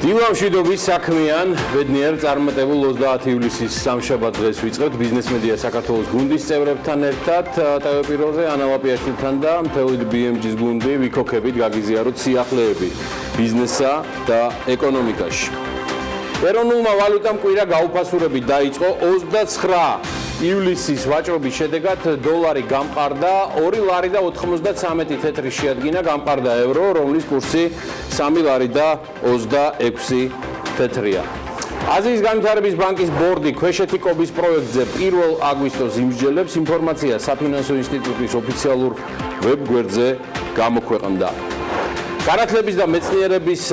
დილა მშვიდობის საქმიან ბედნიერ წარმატებულ 30 ივლისის სამშაბათ დღეს ვიწყებთ ბიზნეს მედია საქართველოს გუნდის წევრებთან ერთად ტელეპიროზე ანა ლაპიაშვილთან და მთელი BMG-ის გუნდი ვიქოქებით გაგიზიაროთ სიახლეები ბიზნესსა და ეკონომიკაში. ეროვნულმა ვალუტამ კვირა გაუფასურებით დაიწყო 29 ივლისის ვაჭრობის შედეგად დოლარი გამყარდა 2 ლარი და 93 თეთრი შეადგინა გამყარდა ევრო, რომლის კურსი 3 ლარი და 26 თეთრია. აზიის განვითარების ბანკის ბორდი ქვეშეთი კობის პროექტზე 1 აგვისტოს იმსჯელებს ინფორმაცია საფინანსო ინსტიტუტის ოფიციალურ ვებგვერდზე გამოქვეყნდა. განათლების და მეცნიერების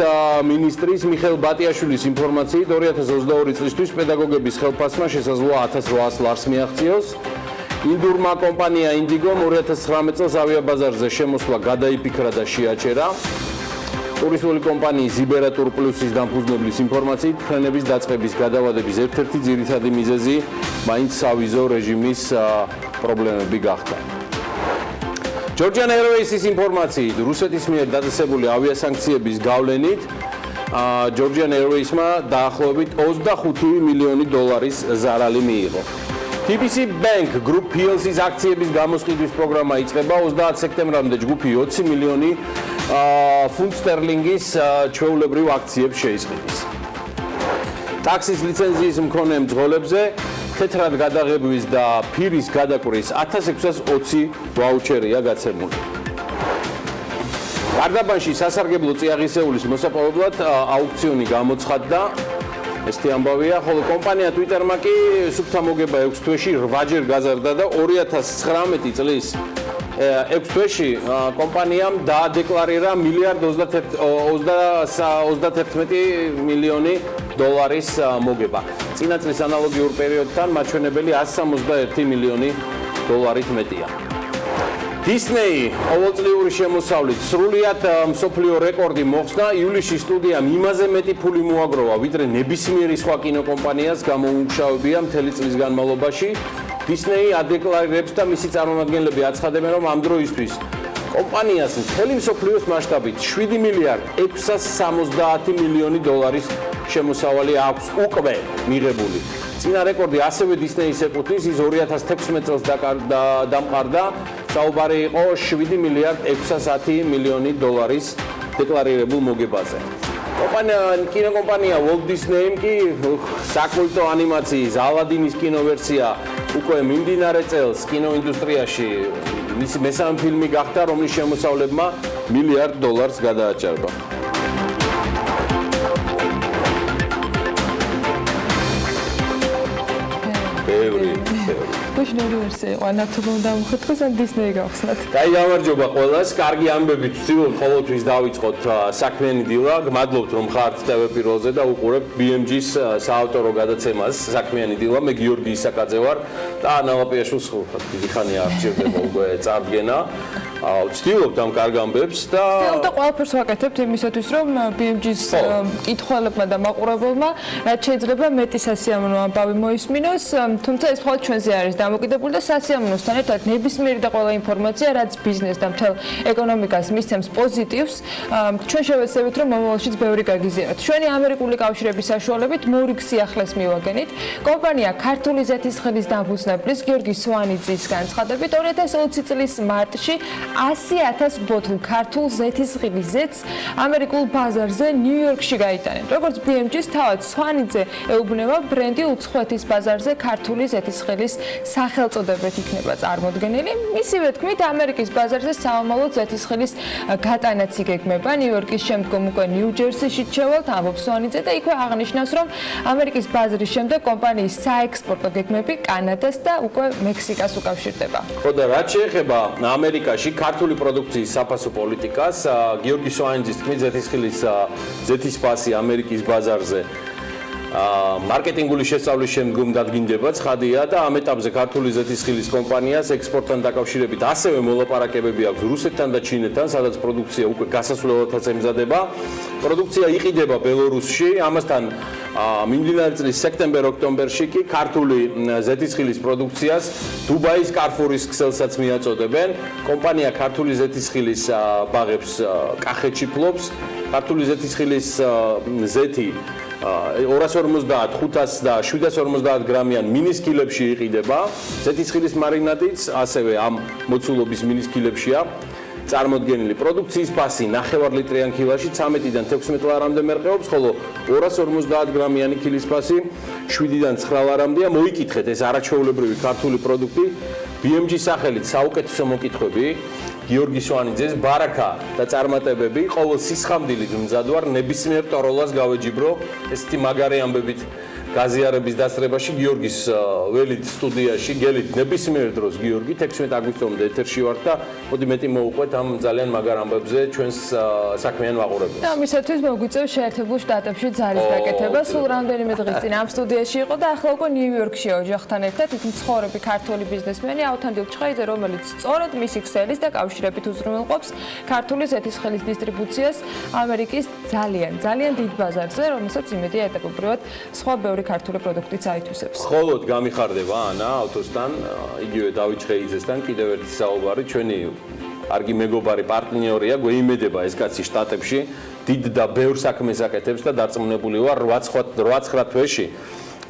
მინისტრის მიხეილ ბატიაშვილის ინფორმაციით 2022 წლისთვის პედაგოგების ხელფასმა შესაძლოა 1800 ლარს მიაღწიოს. ინდურმა კომპანია ინდიგომ 2019 წელს ავიაბაზარზე შემოსვლა გადაიფიქრა და შეაჩერა. ტურისტული კომპანიის იბერატურ პლუსის დამფუძნებლის ინფორმაციით ფრენების დაწყების გადავადების ერთ-ერთი ძირითადი მიზეზი მაინც სავიზო რეჟიმის პრობლემები გახდა. Georgian Airways-ის ინფორმაციით რუსეთის მიერ დაწესებული ავიასანქციების გავლენით Georgian Airways-მა დაახლოებით 25 მილიონი დოლარის ზარალი მიიღო. TBC Bank Group PLC-ის აქციების გამოსყიდვის პროგრამა იწყება 30 სექტემბრამდე ჯგუფი 20 მილიონი ფუნტ სტერლინგის ჩვეულებრივ აქციებს შეისყიდის. ტაქსის ლიცენზიის მქონე მძღოლებზე თეთრად გადაღებვის და ფირის გადაკვრის 1620 ვაუჩერია გაცემული. გარდაბანში სასარგებლო წიაღისეულის მოსაპოვებლად აუქციონი გამოცხადდა. ესეთი ამბავია, ხოლო კომპანია Twitter-მა კი სუფთა მოგება 6 თვეში 8ჯერ გაზარდა და 2019 წლის 6 თვეში კომპანიამ დაადეკლარირა 1,31 მილიონი დოლარის მოგება. წინა წლის ანალოგიურ პერიოდთან მაჩვენებელი 161 მილიონი დოლარით მეტია. Disney ყოველწლიური შემოსავლით სრულიად მსოფლიო რეკორდი მოხსნა. ივლისში სტუდიამ იმაზე მეტი ფული მოაგროვა, ვიდრე ნებისმიერი სხვა კინოკომპანიას გამოუმუშავებია მთელი წლის განმავლობაში. Disney ადეკლარირებს და მისი წარმომადგენლები აცხადებენ, რომ ამ დროისთვის კომპანიას მთელი მსოფლიოს მასშტაბით 7 მილიარდ 670 მილიონი დოლარის შემოსავალი აქვს უკვე მიღებული. წინა რეკორდი ასევე Disney-ის ეკუთვნის, ის 2016 წელს დამყარდა. საუბარი იყო 7 მილიარდ 610 მილიონი დოლარის დეკლარირებულ მოგებაზე. კინოკომპანია Walt Disney-მ კი საკულტო ანიმაციის ალადინის კინოვერსია უკვე მიმდინარე წელს კინოინდუსტრიაში მისი მესამე ფილმი გახდა, რომლის შემოსავლებმა $1 მილიარდ გადააჭარბა. ბოშნორი ვერსია იყო, ანათობამ დამოხატყოს ან Disney გავხსნათ. Კაი გამარჯობა ყველას, კარგი ამბები ვცდილობთ ყოველთვის დავიწყოთ საქმიანი დილა. გმადლობთ რომ ხართ ტელეპიროზე და უყურებთ BMG-ის საავტორო გადაცემას საქმიანი დილა. მე გიორგი ისაკაძე ვარ და ანა ლაპიაშვილს დიდი ხანია არ სჭირდება უკვე წარდგენა. ვცდილობთ ამ კარგ ამბებს და ვცდილობთ და ყველაფერს ვაკეთებთ იმისათვის რომ BMG-ის მკითხველებმა და მაყურებელმა რაც შეიძლება მეტი სასიამოვნო ამბავი მოისმინოს, თუმცა ეს მხოლოდ ჩვენზე არის დამოკიდებული და სასიამოვნოსთან ერთად ნებისმიერი და ყველა ინფორმაცია, რაც ბიზნეს და მთელ ეკონომიკას მისცემს პოზიტივს, ჩვენ შევეცდებით რომ მომავალშიც ბევრი გაგიზიაროთ. ჩვენი ამერიკული კავშირების საშუალებით მორიგ სიახლეს მივაგენით. კომპანია ქართული ზეთისხილის დამფუძნებლის გიორგი სვანიძის განცხადებით 2020 წლის მარტში 100,000 ბოთლ ქართულ ზეთისხილის ზეთს ამერიკულ ბაზარზე ნიუ-იორკში გაიტანენ. როგორც BMG-ს თავად სვანიძე ეუბნება, ბრენდი უცხოეთის ბაზარზე ქართული ზეთისხილის სახელწოდებით იქნება წარმოდგენილი. მისივე თქმით, ამერიკის ბაზარზე საომალო ზეთისხილის გატანაც იგეგმება. ნიუ-იორკის შემდგომ უკვე ნიუ-ჯერსიში ჩევალთ, ამბობს სვანიძე და იქვე აღნიშნავს, რომ ამერიკის ბაზრის შემდეგ კომპანიის საექსპორტო გეგმები კანადას და უკვე მექსიკას უკავშირდება. ხო და რაც შეეხება ამერიკაში ქართული პროდუქციის საფასო პოლიტიკას, გიორგი სვანიძის თქმით, ზეთისხილის ზეთის ფასი ამერიკის ბაზარზე მარკეტინგული შესწავლის შემდგომ დადგინდება ცხადია და ამ ეტაპზე ქართული ზეთისხილის კომპანიას ექსპორტთან დაკავშირებით ასევე მოლაპარაკებები აქვს რუსეთთან და ჩინეთთან, სადაც პროდუქცია უკვე გასასვლელადაც ემზადება. პროდუქცია იყიდება ბელორუსში, ამასთან მიმდინარე წლის სექტემბერ-ოქტომბერში კი ქართული ზეთისხილის პროდუქციას დუბაის კარფურის ქსელსაც მიაწოდებენ. კომპანია ქართული ზეთისხილის ბაღებს კახეთში ფლობს. ქართული ზეთისხილის ზეთი 250, 500 და 750 გრამიან მინის კილებში იყიდება. ზეთისხილის მარინადიც ასევე ამ მოცულობის მინის კილებშია წარმოდგენილი. პროდუქციის ფასი 9 ლიტრიან კილოში 13-დან 16 ლარამდე მერყეობს, ხოლო 250 გრამიანი კილის ფასი 7-დან 9 ლარამდეა. მოიკითხეთ ეს არაჩვეულებრივი ქართული პროდუქტი BMG სახელით საუკეთესო მოკითხვები. გიორგი სვანიძეს ბარაკა და წარმატებები ყოველ სისხამდილით მზადვარ ნებისმიერ ტოროლას გავეჯიბრო ესეთი მაგარი ამბებით გაზიარების დასწრებაში გიორგის ველით სტუდიაში გელით ნებისმიერ დროს გიორგი 16 აგვისტომდე ეთერში ვართ და მოდი მეტი მოუყვეთ ამ ძალიან მაგარ ამბებზე ჩვენს საქმიან მაყურებელს. და ამისათვის მოგვიწევს შეერთებულ შტატებში ძალის გაკეთება. სულ რამდენიმე დღის წინ ამ სტუდიაში იყო და ახლა უკვე ნიუ-იორკშია ოჯახთან ერთად იქ მცხოვრები ქართული ბიზნესმენი ავთანდილ ჩხაიძე, რომელიც სწორედ მისი ქსელის და კავშირებით უზრუნველყოფს ქართული ზეთისხილის დისტრიბუციას ამერიკის ძალიან დიდ ბაზარზე, რომელსაც იმედია ეტაპობრივად სხვა ბევრი ქართული პროდუქტიც აითვისებს. მხოლოდ გამიხარდება ანა ავთოსთან, იგივე დავით ჩხეიძესთან კიდევ ერთი საუბარი, ჩვენი კარგი მეგობარი პარტნიორია, გვეიმედება ეს კაცი შტატებში, დიდ და ბევრ საქმეს აკეთებს და დარწმუნებული ვარ 8-9 თვეში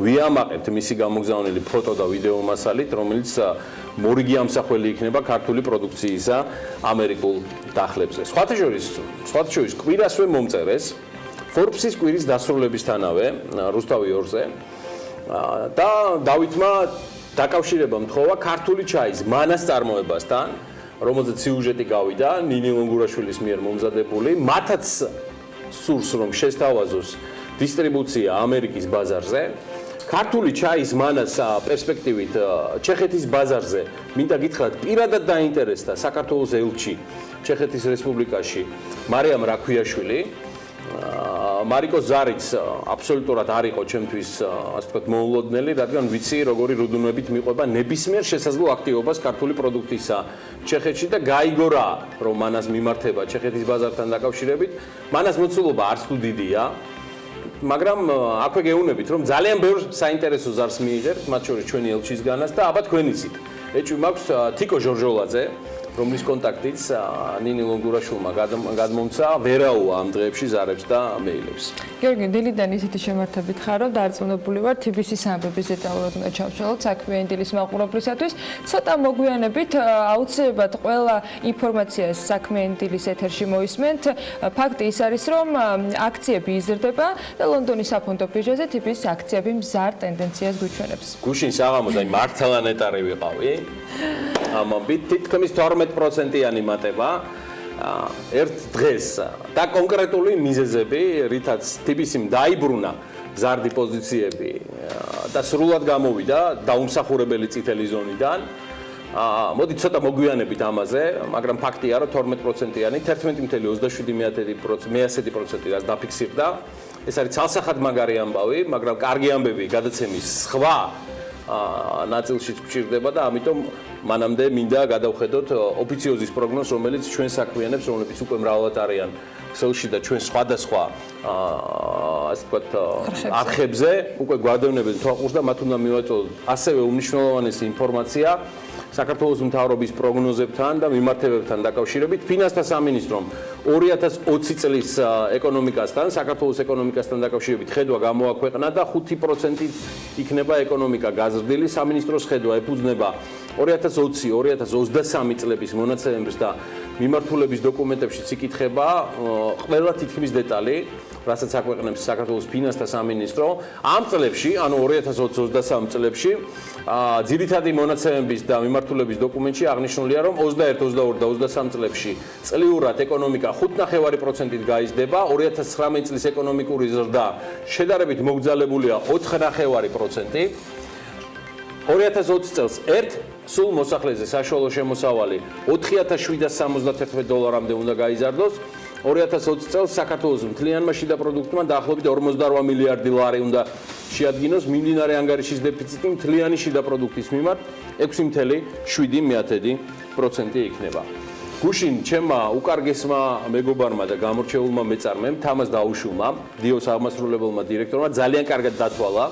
ვიამაყებთ მისი გამოგზავნილი ფოტო და ვიდეო მასალით, რომელიც მორიგი ამსახველი იქნება ქართული პროდუქციისა ამერიკულ დახლებზე. სხვათა შორის კვირასვე მომწერეს Forbes-ის კვირის დასრულებისთანავე რუსთავი 2-ზე და დავითმა დაკავშირება მთხოვა ქართული ჩაის მანას წარმოებასთან, რომელზეც სიუჟეტი გავიდა ნინი ლონგურაშვილის მიერ მომზადებული, მათაც სურს რომ შესთავაზოს დისტრიბუცია ამერიკის ბაზარზე. ქართული ჩაის მანას პერსპექტივით ჩეხეთის ბაზარზე მინდა გითხრათ პირადად დაინტერესდა საქართველოს ელჩი ჩეხეთის რესპუბლიკაში მარიამ რაქვიაშვილი. მარიკო ზარიც აბსოლუტურად არ იყო ჩემთვის ასე ვთქვათ მოულოდნელი, რადგან ვიცი როგორი რუდუნებით მიყვება ნებისმიერ შესაძლო აქტივობას ქართული პროდუქტისა ჩეხეთში და გაიგორა რომ მანას მიმართება ჩეხეთის ბაზართან დაკავშირებით. მანას მოცულობა არც თუ დიდია, მაგრამ აქვე გეუბნებით რომ ძალიან ბევრ საინტერესო ზარს მიიღებთ, მათ შორის ჩვენი ელჩისგანაც და აბა თქვენ იცით. ეჭვი მაქვს თიკო ჟორჟოლაძე, რომლის კონტაქტიც ნინი ლონგურაშვილმა გადმომცა, ვერაუა ამ დღეებში ზარებს და მეილებს. გიორგი, დილიდან ისეთი შემართებით ხარ, რომ დარწმუნებული ვარ, TBC-ის ამბების დეტალურად უნდა ჩავშალოთ საქმიანი დილის მაყურებლისათვის. ცოტა მოგვიანებით აუცილებლად ყველა ინფორმაციას საქმიანი დილის ეთერში მოისმენთ. ფაქტი ის არის, რომ აქციები იზრდება და ლონდონის საფონდო ბირჟაზე TBC-ის აქციები მზარ ტენდენციას გვიჩვენებს. გუშინ საღამოს აი მართლა ნეტარი ვიყავი. ამბით თითქმის 12%-იანი მატება ერთ დღეს და კონკრეტული მიზეზები, რითაც TBC-მ დაიბრუნა ზარდი პოზიციები და სრულად გამოვიდა დაუმსახურებელი წითელი ზონიდან. მოდი ცოტა მოგვიანებით ამაზე, მაგრამ ფაქტია, რომ 12%-იანი 11.27% რაც დაფიქსირდა. ეს არის ცალსახად მაგარი ამბავი, მაგრამ კარგი ამბები გადაცემის სხვა ნაწილშიც გვჭირდება და ამიტომ მანამდე მინდა გადავხედოთ ოფიციოზის პროგნოზს, რომელიც ჩვენ საქმიანებს, რომლებიც უკვე მრავლად არიან ქსელში და ჩვენ სხვადასხვა ასე ვთქვათ არხებზე უკვე გვადევნებენ თვალყურს და მათ უნდა მივაწოდოთ ასევე უმნიშვნელოვანესი ინფორმაცია საქართველოს მთავრობის პროგნოზებთან და მიმართებებთან დაკავშირებით. ფინანსთა სამინისტრომ 2020 წლის ეკონომიკასთან, საქართველოს ეკონომიკასთან დაკავშირებით ხედვა გამოაქვეყნა და 5%-ით იქნება ეკონომიკა გაზრდილი. სამინისტროს ხედვა ეფუძნება 2020-2023 წლების მონაცემებს და მიმართულების დოკუმენტებშიც იკითხება ყველა თითქმის დეტალი, რასაც აქვეყნებს საქართველოს ფინანსთა სამინისტრო. ამ წლებში, ანუ 2020-23 წლებში, ძირითადი მონაცემების და მიმართულების დოკუმენტში აღნიშნულია, რომ 21, 22 და 23 წლებში წლიურად ეკონომიკა 5.9%-ით გაიზრდება, 2019 წლის ეკონომიკური ზრდა შედარებით მოგრძალებულია 4.9%. 2020 წელს სულ მოსახლეზე საშუალო შემოსავალი $4,771-მდე უნდა გაიზარდოს. 2020 წელს საქართველოს მთლიანმა შიდა პროდუქტმა დაახლოებით 48 მილიარდი ლარი უნდა შეადგინოს, მიმდინარე ანგარიშის დეფიციტი მთლიანი შიდა პროდუქტის მიმართ 6.7% იქნება. გუშინ ჩემმა უკარგესმა მეგობარმა და გამორჩეულმა მეწარმემ თამას დაუშულმა დიოს აღმასრულებელმა დირექტორმა ძალიან კარგად დათვალა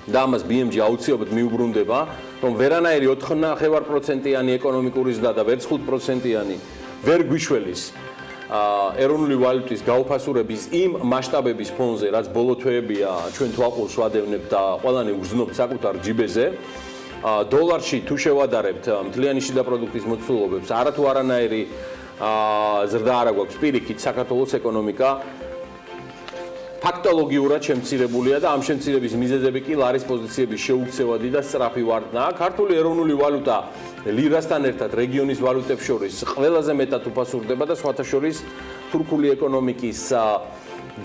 და ამას BMG აუცილებლად მიუბრუნდება რომ ვერანაირი 4.5%-იანი ეკონომიკური ზრდა და ვერც 5%-იანი ვერ გვიშველის ეროვნული ვალუტის გაუფასურების იმ მასშტაბების ფონზე, რაც ბოლო თვეებია ჩვენ თვალყურს ვადევნებთ და ყველანი ვგრძნობთ საკუთარ ჯიბეზე, დოლარში თუ შევადარებთ მთლიანი შიდა პროდუქტის მოცულობებს, არათუ არანაირი ზრდა არ აქვს პირიქით საქართველოს ეკონომიკა ფაქტოლოგიურად შემცირებულია და ამ შემცირების მიზეზები კი ლარის პოზიციების შეუქცევადი და სწრაფი ვარდნა. ქართული ეროვნული ვალუტა ლირასთან ერთად რეგიონის ვალუტებს შორის ყველაზე მეტად უფასურდება და სხვათა შორის თურქული ეკონომიკის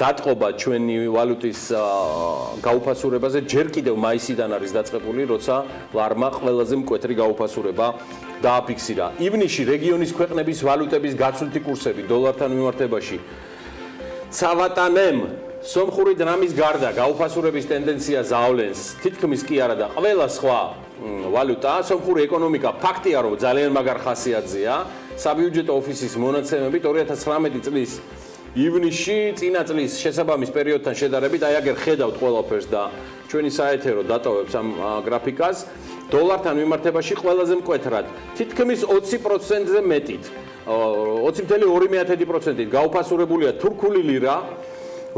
დატყობა ჩვენი ვალუტის გაუფასურებაზე ჯერ კიდევ მაისიდან არის დაწყებული, როცა ლარმა ყველაზე მკვეთრი გაუფასურება დააფიქსირა. ივნისში რეგიონის ქვეყნების ვალუტების გაცვლითი კურსები დოლართან მიმართებაში ცავატანემ სომხური დრამის გარდა გაუფასურების ტენდენცია ზავლენს თითქმის კი არა და ყველა სხვა ვალუტა სომხური ეკონომიკა ფაქტია რომ ძალიან მაგარ ხასიათზეა საბიუჯეტო ოფისის მონაცემებით 2019 წლის ივნისში წინა წლის შესაბამის პერიოდთან შედარებით აი აგერ ხედავთ ყველაფერს და ჩვენი საეთერო დატოვებს ამ გრაფიკას დოლართან მიმართებაში ყველაზე მკვეთრად თითქმის 20%-ზე მეტით 20.2%-ით გაუფასურებულია თურქული ლირა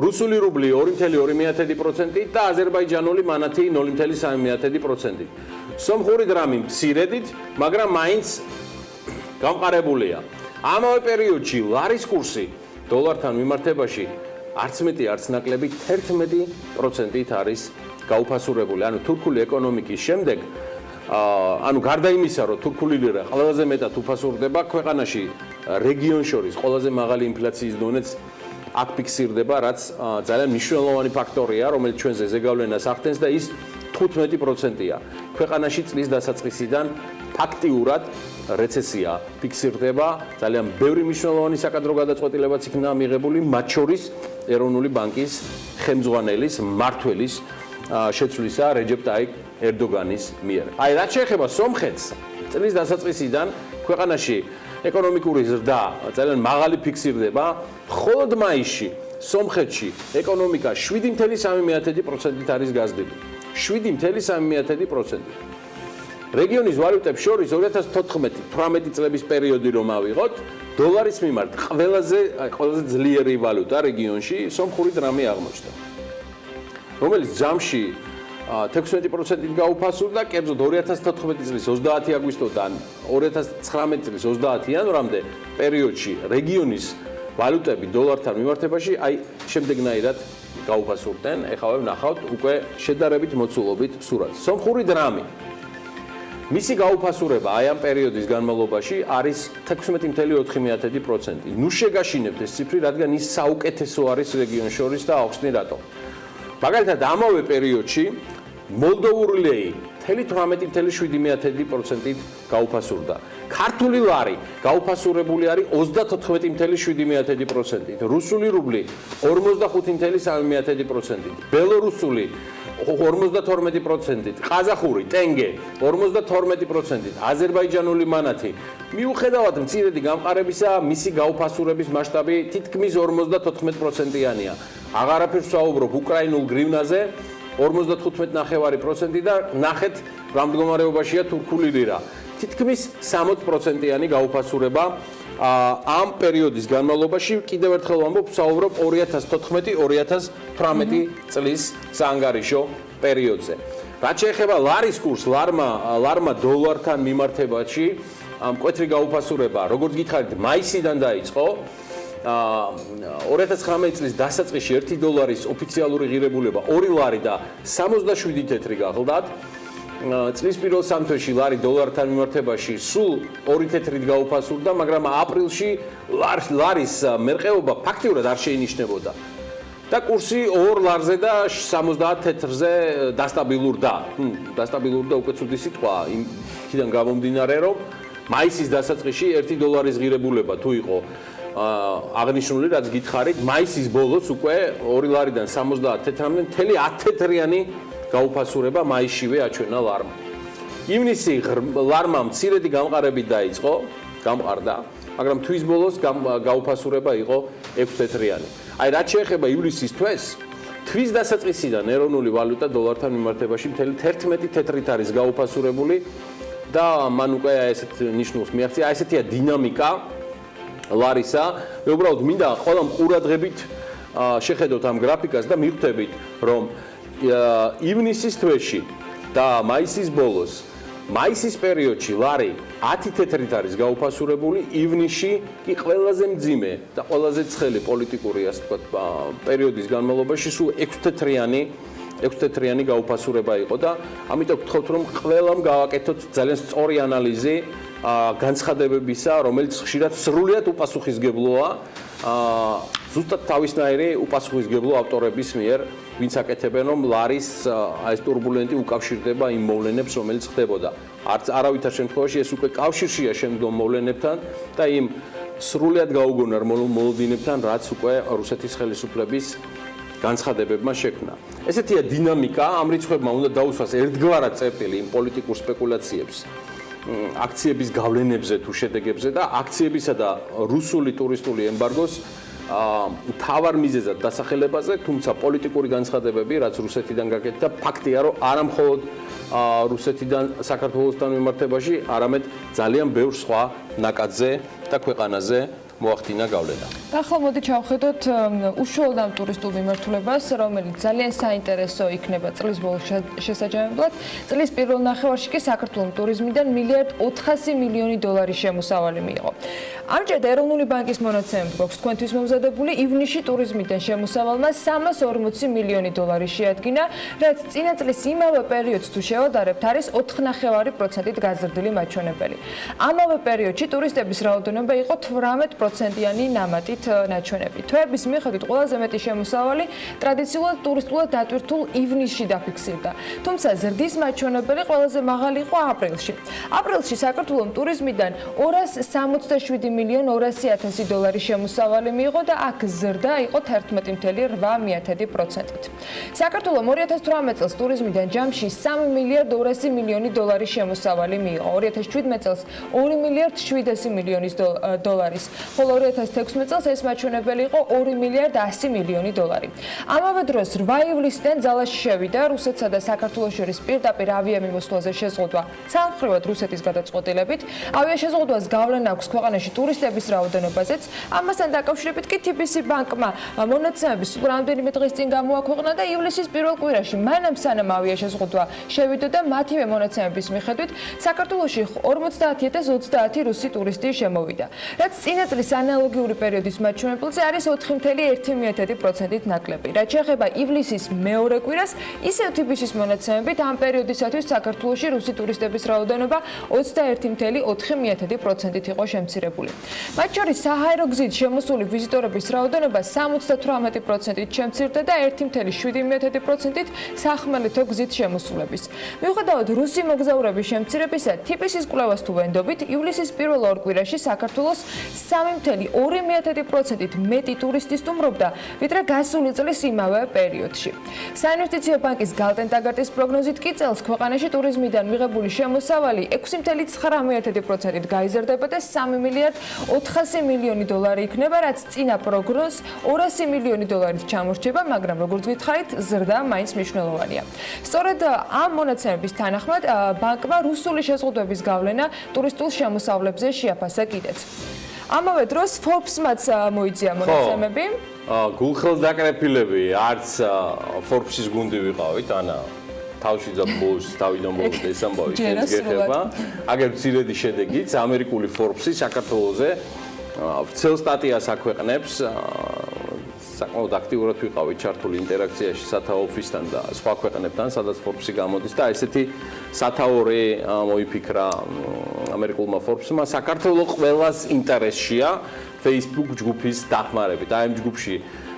რუსული რუბლი 2.2% და აზერბაიჯანული მანათი 0.3%. სომხური დრამი მცირედით, მაგრამ მაინც გამყარებულია. ამავე პერიოდში ლარის კურსი დოლართან მიმართებაში არც მეტი არც ნაკლები 11%-ით არის გაუფასურებული. ანუ თურქული ეკონომიკის შემდეგ ანუ გარდა იმისა, რომ თურქული ლირა ყველაზე მეტად უფასურდება ქვეყანაში რეგიონ შორის ყველაზე მაღალი ინფლაციის დონეც აქ ფიქსირდება, რაც ძალიან მნიშვნელოვანი ფაქტორია, რომელიც ჩვენზე ზეგავლენას ახდენს და ის 15%-ია. ქვეყანაში წლის დასაწყისიდან ფაქტიურად რეცესია ფიქსირდება, ძალიან ბევრი მნიშვნელოვანი საკადრო გადაწყვეტილებაც იქნა მიღებული, მათ შორის ეროვნული ბანკის ხელმძღვანელის, მმართველის შეცვლისა რეჯეპ ტაიპ ერდოგანის მიერ. აი, რაც შეეხება სომხეთს, წლის დასაწყისიდან ქვეყანაში ეკონომიკური ზრდა ძალიან მაღალი ფიქსირდება, მხოლოდ მაისში სომხეთში ეკონომიკა 7.3%-ით არის გაზრდილი. 7.3%. რეგიონის ვალუტებს შორის 2014-18 წლების პერიოდი რომ ავიღოთ, დოლარის მიმართ ყველაზე ძლიერი ვალუტა რეგიონში სომხური დრამი აღმოჩნდა. რომელიც ჯამში 16%-ით გაუფასურდა, კერძოდ 2014 წლის 30 აგვისტოდან 2019 წლის 30 იანვრამდე პერიოდში რეგიონის ვალუტები დოლართან მიმართებაში აი შემდეგნაირად გაუფასურდნენ. ეხლა ვნახავთ უკვე შედარებით მოცულობით სურათს. სომხური დრამი მისი გაუფასურება აი ამ პერიოდის განმავლობაში არის 16.4%. ნუ შეგაშინებთ ეს ციფრი, რადგან ის საუკეთესო არის რეგიონს შორის და ახსნი რატო. მაგალითად ამავე პერიოდში მოლდოვური ლეი 18.7%-ით გაუფასურდა. ქართული ლარი გაუფასურებული არის 34.7%-ით, რუსული რუბლი 45.3%-ით, ბელორუსული 52%-ით, ყაზახური ტენგე 52%-ით, აზერბაიჯანული მანათი მიუხედავად მცირედი გამყარებისა, მისი გაუფასურების მასშტაბი თითქმის 54%-იანია. აღარაფერს ვსაუბრობ უკრაინულ გრივნაზე 55.9% და ნახეთ რა მდგომარეობაშია თურქული ლირა. თითქმის 60%-იანი გაუფასურება ამ პერიოდის განმავლობაში კიდევ ერთხელ ვამბობ, ვსაუბრობ 2014-2018 წლის საანგარიშო პერიოდზე. რაც შეეხება ლარის კურსს, ლარმა დოლართან მიმართებაში მკვეთრი გაუფასურება, როგორც გითხარით, მაისიდან დაიწყო. 2019 წლის დასაწყისში 1 დოლარის ოფიციალური ღირებულება 2 ლარი და 67 თეთრი გახლდათ. წლის პირველ სამთვეში ლარი დოლართან მიმართებაში სულ 2 თეთრით გაუფასურდა, მაგრამ ապრილში ლარის მერყეობა ფაქტიურად არ შეინიშნებოდა. და კურსი 2 ლარზე და 70 თეთრზე დასტაბილურდა. დასტაბილურდა უკვე ცუდი სიტყვა, იქიდან გამომდინარე, რომ მაისის დასაწყისში 1 დოლარის ღირებულება თუ იყო აღნიშნული, რაც გითხარით, მაისის ბოლოს უკვე 2 ლარიდან 70 თეთრამდე მთელი 10 თეთრიანი გაუფასურება მაისშივე აჩვენა ლარმა. ივნისი ლარმა მცირედი გამყარებით დაიწყო, გამყარდა, მაგრამ თვის ბოლოს გაუფასურება იყო 6 თეთრიანი. აი რაც შეეხება ივლისის თვეს, თვის დასაწყისიდან ეროვნული ვალუტა დოლართან მიმართებაში მთელი 11 თეთრით არის გაუფასურებული და მან უკვე ესეთ ნიშნულს მიაღწია, ესეთია დინამიკა ლარისა. მე უბრალოდ მინდა ყველა ყურადღებით შეხედოთ ამ გრაფიკას და მივხვდებით, რომ ივნისის თვეში და მაისის ბოლოს, მაისის პერიოდში ლარი 10 თეთრით არის გაუფასურებული, ივნისში კი ყველაზე მძიმე და ყველაზე ცხელი პოლიტიკური, ასე ვთქვათ, პერიოდის განმავლობაში სულ 6 თეთრიანი გაუფასურება იყო და ამიტომ ვთქვათ, რომ ყველამ გავაკეთოთ ძალიან სწორი ანალიზი განცხადებებისა, რომელიც ხშირად სრულიად უპასუხისმგებლოა ზუსტად თავისნაირი უპასუხისმგებლო ავტორების მიერ, ვინც აკეთებენ, რომ ლარის ეს турბულენტი უკავშირდება იმ მოვლენებს, რომელიც ხდებოდა. არავითარ შემთხვევაში ეს უკვე კავშირშია შემდგომ მოვლენებთან და იმ სრულიად გაუგონარ მოლოდინებთან, რაც უკვე რუსეთის ხელისუფლების განცხადებებმა შექმნა. ესეთია დინამიკა, ამ რიცხვებმა უნდა დაუსვას ერთგვარად წერტილი იმ პოლიტიკურ სპეკულაციებს, აქციების გავლენებზე თუ შედეგებზე და აქციებისა და რუსული ტურისტული ემბარგოს თავარ მიზეზად დასახელებაზე, თუმცა პოლიტიკური განცხადებები, რაც რუსეთიდან გაკეთდა, ფაქტია, რომ არა მხოლოდ რუსეთიდან საქართველოსთან მიმართებაში, არამედ ძალიან ბევრ სხვა ნაკადზე და ქვეყანაზე მოახდინა გავლენა. ახლა მოდი ჩავხედოთ უშუალოდ ამ ტურისტულ მიმართულებას, რომელიც ძალიან საინტერესო იქნება წლის ბოლოს შესაჯამებლად. წლის პირველ ნახევარში კი საქართველოს ტურიზმიდან $1.4 მილიარდი შემოსავალი მიიღო. ამჯერად ეროვნული ბანკის მონაცემები გვაქვს თქვენთვის მომზადებული, ივნისში ტურიზმიდან შემოსავალმა $340 მილიონი შეადგინა, რაც წინა წლის იმავე პერიოდს თუ შევადარებთ, არის 4.5%-ით გაზრდილი მაჩვენებელი. ამავე პერიოდში ტურისტების რაოდენობა იყო 18%-იანი ნამატით ნაჩვენები. თვეების მიხედვით ყველაზე მეტი შემოსავალი ტრადიციულად ტურისტულად დატვირთულ ივნისში დაფიქსირდა. თუმცა ზრდის მაჩვენებელი ყველაზე მაღალი იყო აპრილში. აპრილში საქართველოს ტურიზმიდან $267,200,000 შემოსავალი მიიღო და აქ ზრდა იყო 11.8%-ით. საქართველოს 2018 წელს ტურიზმიდან ჯამში $3,200,000,000 შემოსავალი მიიღო. 2017 წელს $2,700,000,000, ხოლო 2016 წელს ეს მაჩვენებელი იყო $2,100,000,000. ამავე დროს 8 ივლისიდან ძალაში შევიდა რუსეთსა და საქართველოს შორის პირდაპირ ავიამიმოსვლაზე შეზღუდვა. სამხრივად რუსეთის გადაწყვეტილებით, ავიაშეზღუდვას გავლენა აქვს ქვეყანაში ტურისტების რაოდენობაზეც. ამასთან დაკავშირებით კი TBC ბანკმა მონაცემები სულ რამდენიმე დღის წინ გამოაქვეყნა და ივლისის პირველ კვირაში, მანამ სანამ ავიაშეზღუდვა შევიდა და მათივე მონაცემების მიხედვით, საქართველოში 50,030 რუსი ტურისტი შემოვიდა. რაც წინა წლის ანალოგიური პერიოდის მაჩვენებელზე არის 4.1%-ით ნაკლები. რაც შეეხება ივლისის მეორე კვირას, ისევ TBC-ის მონაცემებით ამ პერიოდისათვის საქართველოში რუსი ტურისტების რაოდენობა 21.4%-ით იყო შემცირებული. მათ შორის საჰაერო გზით შემოსული ვიზიტორების რაოდენობა 78%-ით შემცირდა და 1.7%-ით სახმელეთო გზით შემოსულების. მიუხედავად რუსი მოგზაურების შემცირებისა, TBC-ის კვლევას თუ ვენდობით, ივლისის პირველ ორ კვირაში საქართველოს 3.2%-ით მეტი ტურისტი სტუმრობდა, ვიდრე გასული წლის იმავე პერიოდში. საინვესტიციო ბანკის გალტენ-ტაგარტის პროგნოზით კი წელს ქვეყანაში ტურიზმიდან მიღებული შემოსავალი 6.9%-ით გაიზარდება და $3,400,000,000 იქნება, რაც წინა პროგნოზს $200 მილიონით ჩამორჩება, მაგრამ როგორც გითხარით, ზრდა მაინც მნიშვნელოვანია. სწორედ ამ მონაცემების თანახმად, ბანკმა რუსული შეზღუდვების გავლენა ტურისტულ შემოსავლებზე შეაფასა კიდეც. ამავე დროს Forbes-მაც მოიწია მონაცემები. გულხელდაკრეფილები, არც Forbes-ის გუნდი ვიყავით, ანა თავში და ბოლოს თავიდან ბოლოს ეს ამბავი შენს გეხება. აგერ მცირედი შედეგიც ამერიკული Forbes-ი საქართველოზე ვრცელ სტატიას აქვეყნებს. საკმაოდ აქტიურად ვიყავით ჩართული ინტერაქციაში სათაო ოფისთან და სხვა ქვეყნებთან, სადაც Forbes-ი გამოდის და ესეთი სათაური მოიფიქრა ამერიკულმა Forbes-მა, საქართველოს ყველას ინტერესშია Facebook ჯგუფის დახმარებით. აი ამ ჯგუფში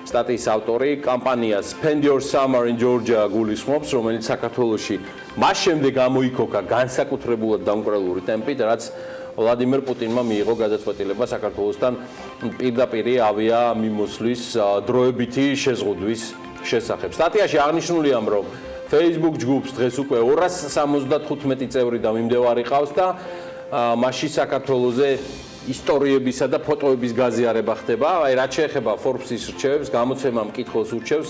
სტატიის ავტორი კამპანიას Spend Your Summer in Georgia გულისხმობს, რომელიც საქართველოში მას შემდეგ გამოიქოქა განსაკუთრებულად დამკვრელური ტემპით, რაც ვლადიმერ პუტინმა მიიღო გადაწყვეტილება საქართველოსთან პირდაპირი ავიამიმოსვლის დროებითი შეზღუდვის შესახებ. სტატიაში აღნიშნულია, რომ Facebook ჯგუფს დღეს უკვე 275 წევრი და მიმდევარი ყავს და მასში საქართველოზე ისტორიებისა და ფოტოების გაზიარება ხდება. აი რაც შეეხება Forbes-ის რჩევებს, გამოცემამ მკითხველს ურჩევს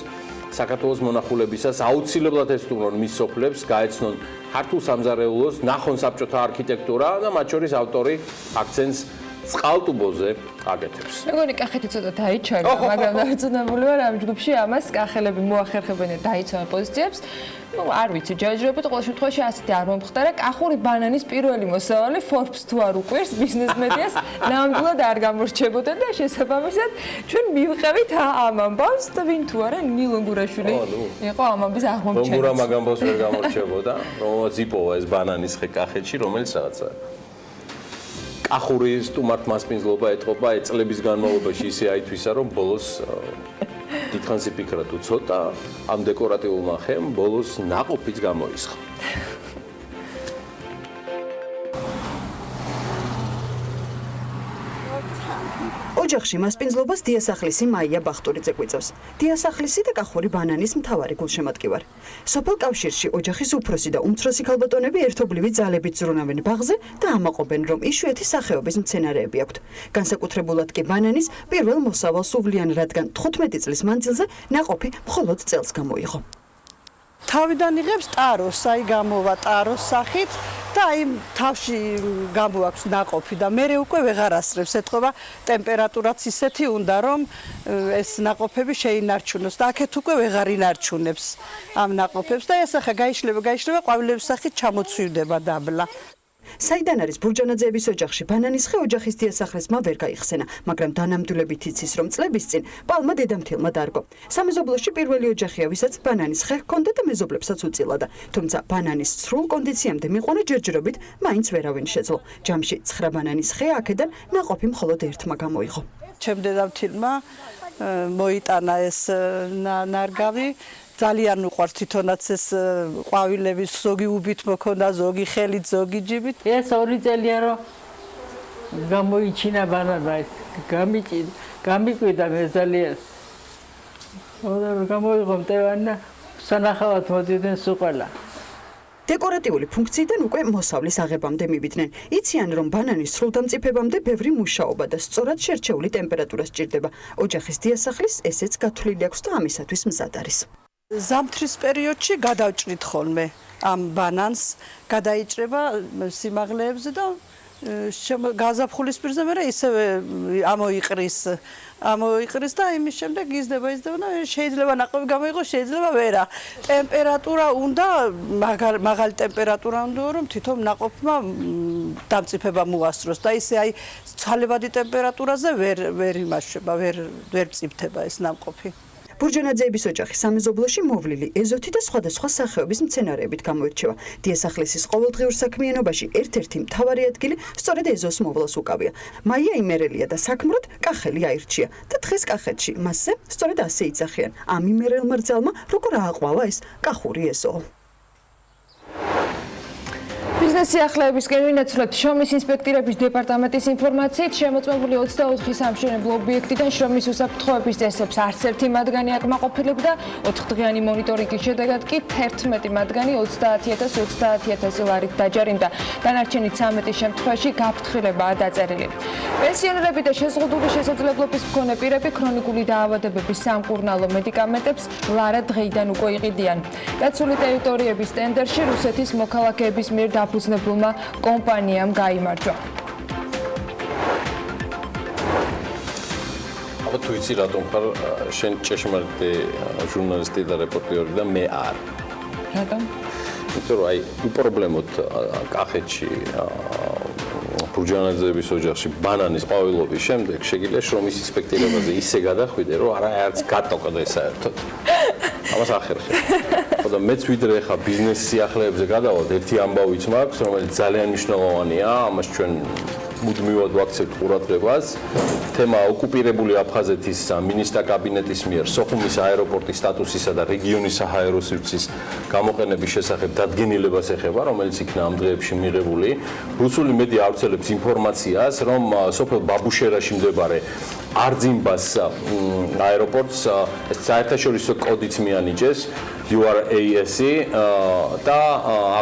საქართველოს მონახულებისას აუცილებლად ესტუმრონ მის სოფლებს, გაეცნონ ქართულ სამზარეულოს, ნახონ საბჭოთა არქიტექტურა და მათ შორის ავტორი აქცენტს წყალტუბოზე აკეთებს. მეგონი კახეთი ცოტა დაიჩაგა, მაგრამ დარწმუნებული ვარ ამ ჯგუფში ამას კახელები მოახერხებენ და დაიცვან პოზიციებს. Ну, არ ვიცი, ჯერჯერობით ყოველ შემთხვევაში ასეთი არ მომხდარა. კახური ბანანის პირველი მოსავალი Forbes თუ არ უყვირს ბიზნეს მედიას, ნამდვილად არ გამორჩებოდა და შესაბამისად ჩვენ მივყევით ამ ამბავს და ვინ თუ არა ნილონ გურაშვილი იყო ამ ამბის აღმომჩენელი. გურამ ამ ამბავს ვერ გამორჩებოდა, რომელსაც იპოვა ეს ბანანის ხე კახეთში, რომელიც რაღაცა კახური სტუმართ მასპინძლობა ეტყობა წლების განმავლობაში ისე აითვისა, რომ ბოლოს დიდხანს იფიქრა თუ ცოტა ამ დეკორატიულმა ხემ ბოლოს ნაყოფიც გამოისხა. ოჯახში მასპინძლობას დიასახლისი მაია ბახტურიძე გვიწევს. დიასახლისი და კახური ბანანის მთავარი გულშემატკივარი. სოფელ კავშირში ოჯახის უფროსი და უმცროსი ქალბატონები ერთობლივი ძალებით ზრუნავენ ბაღზე და ამაყობენ, რომ იშვიათი სახეობის მცენარეები აქვთ. განსაკუთრებულად კი ბანანის პირველ მოსავალს უვლიან, რადგან 15 წლის მანძილზე ნაყოფი მხოლოდ წელს გამოიღო. თავიდან იღებს ტაროს, აი გამოვა ტაროს სახით და აი თავში გამოაქვს ნაყოფი და მე უკვე ვეღარ ასრებს, ეთქობა ტემპერატურაც ისეთი უნდა, რომ ეს ნაყოფები შეინარჩუნოს და აქეთ უკვე ვეღარ ინარჩუნებს ამ ნაყოფებს და ეს ახლა გაიშლება, ყვავილების სახით ჩამოცვივდება დაბლა. საიდან არის ბურჯანაძეების ოჯახში ბანანის ხე ოჯახის დიასახლისმა ვერ გაიხსენა, მაგრამ დანამდვილებით იცის, რომ წლების წინ პალმა დედამთილმა დარგო. სამეზობლოში პირველი ოჯახია, ვისაც ბანანის ხე ჰქონდა და მეზობლებსაც უწილადა. თუმცა ბანანის სრულ კონდიციამდე მიყონა ჯერჯერობით მაინც ვერავინ შეძლო. ჯამში 9 ბანანის ხე აქედან ნაყოფი მხოლოდ ერთმა გამოიღო. ჩემ დედამთილმა მოიტანა ეს ნარგავი. ძალიან უყვარს თვითონაც ეს ყვავილების ზოგი უბით მოქონდა, ზოგი ხელით, ზოგი ჯიბით. ეს 2 წელია რომ გამოიჩინა ბანანა, გამიკვიდა მე ძალიან. გამოიღო მტევანი და სანახავად მოდიდნენ სულ ყველა. დეკორატიული ფუნქციიდან უკვე მოსავლის აღებამდე მივიდნენ. იციან, რომ ბანანის სრულდამწიფებამდე ბევრი მუშაობა და სწორად შერჩეული ტემპერატურა სჭირდება. ოჯახის დიასახლის ესეც გათვლილი აქვს და ამისათვის მზად არის. ზამთრის პერიოდში გადავჭრით ხოლმე ამ ბანანს, გადაიჭრება სიმაღლეებზე და გაზაფხულის პირზე მე ისევე ამოიყრის და იმის შემდეგ იზრდება და შეიძლება ნაყოფი გამოიღოს, შეიძლება ვერა. ტემპერატურა უნდა მაღალი ტემპერატურა უნდა, რომ თვითონ ნაყოფმა დამწიფება მოასწროს და ისე აი ცვალებადი ტემპერატურაზე ვერ იმაშება, ვერ მწიფდება ეს ნაყოფი. ბურჯანაძეების ოჯახი სამეზობლოში მოვლილი ეზოთი და სხვადასხვა სახეობის მცენარეებით გამოირჩევა. დიასახლისის ყოველდღიურ საქმიანობაში ერთ-ერთი მთავარი ადგილი სწორედ ეზოს მოვლას უკავია. მაია იმერელია და საქმროდ კახელი აირჩია და დღეს კახეთში მასზე სწორედ ასე იძახიან. ამ იმერელმა რძალმა როგორ ააყვავა ეს კახური ეზო. ბიზნეს სიახლეებისკენ ვინაცვლებთ შრომის ინსპექტირების დეპარტამენტის ინფორმაციით, შემოწმებული 24 სამშენებლო ობიექტიდან შრომის უსაფრთხოების წესებს არც ერთი მათგანი აკმაყოფილებდა. 4 დღიანი მონიტორინგის შედეგად კი 11 მათგანი 30,000 ლარით დაჯარიმდა. დანარჩენი 13 შემთხვევაში გაფრთხილებაა დაწერილი. პენსიონერები და შეზღუდული შესაძლებლობის მქონე პირები ქრონიკული დაავადებების სამკურნალო მედიკამენტებს ლარა დღეიდან უკვე იყიდიან. დაცული ტერიტორიების ტენდერში რუსეთის მოქალაქეების მიერ დაფუძნებულმა კომპანიამ გაიმარჯვა. აბა თუ იცი რატომ ხარ შენ ჭეშმარიტი ჟურნალისტი და რეპორტიორი და მე არ. რატომ? იმიტომ რომ აი უპრობლემოდ კახეთში ბურჯანაძეების ოჯახში ბანანის ყვავილობის შემდეგ შეგიძლია შრომის ინსპექტირებაზე ისე გადახვიდე, რომ არც გატოყდე საერთოდ. ამას ახერხე. ხოდა მეც ვიდრე ხა ბიზნეს სიახლეებზე გადავალ, ერთი ამბავიც მაქვს, რომელიც ძალიან მნიშვნელოვანია, ამას ჩვენ მუდმივად ვაქცევთ ყურადღებას. თემა ოკუპირებული აფხაზეთის მინისტრთა კაბინეტის მიერ სოხუმის აეროპორტის სტატუსისა და რეგიონის საჰაერო სივრცის გამოყენების შესახებ დადგენილებას ეხება, რომელიც იქნა ამ დღეებში მიღებული. რუსული მედია ავრცელებს ინფორმაციას, რომ სოფელ ბაბუშერაში მდებარე არძიმბას აეროპორტს ეს საერთაშორისო კოდიც მიანიჭეს. URAS-ი და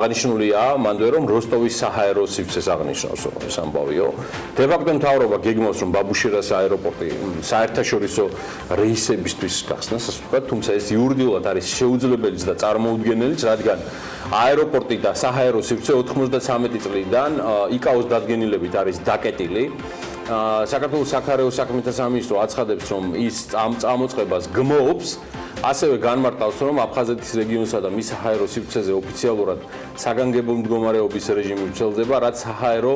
აღნიშნულია მანდ რომ როსტოვის საჰაერო სივრცეს აღნიშნავს ეს ამბავიო. დე-ფაქტო მთავრობა გეგმავს რომ ბაბუშერას აეროპორტი საერთაშორისო რეისებისთვის გახსნას, ასე ვთქვათ, თუმცა ეს იურიდიულად არის შეუძლებელიც და წარმოუდგენელიც, რადგან აეროპორტი და საჰაერო სივრცე 93 წლიდან იკაოს დადგენილებით არის დაკეტილი. საქართველოს საქარეო საქმეთა სამინისტრო აცხადებს, რომ ის ამ წამოწყებას გმობს, ასევე განმარტავს, რომ აფხაზეთის რეგიონსა და მის საჰაერო სივრცეზე ოფიციალურად საგანგებო მდგომარეობის რეჟიმი ვრცელდება, რაც საჰაერო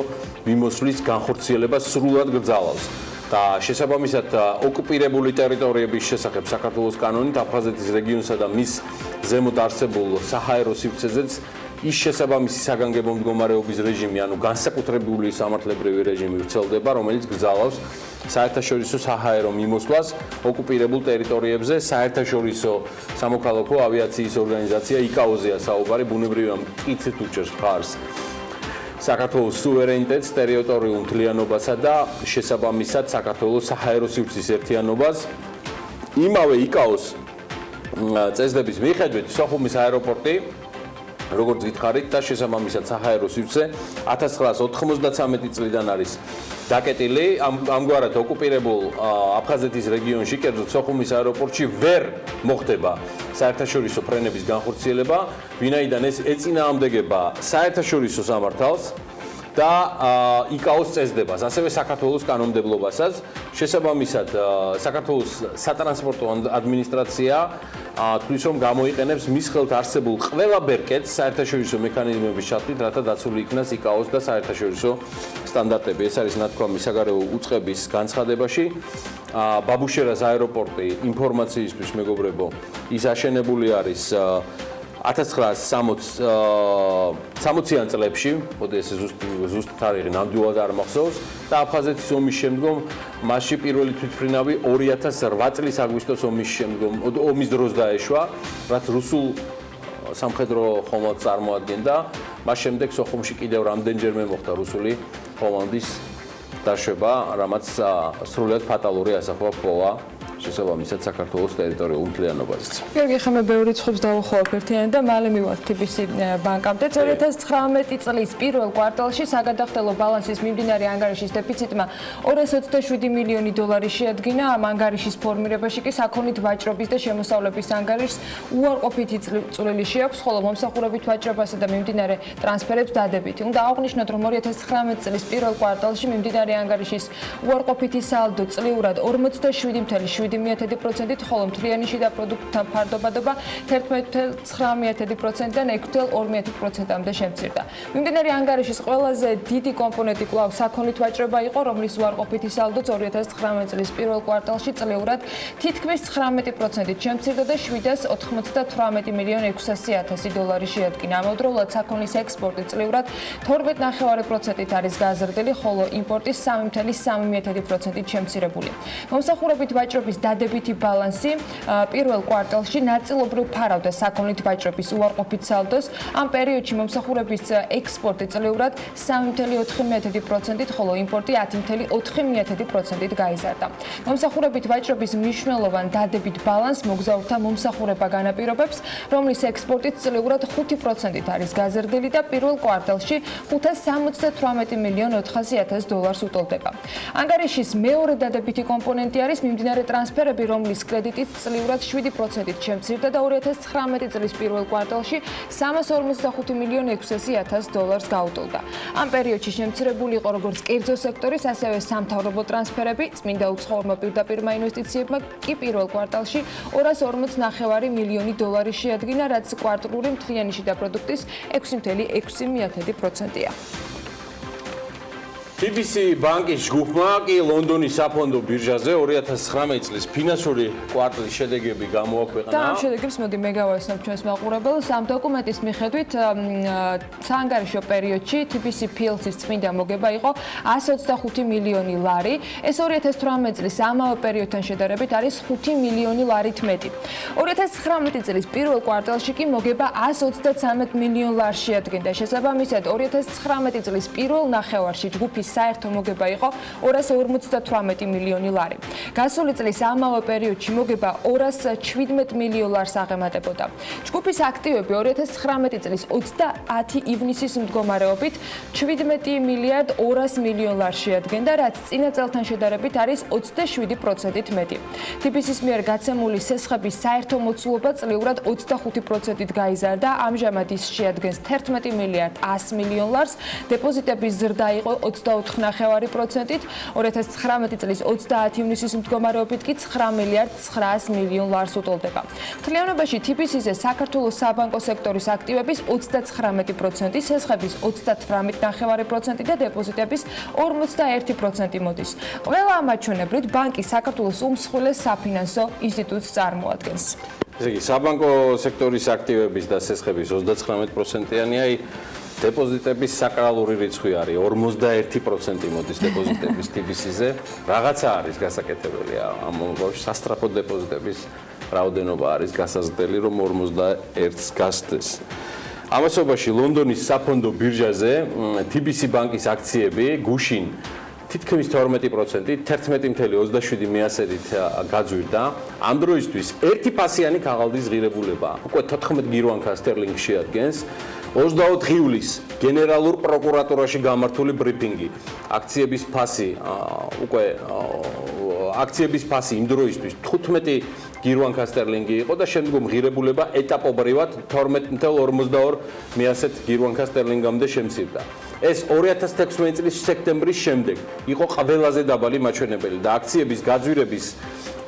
მიმოსვლის განხორციელებას სრულად გრძალავს. და შესაბამისად ოკუპირებული ტერიტორიების შესახებ საქართველოს კანონით აფხაზეთის რეგიონსა და მის ზემოთ არსებულ საჰაერო სივრცეზეც ის შესაბამისი საგანგებო მდგომარეობის რეჟიმი, ანუ განსაკუთრებული სამართლებრივი რეჟიმი ვრცელდება, რომელიც გრძალავს საერთაშორისო საჰაერო მიმოსვლას ოკუპირებულ ტერიტორიებზე. საერთაშორისო სამოქალაქო ავიაციის ორგანიზაცია იკაოზეა საუბარი, ბუნებრივია მტკიცედ უჭერს მხარს საქართველოს სუვერენიტეტს, ტერიტორიულ მთლიანობასა და შესაბამისად საქართველოს საჰაერო სივრცის ერთიანობას. იმავე იკაოს წესდების მიხედვით სოხუმის აეროპორტი, როგორც გითხარით და შესაბამისად საჰაერო სივრცე 1993 წლიდან არის დაკეტილი. ამგვარად ოკუპირებულ აფხაზეთის რეგიონში, კერძოდ სოხუმის აეროპორტში ვერ მოხდება საერთაშორისო ფრენების განხორციელება, ვინაიდან ეს ეწინააღმდეგება საერთაშორისო სამართალს და იკაოს წესდებას, ასევე საქართველოს კანონმდებლობასაც. შესაბამისად, საქართველოს სატრანსპორტო ადმინისტრაცია თვლის, რომ გამოიყენებს მის ხელთ არსებულ ყველა ბერკეტს საერთაშორისო მექანიზმების ჩათვლით, რათა დაცული იქნას იკაოს და საერთაშორისო სტანდარტები. ეს არის ნათქვამი საგარეო უწყების განცხადებაში. ბაბუშერას აეროპორტი ინფორმაციისთვის, მეგობრებო, ის აშენებული არის 1960-იან წლებში, მოდი ეს ზუსტ თარიღი ნამდვილად არ მახსოვს და აფხაზეთის ომის შემდგომ მასში პირველი თვითმფრინავი 2008 წლის აგვისტოს ომის დროს დაეშვა, რაც რუსულ სამხედრო ხომალდს წარმოადგენდა. მას შემდეგ სოხუმში კიდევ რამდენჯერმე მოხდა რუსული ხომალდის დაშვება, რამაც სრულად ფატალური ასახვა ჰპოვა შესაბამისად საქართველოს ტერიტორიულ მთლიანობაზეც. გიორგი, ხომ ბევრი ცხობს დავუხოვებ ერთიანად და მალე მივავალთ TBC ბანკამდე. 2019 წლის პირველ კვარტალში საგადახდელო ბალანსის მიმდინარე ანგარიშის დეფიციტმა 227 მილიონი დოლარი შეადგინა. ამ ანგარიშის ფორმირებაში კი საქონლით ვაჭრობის და შემოსავლების ანგარიშს უარყოფითი წვლილი შეაქვს, ხოლო მომსახურებით ვაჭრობასა და მიმდინარე ტრანსფერებს დადებითი. უნდა აღვნიშნოთ, რომ 2019 წლის პირველ კვარტალში მიმდინარე ანგარიშის უარყოფითი სალდო წლიურად 47,7%-ით, ხოლო მთლიანი შიდა პროდუქტთა ფარდობადობა 11,9%-დან 6,2%-მდე შემცირდა. მიმდინარე ანგარიშის ყველაზე დიდი კომპონენტი კვლავ საქონლით ვაჭრობა იყო, რომლის უარყოფითი სალდოც 2019 წლის პირველ კვარტალში წლიურად თითქმის 19%-ით შემცირდა და 798 მილიონი 600,000 დოლარი შეადგინა. ამავდროულად საქონლის ექსპორტი წლიურად 12,9%-ით არის გაზრდილი, ხოლო იმპორტი 3,3%-ით შემცირებული. მომსახურებით ვაჭრობის დადებითი ბალანსი პირველ კვარტალში ნაწილობრივ ფარავდა საქონლით ვაჭრობის უარყოფით სალდოს. ამ პერიოდში მომსახურების ექსპორტი წლიურად 3,4%-ით, ხოლო იმპორტი 10,4%-ით გაიზარდა. მომსახურებით ვაჭრობის მნიშვნელოვან დადებით ბალანს მოგზაურთა მომსახურება განაპირობებს, რომლის ექსპორტი წლიურად 5%-ით არის გაზრდილი და პირველ კვარტალში 578 მილიონი 400,000 დოლარს უტოლდება. ანგარიშის მეორე დადებითი კომპონენტი არის მიმდინარე ტრანსფერები, რომლის კრედიტით წლიურად 7%-ით შემცირდა და 2019 წლის პირველ კვარტალში 345 მილიონი 600,000 დოლარს გაუტოლდა. ამ პერიოდში შემცირებული იყო როგორც კერძო სექტორის, ასევე სამთავრობო ტრანსფერები, წმინდა უცხოურმა პირდაპირმა ინვესტიციებმა კი პირველ კვარტალში 240,9 მილიონი დოლარი შეადგინა, რაც კვარტალური მთლიანი შიდა პროდუქტის 6,6%-ია. TBC ბანკის ჯგუფმა კი ლონდონის საფონდო ბირჟაზე 2019 წლის ფინანსური კვარტალის შედეგები გამოაქვეყნა. და ამ შედეგებს მოდი მე გავაცნობ ჩვენს მაყურებელს. ამ დოკუმენტის მიხედვით საანგარიშო პერიოდში TBC PLC-ს წმინდა მოგება იყო 125 მილიონი ლარი. ეს 2018 წლის ამავე პერიოდთან შედარებით არის 5 მილიონი ლარით მეტი. 2019 წლის პირველ კვარტალში კი მოგება 133 მილიონ ლარს შეადგენდა. შესაბამისად 2019 წლის პირველ ნახევარში ჯგუფის შესხების საერთო მოგება იყო 258 მილიონი ლარი. გასული წლის ამავე პერიოდში მოგება 217 მილიონ ლარს აღემატებოდა. ჯგუფის აქტივები 2019 წლის 30 ივნისის მდგომარეობით 17 მილიარდ 200 მილიონ ლარს შეადგენდა, რაც წინა წელთან შედარებით არის 27%-ით მეტი. TBC-ის მიერ გაცემული სესხების საერთო მოცულობა წლიურად 25%-ით გაიზარდა, ამჟამად ის შეადგენს 11 მილიარდ 100 მილიონ ლარს, დეპოზიტების ზრდა იყო 24.5%-ით, 2019 წლის 30 ივნისის მდგომარეობით კი 9 მილიარდ 900 მილიონ ლარს უტოლდება. მთლიანობაში TBC-ზე საქართველოს საბანკო სექტორის აქტივების 39%, სესხების 38.5% და დეპოზიტების 41% მოდის. ყველა ამათ ჩვენებრივ ბანკი საქართველოს უმსხვილეს საფინანსო ინსტიტუტს წარმოადგენს. ესე იგი, საბანკო სექტორის აქტივების და სესხების 39%-იანი, დეპოზიტების საკრალური რიცხვი არის 51% მოდის დეპოზიტების TBC-ზე. რაღაცა არის გასაკეთებელი ამ მომავალში, სასტრაფო დეპოზიტების რაოდენობა არის გასაზრდელი, რომ 41-ს გასცდეს. ამასობაში ლონდონის საფონდო ბირჟაზე TBC ბანკის აქციები გუშინ თითქმის 12%, 11.27 მეასერით გაძვირდა. ამ დროისთვის ერთი ფასიანი ქაღალდის ღირებულება უკვე 14 გირვანქა სტერლინგს შეადგენს. 24 ივლისს გენერალურ პროკურატურაში გამართული ბრიფინგი. აქციების ფასი იმ დროისთვის 15 გირვანქა სტერლინგი იყო და შემდგომ ღირებულება ეტაპობრივად 12.42 მეასეთ გირვანქა სტერლინგამდე შემცირდა. ეს 2016 წლის სექტემბრის შემდეგ იყო ყველაზე დაბალი მაჩვენებელი და აქციების გაძვირების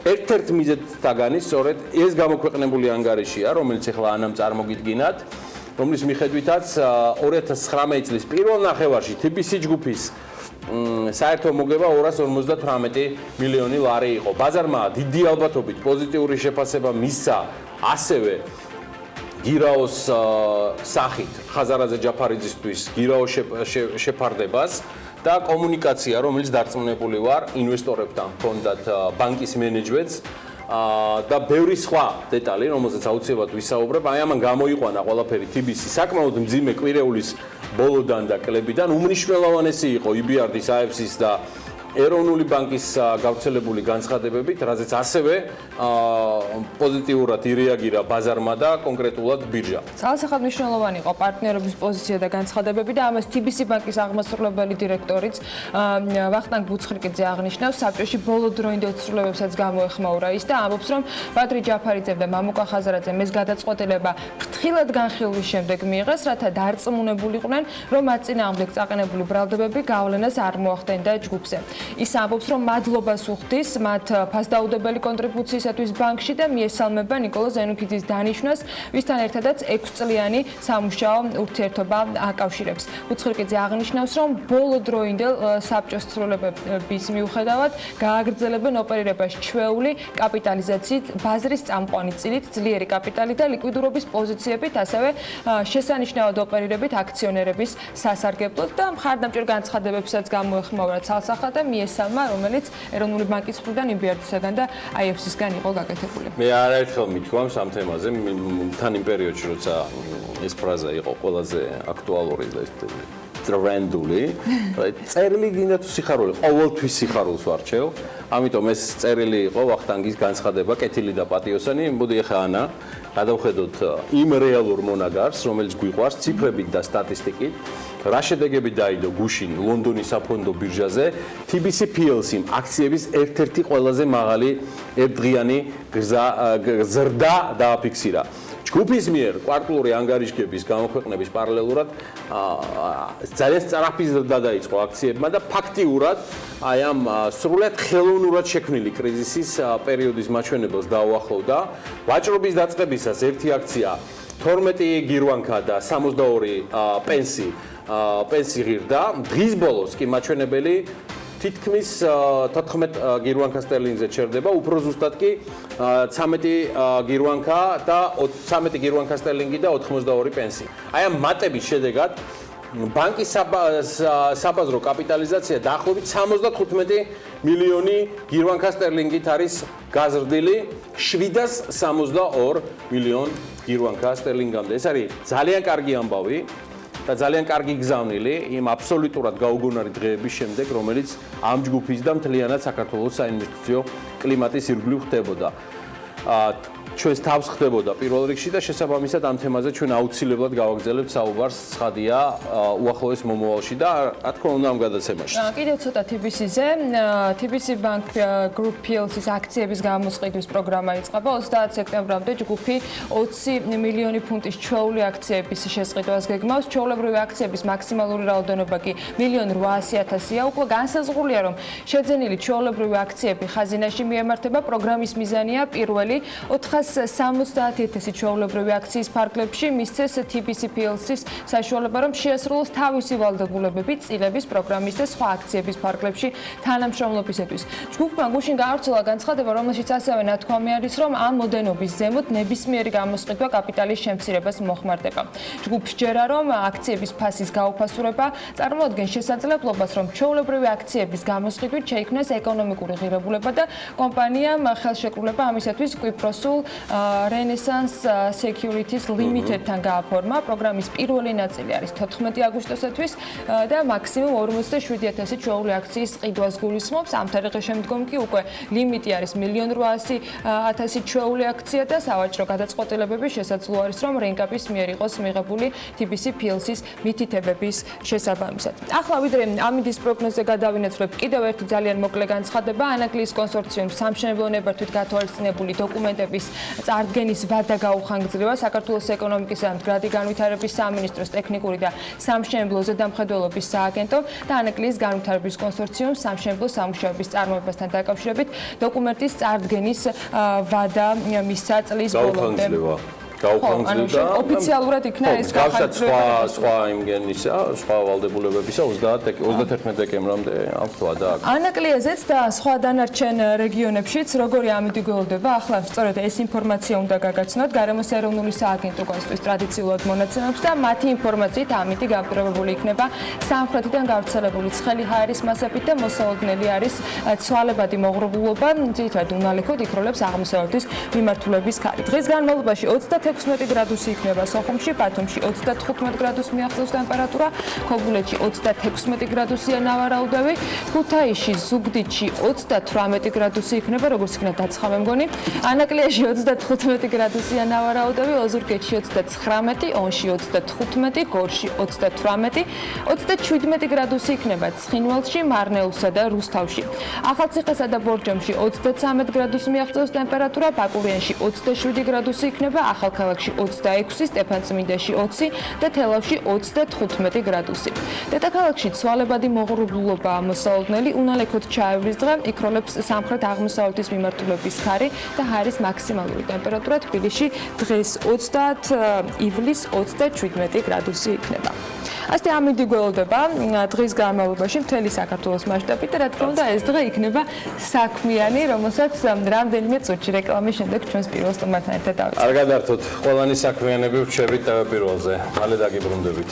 ერთ-ერთ მიზეზთაგანი სწორედ ეს გამოქვეყნებული ანგარიშია, რომელიც ახლა ანამ წარმოგიდგინათ, რომლის მიხედვითაც 2019 წლის პირველ ნახევარში TBC ჯგუფის საერთო მოგება 258 მილიონი ლარი იყო. ბაზარმა დიდი ალბათობით პოზიტიური შეფასება მისცა ასევე გირაოს სახით ხაზარაძე ჯაფარიძისთვის გირაოს შეფარდებას და კომუნიკაცია, რომელიც დარწმუნებული ვარ ინვესტორებთან ჰქონდათ ბანკის მენეჯმენტს და ბევრი სხვა დეტალი, რომელზეც აუცილებლად ვისაუბრებ. აი ამან გამოიყვანა ყველაფერი TBC საკმაოდ მძიმე კვირეულის ბოლოდან და კლებიდან. უმნიშვნელოვანესი იყო EBRD-ის, AFC-ის და ეროვნული ბანკის გავრცელებული განცხადებებით, რაზეც ასევე პოზიტიურად ირეაგირა ბაზარმა და კონკრეტულად ბირჟა. ძალზედ მნიშვნელოვანი იყო პარტნიორების პოზიცია და განცხადებები და ამას TBC ბანკის აღმასრულებელი დირექტორიც ვახტანგ ბუცხრიკიძე აღნიშნავს. საბჭოში ბოლო დროინდელ ცვლილებებსაც გამოეხმაურა ის და ამბობს, რომ ბადრი ჯაფარიძემ და მამუკა ხაზარაძემ ეს გადაწყვეტილება ფრთხილად განხილვის შემდეგ მიიღეს, რათა დარწმუნებულიყვნენ, რომ მათ წინააღმდეგ წაყენებული ბრალდებები გავლენას არ მოახდენდა ჯგუფზე. ის ამბობს, რომ მადლობას უხდის მათ ფასდაუდებელი კონტრიბუციისათვის ბანკში და მიესალმება ნიკოლოზ ზენუქიძის დანიშვნას, ვისთან ერთადაც 6 წლიანი სამუშაო ურთიერთობა აკავშირებს. ბუცხრიკიძე აღნიშნავს, რომ ბოლო დროინდელ საბჭოს ცვლილებების მიუხედავად გააგრძელებენ ოპერირებას ჩვეული კაპიტალიზაციით, ბაზრის წამყვანი წილით, ძლიერი კაპიტალი და ლიკვიდურობის პოზიციებით, ასევე შესანიშნავად ოპერირებით აქციონერების სასარგებლოდ და მხარდამჭერ განცხადებებსაც გამოეხმაურა ცალსახად და მიესალმა, რომელიც ეროვნული ბანკის მხრიდან EBRD-საგან და AFC-სგან იყო გაკეთებული. მე არაერთხელ მithქვამს ამ თემაზე, თან იმ პერიოდში, როცა ეს ფრაზა იყო ყველაზე აქტუალური და ტრენდული, წერილი გინდა თუ სიხარული, ყოველთვის სიხარულს ვარჩევ. ამიტომ ეს წერილი იყო ვახტანგის განცხადება, კეთილი და პატიოსანი. მოდი ახლა ანა გადავხედოთ იმ რეალურ მონაგარს, რომელიც გვიყვარს ციფრებით და სტატისტიკით. რა შედეგები დაიდო გუშინ ლონდონის საფონდო ბირჟაზე TBC PLC-მ აქციების ერთ-ერთი ყველაზე მაღალი ერთდღიანი ზრდა დააფიქსირა. ჯგუფის მიერ კვარტალური ანგარიშგების გამოქვეყნების პარალელურად ძალიან სწრაფი ზრდა დაიწყო აქციებმა და ფაქტიურად აი ამ სრულად ხელოვნურად შექმნილი კრიზისის პერიოდის მაჩვენებელს დაუახლოვდა. ვაჭრობის დაწყებისას ერთი აქცია 12 გირვანქა და 62 პენსი ღირდა. დღის ბოლოს კი მაჩვენებელი თითქმის 14 გირვანქა სტერლინგზე ჩერდება, უფრო ზუსტად კი 13 გირვანქა და 13 გირვანქა სტერლინგი და 82 პენსი. აი ამ მატების შედეგად ბანკის საბაზრო კაპიტალიზაცია დაახლოებით 75 მილიონი გირვანქა სტერლინგით არის გაზრდილი 762 მილიონ გირვანქა სტერლინგამდე. ეს არის ძალიან კარგი ამბავი. და ძალიან კარგი გზავნილი იმ აბსოლუტურად გაუგონარი დღეების შემდეგ, რომელიც ამ ჯგუფის და მთლიანად საქართველოს საინვესტიციო კლიმატის ირგვლივ ხდებოდა. ჩვენს თავს ხდებოდა პირველ რიგში და შესაბამისად ამ თემაზე ჩვენ აუცილებლად გავაგზავნებთ საუბარს ცხადია უახლოეს მომავალში და რა თქმა უნდა ამ გადაცემაში. კიდევ ცოტა TBC-ზე, TBC Bank Group PLC-ის აქციების გამოსყიდვის პროგრამა იწყება 30 სექტემბრამდე ჯგუფი 20 მილიონი ფუნტის ჩვეული აქციების შესყიდვას გეგმავს. ჩვეულებრივი აქციების მაქსიმალური რაოდენობა კი 1.8 უკვე განსაზღვრულია, რომ შეძენილი ჩვეულებრივი აქციები ხაზინაში მიემართება. პროგრამის მიზანია პირველი 470,000 ჩვეულებრივი აქციის ფარგლებში მისცეს TBC PLC-ის საშუალება, რომ შეასრულოს თავისი ვალდებულებები წილების პროგრამის და სხვა აქციების ფარგლებში თანამშრომლობისათვის. ჯგუფმა გუშინ გაავრცელა განცხადება, რომელშიც ასევე ნათქვამი არის, რომ ამ მოდენობის ზემოთ ნებისმიერი გამოსყიდვა კაპიტალის შემცირებას მოხმარდება. ჯგუფს ჯერა, რომ აქციების ფასის გაუფასურება წარმოადგენს შესაძლებლობას, რომ ჩვეულებრივი აქციების გამოსყიდვით შეიქმნას ეკონომიკური ღირებულება და კომპანიამ ხელშეკრულება ამისათვის კვიპროსულ Renaissance Securities Limited-თან გააფორმა. პროგრამის პირველი ნაწილი არის 14 აგვისტოსთვის და მაქსიმუმ 47,000 ჩვეული აქციის ყიდვას გულისხმობს. ამ თარიღის შემდგომ კი უკვე ლიმიტი არის 1,800,000 ჩვეული აქცია და სავაჭრო გადაწყვეტილებები შესაძლოა არის, რომ რენკაპის მიერ იყოს მიღებული TBC PLC-ის მითითებების შესაბამისად. ახლა ვიდრე ამინდის პროგნოზზე გადავინაცვლებთ, კიდევ ერთი ძალიან მოკლე განცხადება. ანაგლიის კონსორციუმს სამშენებლო ნებართვით გათვალისწინებული დოკუმენტების წარდგენის ვადა გაუხანგრძლива. საქართველოს ეკონომიკის და მდგრადი განვითარების სამინისტროს ტექნიკური და სამშენებლო ზედამხედველობის სააგენტო და ანაგლიის განვითარების კონსორციუმს სამშენებლო სამუშაოების წარმოებასთან დაკავშირებით დოკუმენტის წარდგენის ვადა მისცა წლის ბოლომდე. გაუხანგრძლივდა. ოფიციალურად იქნა ეს გახსნა სხვა იმგენისა, სხვა ვალდებულებებისა 31 დეკემბრამდე აქვს ვადა. ანაკლიაზეც და სხვა დანარჩენ რეგიონებშიც როგორი ამინდი გველოდება, ახლა სწორედ ეს ინფორმაცია უნდა გაგაცნოთ. გარემოს ეროვნული სააგენტო გასწვრის ტრადიციულად მონაცემებს და მათი ინფორმაციით ამინდი გამტრობებული იქნება სამხრეთიდან გავრცელებული ცხელი ჰაერის მასებით და მოსალოდნელი არის ცვალებადი მოღრუბლულობა, ძირითადად უნალექოდ იქროლებს აღმოსავლეთის მიმართულების ქარი. დღის განმავლობაში 16 გრადუსი იქნება სოხუმში, ბათუმში 35 გრადუსს მიაღწევს ტემპერატურა, ქობულეთში 36 გრადუსია ნავარაუდევი, ქუთაისში, ზუგდიდში 38 გრადუსი იქნება, როგორც იქნება დაცხა მე მგონი, ანაკლიაში 35 გრადუსია ნავარაუდევი, ოზურგეთში 39, ონში 35, გორში 38, 37 გრადუსი იქნება ცხინვალში, მარნეულსა და რუსთავში. ახალციხესა და ბორჯომში 33 გრადუსს მიაღწევს ტემპერატურა, ბაკურიანში 27 გრადუსი იქნება, ახალქალაქში 26, სტეფანწმინდაში 20 და თელავში 35 გრადუსი. დედაქალაქში ცვალებადი მოღრუბლულობა მოსალოდნელი, უნალექოდ ჩაევრის დღე, იქროლებს სამხრეთ აღმოსავლეთის მიმართულების ქარი და ჰაერის მაქსიმალური ტემპერატურა თბილისში დღეს 30, ივლის 37 გრადუსი იქნება. ასე ამინდი გველოდება დღის განმავლობაში მთელი საქართველოს მასშტაბით და რა თქმა უნდა ეს დღე იქნება საქმიანი, რომელსაც რამდენიმე წუთში რეკლამის შემდეგ ჩვენს პირველ სტუმართან ერთად დავიწყებთ. არ გადართოთ, ყველანი საქმიანები ვრჩებით პირველზე. მალე დაგიბრუნდებით.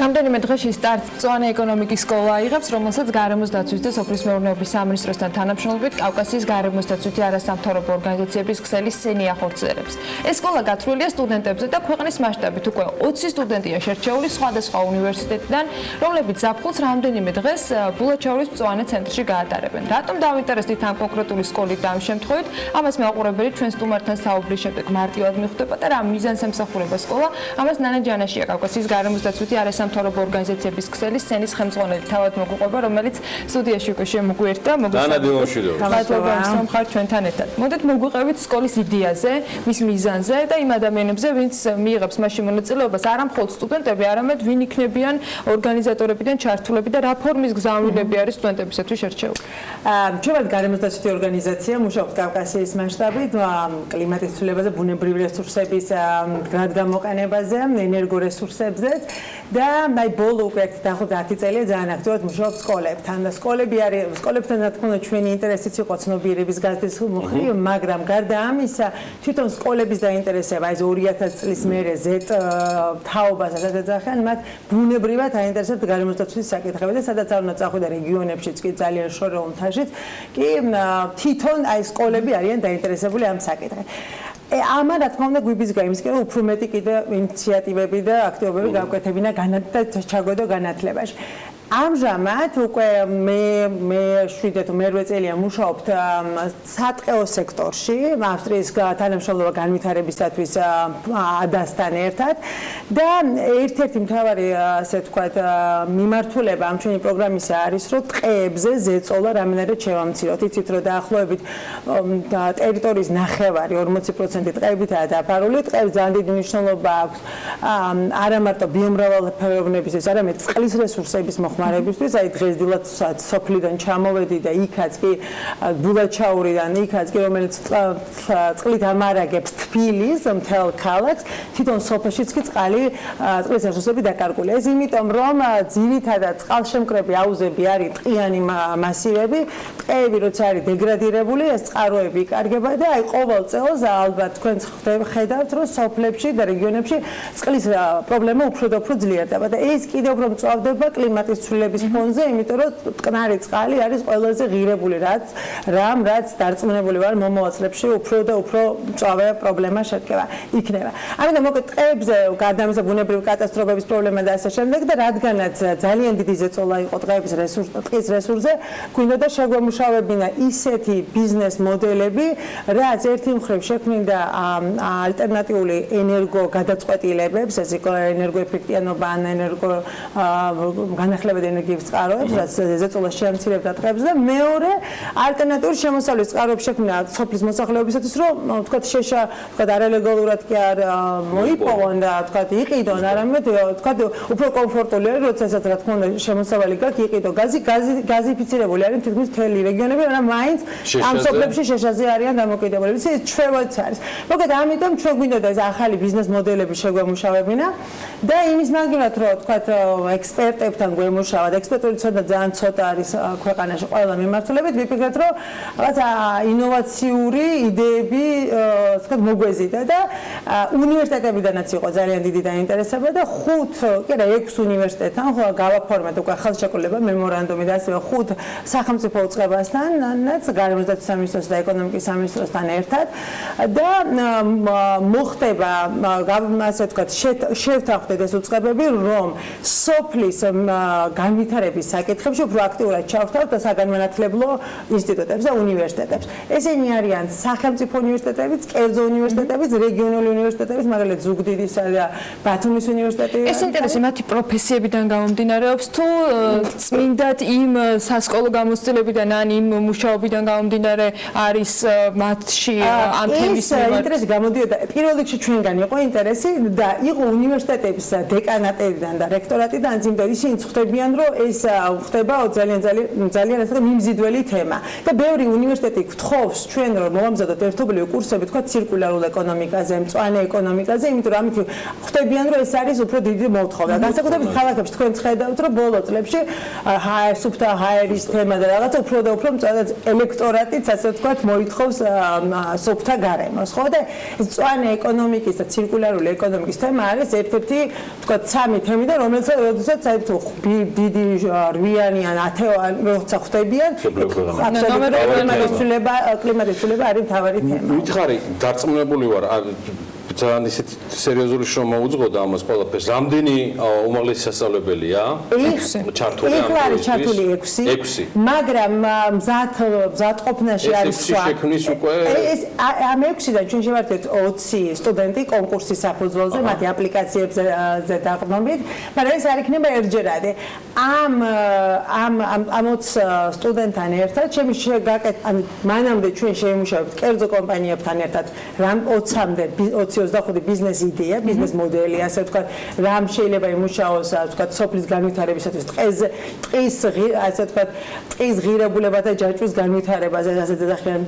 რამდენიმე დღეში სტარტს მწვანე ეკონომიკის სკოლა აიღებს, რომელსაც გარემოს დაცვის და სოფლის მეურნეობის სამინისტროსთან თანამშრომლობით კავკასიის გარემოს დაცვითი არასამთავრობო ორგანიზაციების ქსელი სენი ახორციელებს. ეს სკოლა გათვლილია სტუდენტებზე და ქვეყნის მასშტაბით უკვე 20 სტუდენტია შერჩეული სხვადასხვა უნივერსიტეტიდან, რომლებიც ზაფხულს რამდენიმე დღეს ბულაჩაურის მწვანე ცენტრში გაატარებენ. რატომ დავინტერესდით ამ კონკრეტული სკოლით ამ შემთხვევით? ამას მეუყურებელი ჩვენ სტუმართან საუბრის შემდეგ მარტივად მიხვდება და რა მიზანს ემსახურება სკოლა? ამას ნანა ჯანაშია, კავკასიის გარემოს დაცვითი არასამთავრობო ორგანიზაციების ქსელის სენის ხელმძღვანელი თავად მოგვიყვება, რომელიც სტუდიაში უკვე შემოგვიერთდა. მადლობა, რომ ხართ ჩვენთან ერთად. მოდით მოგვიყევით სკოლის იდეაზე, მის მიზანზე და იმ ადამიანებზე, ვინც მიიღებს მასში მონაწილეობას, არა მხოლოდ სტუდენტები, არამედ ვინ იქნებიან ორგანიზატორებიდან ჩართულები და რა ფორმის გზავნილები არის სტუდენტებისათვის შერჩეული. ჩვენად გარემოს დაცვითი ორგანიზაცია მუშაობს კავკასიის მასშტაბით კლიმატის ცვლილებაზე, ბუნებრივი რესურსების მდგრად გამოყენებაზე, ენერგორესურსებზე და აი ბოლო უკვე დაახლოებით 10 წელია ძალიან აქტიურად მუშაობ სკოლებთან და სკოლებთან რა თქმა უნდა ჩვენი ინტერესიც იყო ცნობიერების გაზრდის მხრივ, მაგრამ გარდა ამისა თვითონ სკოლების დაინტერესება აი 2000 წლის მერე ზეთ თაობას სადაც ეძახიან მათ ბუნებრივად აინტერესებთ გარემოსდაცვის საკითხები და სადაც არ უნდა წახვიდე რეგიონებშიც კი ძალიან შორეულ მთაშიც კი თვითონ აი სკოლები არიან დაინტერესებული ამ საკითხით. Ამან რა თქმა უნდა გვიბიზგა იმის კიდე უფრო მეტი კიდე ინიციატივები და აქტივობები გავკვეთებინა და ჩაგვედო განათლებაში. ამჟამად უკვე მე 7-8 წელია მუშაობთ სატყეო სექტორში, ავსტრიის თანამშრომლობა განვითარებისათვის ADAS-თან ერთად და ერთ-ერთი მთავარი ასე ვთქვათ მიმართულება ამ ჩვენი პროგრამისა არის, რომ ტყეებზე ზეწოლა რამდენადაც შევამციროთ. იცით, რომ დაახლოებით ტერიტორიის ნახევარი 40% ტყეებითაა დაფარული, ტყეებს ძალიან დიდი მნიშვნელობა აქვს არა მარტო ბიომრავალფეროვნებისთვის, არამედ წყლის რესურსების მოხმარებისთვის, აი დღეს დილა სოფლიდან ჩამოვედი და იქაც კი ბულაჩაურიდან, იქაც კი რომელიც წყლით ამარაგებს თბილის მთელ ქალაქს, თვითონ სოფელშიც კი წყლის რესურსები დაკარგულია. ეს იმიტომ, რომ ძირითადად წყალშემკრები აუზები არის ტყიანი მასივები, ტყეები როცა არის დეგრადირებული, ეს წყაროები იკარგება და აი ყოველ წელს ალბათ თქვენ ხედავთ, რომ სოფლებში და რეგიონებში წყლის პრობლემა უფრო და უფრო ძლიერდება და ეს კიდევ უფრო მწვავდება კლიმატის ცვლილების ფონზე, იმიტომ რომ მტკნარი წყალი არის ყველაზე ღირებული, რაც დარწმუნებული ვარ მომავალ წლებში უფრო და უფრო მწვავე პრობლემა იქნება. ამიტომ მოკლედ ტყეებზე გარდა ამისა ბუნებრივი კატასტროფების პრობლემა და ასე შემდეგ და რადგანაც ძალიან დიდი ზეწოლა იყო ტყეების ტყის რესურსზე, გვინდა და შეგვემუშავებინა ისეთი ბიზნეს მოდელები, რაც ერთი მხრივ შექმნიდა ალტერნატიული ენერგო გადაწყვეტილებებს, ეს იყო ენერგოეფექტიანობა ან ენერგო განახლებადი ენერგიის წყაროებს, რაც ზეწოლას შეამცირებდა ტყეებს და მეორე ალტერნატიული შემოსავლის წყაროებს შექმნა სოფლის მოსახლეობისათვის, რომ ვთქვათ შეშა, ვთქვათ არალეგალურად კი არ მოიპოვონ და ვთქვათ იყიდონ, არამედ ვთქვათ უფრო კომფორტული არის, როდესაც რა თქმა უნდა შემოსავალი გაქვს, იყიდო გაზიფიცირებული არის თითქმის მთელი რეგიონები, მაგრამ მაინც ამ სოფლებში შეშაზე არიან დამოკიდებული. ეს ჩვევაც არის. მოკლედ ამიტომ ჩვენ გვინდოდა ეს ახალი ბიზნეს მოდელები შეგვემუშავებინა და იმის მაგივრად რომ ვთქვათ ექსპერტებთან გვემუშავად, ექსპერტული ცოდნა ძალიან ცოტა არის ქვეყანაში ყველა მიმართულებით, ვიფიქრეთ რომ რაღაცა ინოვაციური იდეები ვთქვათ მოგვეზიდა და უნივერსიტეტებიდანაც იყო ძალიან დიდი დაინტერესება და 6 უნივერსიტეტთან გავაფორმეთ უკვე ხელშეკრულება მემორანდუმი და ასევე 5 სახელმწიფო უწყებასთანაც გარემოსდაცვის სამინისტროს და ეკონომიკის სამინისტროსთან ერთად და მოხდება ასე ვთქვათ შევთანხმდეთ ეს უწყებები რომ სოფლის განვითარების საკითხებში უფრო აქტიურად ჩავხდათ და საგანმანათლებლო ინსტიტუტებს და უნივერსიტეტებს. ესენი არიან სახელმწიფო უნივერსიტეტებიც, კერძო უნივერსიტეტებიც, რეგიონული უნივერსიტეტებიც, მაგალითად ზუგდიდისა და ბათუმის უნივერსიტეტი. ეს ინტერესი მათი პროფესიებიდან გამომდინარეობს თუ წმინდად იმ სასკოლო გამოცდილებიდან ან იმ მუშაობიდან გამომდინარე არის მათში ამ თემის მიმართ? ინტერესი გამოდიოდა პირველ რიგში ჩვენგან იყო ინტერესი და იყო უნივერსიტეტების დეკანატებიდან და რექტორატიდან, იმიტომ ისინი ხვდებიან, რომ ეს ხდება ძალიან ასე მიმზიდველი თემა და ბევრი უნივერსიტეტი გთხოვს ჩვენ რომ მოვამზადოთ ერთობლივი კურსები, თქვა ცირკულარულ ეკონომიკაზე, მწვანე ეკონომიკაზე, იმიტომ რომ ამით ხვდებიან, რომ ეს არის უფრო დიდი მოთხოვნა. განსაკუთრებით ქალაქებში თქვენ ხედავთ, რომ ბოლო წლებში სუფთა ჰაერის თემა და რაღაცა უფრო და უფრო ელექტორატიც ასე ვთქვათ მოითხოვს სუფთა გარემოს, ხო და მწვანე ეკონომიკის და ცირკულარული ეკონომიკის თემა არის ერთ-ერთი ვთქვათ სამი თემიდან, რომელსაც საერთოდ დიდი რვიანი ან 10 როცა ხვდებიან, კლიმატის ცვლილება არის მთავარი თემა. მითხარი, დარწმუნებული ვარ ძალიან ისეთ სერიოზული შრომა მოუძღოდა ამას ყველაფერს. რამდენი უმაღლესი სასწავლებელია? 6. ჩართული 6. მაგრამ მზადყოფნაში არის სხვა. შექმნის უკვე ამ 6-დან ჩვენ შევარდეთ 20 სტუდენტი კონკურსის საფუძველზე, მათი აპლიკაციებზე დაყრდნობით, მაგრამ ეს არ იქნება ერთჯერადი. ამ 20 სტუდენტთან ერთად ჩემი მანამდე ჩვენ შევიმუშავებთ კერძო კომპანიებთან ერთად 20-მდე 20 25 ბიზნეს იდეა, ბიზნეს მოდელი, ასე ვთქვათ, რამ შეიძლება იმუშაოს, ასე ვთქვათ, სოფლის განვითარებისათვის, ასე ვთქვათ, ტყის ღირებულებათა ჯაჭვის განვითარებაზე, ასე ძახიან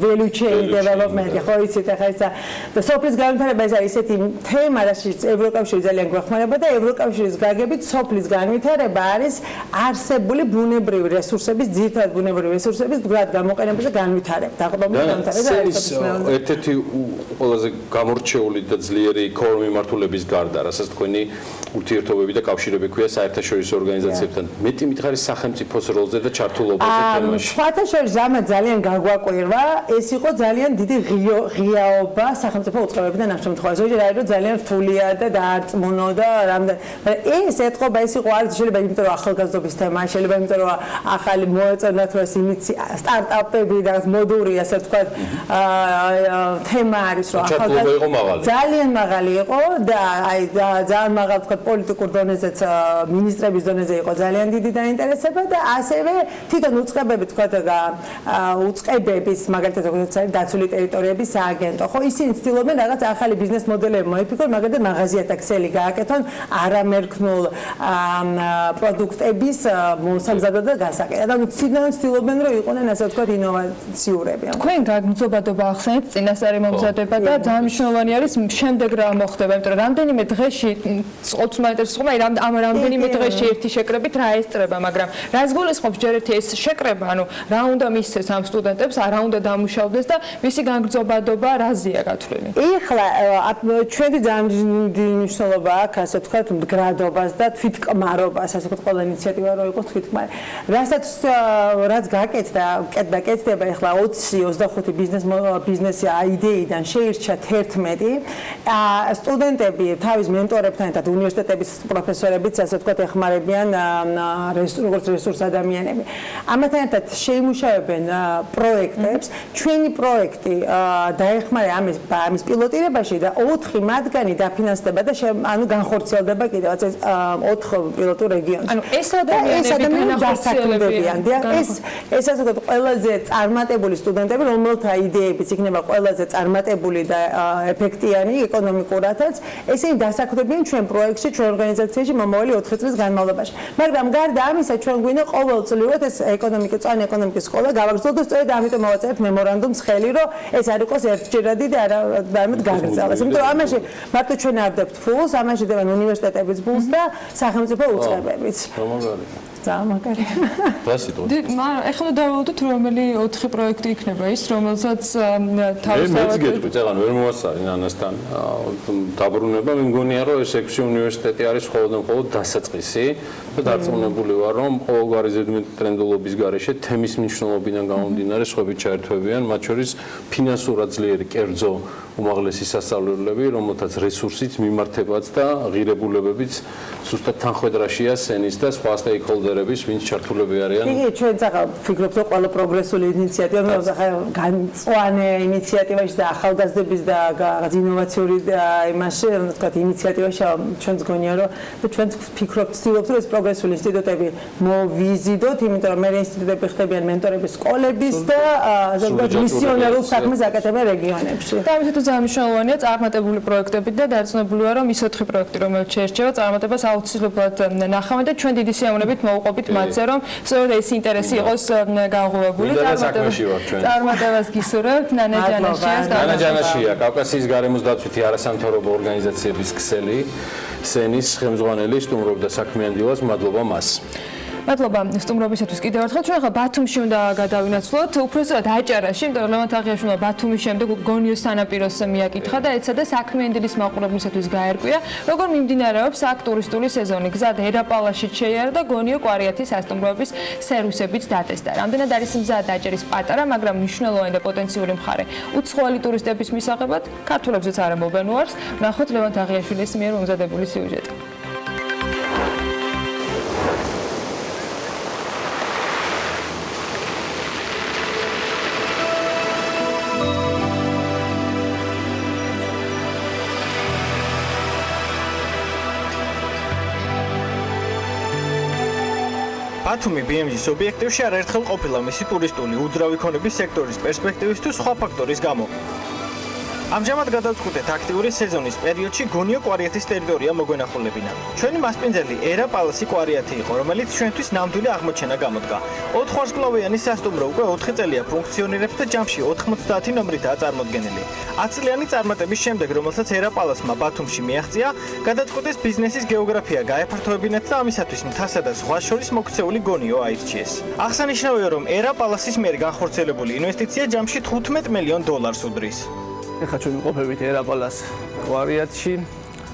value chain development, ხო იცით ახლა ისა და სოფლის განვითარება ეს არის ესეთი თემა, რაშიც ევროკავშირი ძალიან გვეხმარება და ევროკავშირის გაგებით სოფლის განვითარება არის არსებული ბუნებრივი რესურსების, ძირითადად ბუნებრივი რესურსების მდგრად გამოყენებაზე განვითარება. დაყრდნობრივი განვითარება ერთ-ერთი ყველაზე გამორჩეული და ძლიერი core მიმართულების გარდა, რასაც თქვენი ურთიერთობები და კავშირები ქვია საერთაშორისო ორგანიზაციებთან. მეტი მითხარი სახელმწიფოს როლზე და ჩართულობაზე თემაში. სხვათა შორის ამათ ძალიან გაგვაკვირვა, ეს იყო ძალიან დიდი ღიაობა სახელმწიფო უწყებებიდან ამ შემთხვევაში. ზოგჯერ არის რომ ძალიან რთულია და დაარწმუნო და რამდენი ეს ეთყობა ეს იყო არის შეიძლება იმიტომ რომ ახალგაზრდობის თემა, შეიძლება იმიტომ რომ ახალი მოეწონათ რომ ეს სტარტაპები და მოდური ასე ვთქვათ თემა არის რომ ძალიან მაღალი იყო და აი ძალიან მაღალ ვთქვათ პოლიტიკურ დონეზეც მინისტრების დონეზე იყო ძალიან დიდი დაინტერესება და ასევე თვითონ უწყებები ვთქვათ უწყებების მაგალითად როგორც არის დაცული ტერიტორიების სააგენტო ხო ისინი ცდილობენ რაღაც ახალი ბიზნეს მოდელები მოიფიქრონ მაგალითად მაღაზიათა ქსელი გააკეთონ არამერქნულ პროდუქტების მოსამზადებლად და გასაკეთებლად ანუ ცდილობენ რომ იყვნენ ასე ვთქვათ ინოვაციურები თქვენ გაგრძობადობა ახსენეთ წინასწარი მომზადება და ძალიან მნიშვნელოვანი არის შემდეგ რა მოხდება იმიტომ რომ რამდენიმე დღეში წყობს მაინტერესებს ამ რამდენიმე დღეში ერთი შეკრებით რა ესწრება მაგრამ რას გულისხმობს ჯერ ერთი ეს შეკრება ანუ რა უნდა მისცეს ამ სტუდენტებს რა უნდა დამუშავდეს და მისი გაგრძობადობა რაზეა გათვლილი ეხლა ჩვენი ძალიან მნიშვნელობა აქვს ასე ვთქვათ მდგრადობას და თვითკმარობას ასე ვთქვათ ყველა ინიციატივა რო იყოს თვითკმარი რაც გაკეთდება ეხლა 20-25 ბიზნესი აიდეიდან შეირჩა 11 სტუდენტები თავის მენტორებთან ერთად უნივერსიტეტების პროფესორებიც ასე ვთქვათ ეხმარებიან როგორც რესურს ადამიანები ამათთან ერთად შეიმუშავებენ პროექტებს ჩვენი პროექტი დაეხმარა ამის პილოტირებაში და 4 მათგანი დაფინანსდება და ანუ განხორციელდება კიდევაც ეს 4 პილოტურ რეგიონში ანუ ეს ადამიანები დასაქმდებიან ეს ასე ვთქვათ ყველაზე წარმატებული სტუდენტები რომელთა იდეებიც იქნება ყველაზე წარმატებული და ეფექტიანი ეკონომიკურადაც ესენი დასაქმდებიან ჩვენ პროექტში ჩვენ ორგანიზაციაში მომავალი 4 წლის განმავლობაში მაგრამ გარდა ამისა ჩვენ გვინდა ყოველწლიურად ეს ეკონომიკის სკოლა გავაგრძელოთ და სწორედ ამიტომ მოვაწერეთ მემორანდუმს ხელი რომ ეს არ იყოს ერთჯერადი და არამედ გაგრძელდეს იმიტომ რომ ამაში მარტო ჩვენ არ ვდებთ ფულს ამაში დებენ უნივერსიტეტების ფულს და სახელმწიფო უწყებებიც ძალიან მაგარი. ეხლა დავალოდოთ რომელი 4 პროექტი იქნება ის რომელსაც თავის წეგან ვერ მოასწარი ანასთან დაბრუნება მე მგონია რომ ეს 6 უნივერსიტეტი არის მხოლოდ დასაწყისი და დარწმუნებული ვარ რომ ყოველგვარი ზედმეტი ტრენდულობის გარეშე თემის მნიშვნელობიდან გამომდინარე სხვები ჩაერთვებიან მათ შორის ფინანსურად ძლიერი კერძო უმაღლესი სასწავლებლები რომელთაც რესურსით მიმართებაც და ღირებულებებიც ზუსტად თანხმედრაშია სენის და სხვა სტეიკჰოლდერების ვინც ჩართულები არიან იგი ჩვენ ახლა ვფიქრობთ რომ ყველა პროგრესული ინიციატივა ახლა განწვანე ინიციატივაში და ახალგაზრდების და რაღაც ინოვაციური იმაში რომ ვთქვათ ინიციატივაში ჩვენც გონია რომ ჩვენ ვფიქრობთ ვცდილობთ რომ ეს პროგრესული ინსტიტუტები მოვიზიდოთ იმიტომ რომ მე ინსტიტუტები ხდებიან მენტორების სკოლების და ზოგადად მისიონერულ საქმეს აკეთებენ რეგიონებში და ამიტომ ძალიან მნიშვნელოვანია წარმატებული პროექტები და დარწმუნებული ვარ რომ ის 4 პროექტი რომელიც შეერჩევა წარმატებას აუცილებლად ნახავენ და ჩვენ დიდი სიამოვნებით მოვუყვებით მათზე რომ სწორედ ეს ინტერესი იყოს გაღვივებული წარმატებას გისურვებთ ნანა ჯანაშია კავკასიის გარემოს დაცვითი არასამთავრობო ორგანიზაციების ქსელი სენის ხელმძღვანელი სტუმრობდა საქმიანი დილას მადლობა მას მადლობა სტუმრობისათვის კიდევ ერთხელ ჩვენ ახლა ბათუმში უნდა გადავინაცვლოთ უпроსტად აჭარაში იმიტომ რომ ლევან თაღიაშვილმა ბათუმის შემდეგ გონიოს სანაპიროს მიაკითხა და ეცა და საქმიანი დილის მაყურებლისათვის გაერკვია როგორ მიმდინარეობს აქ ტურისტული სეზონი გზად ერაპალაშიც შეიარა და გონიო კვარიათის სასტუმროების სერვისებიც დატესტა რამდენად არის მზად აჭარის პატარა მაგრამ მნიშვნელოვანი და პოტენციური მხარე უცხოელი ტურისტების მისაღებად ქართველებზეც არ ამობენ უარს ნახოთ ლევან თაღიაშვილის მიერ მომზადებული სიუჟეტი ბათუმი BMG-ის ობიექტივში არაერთხელ ყოფილა მისი ტურისტული უძრავი ქონების სექტორის პერსპექტივის თუ სხვა ფაქტორის გამო. ამჟამად გადავწყვიტეთ აქტიური სეზონის პერიოდში გონიო კვარიათის ტერიტორია მოგვენახულებინა. ჩვენი მასპინძელი ერა პალასი კვარიათი იყო, რომელიც ჩვენთვის ნამდვილი აღმოჩენა გამოდგა. 4 ვარსკვლავიანი სასტუმრო უკვე 4 წელია ფუნქციონირებს და ჯამში 90 ნომრითაა წარმოდგენილი. 10 წლიანი წარმატების შემდეგ, რომელსაც ერა პალასმა ბათუმში მიაღწია, გადაწყვიტეს ბიზნესის გეოგრაფია გაეფართოებინათ და ამისათვის მთასა და ზღვას შორის მოქცეული გონიო აირჩიეს. აღსანიშნავია, რომ ერა პალასის მიერ განხორციელებული ინვესტიცია ჯამში $15 მილიონ უდრის. ეხლა ჩვენ ვიმყოფებით ერაპალას კვარიათში,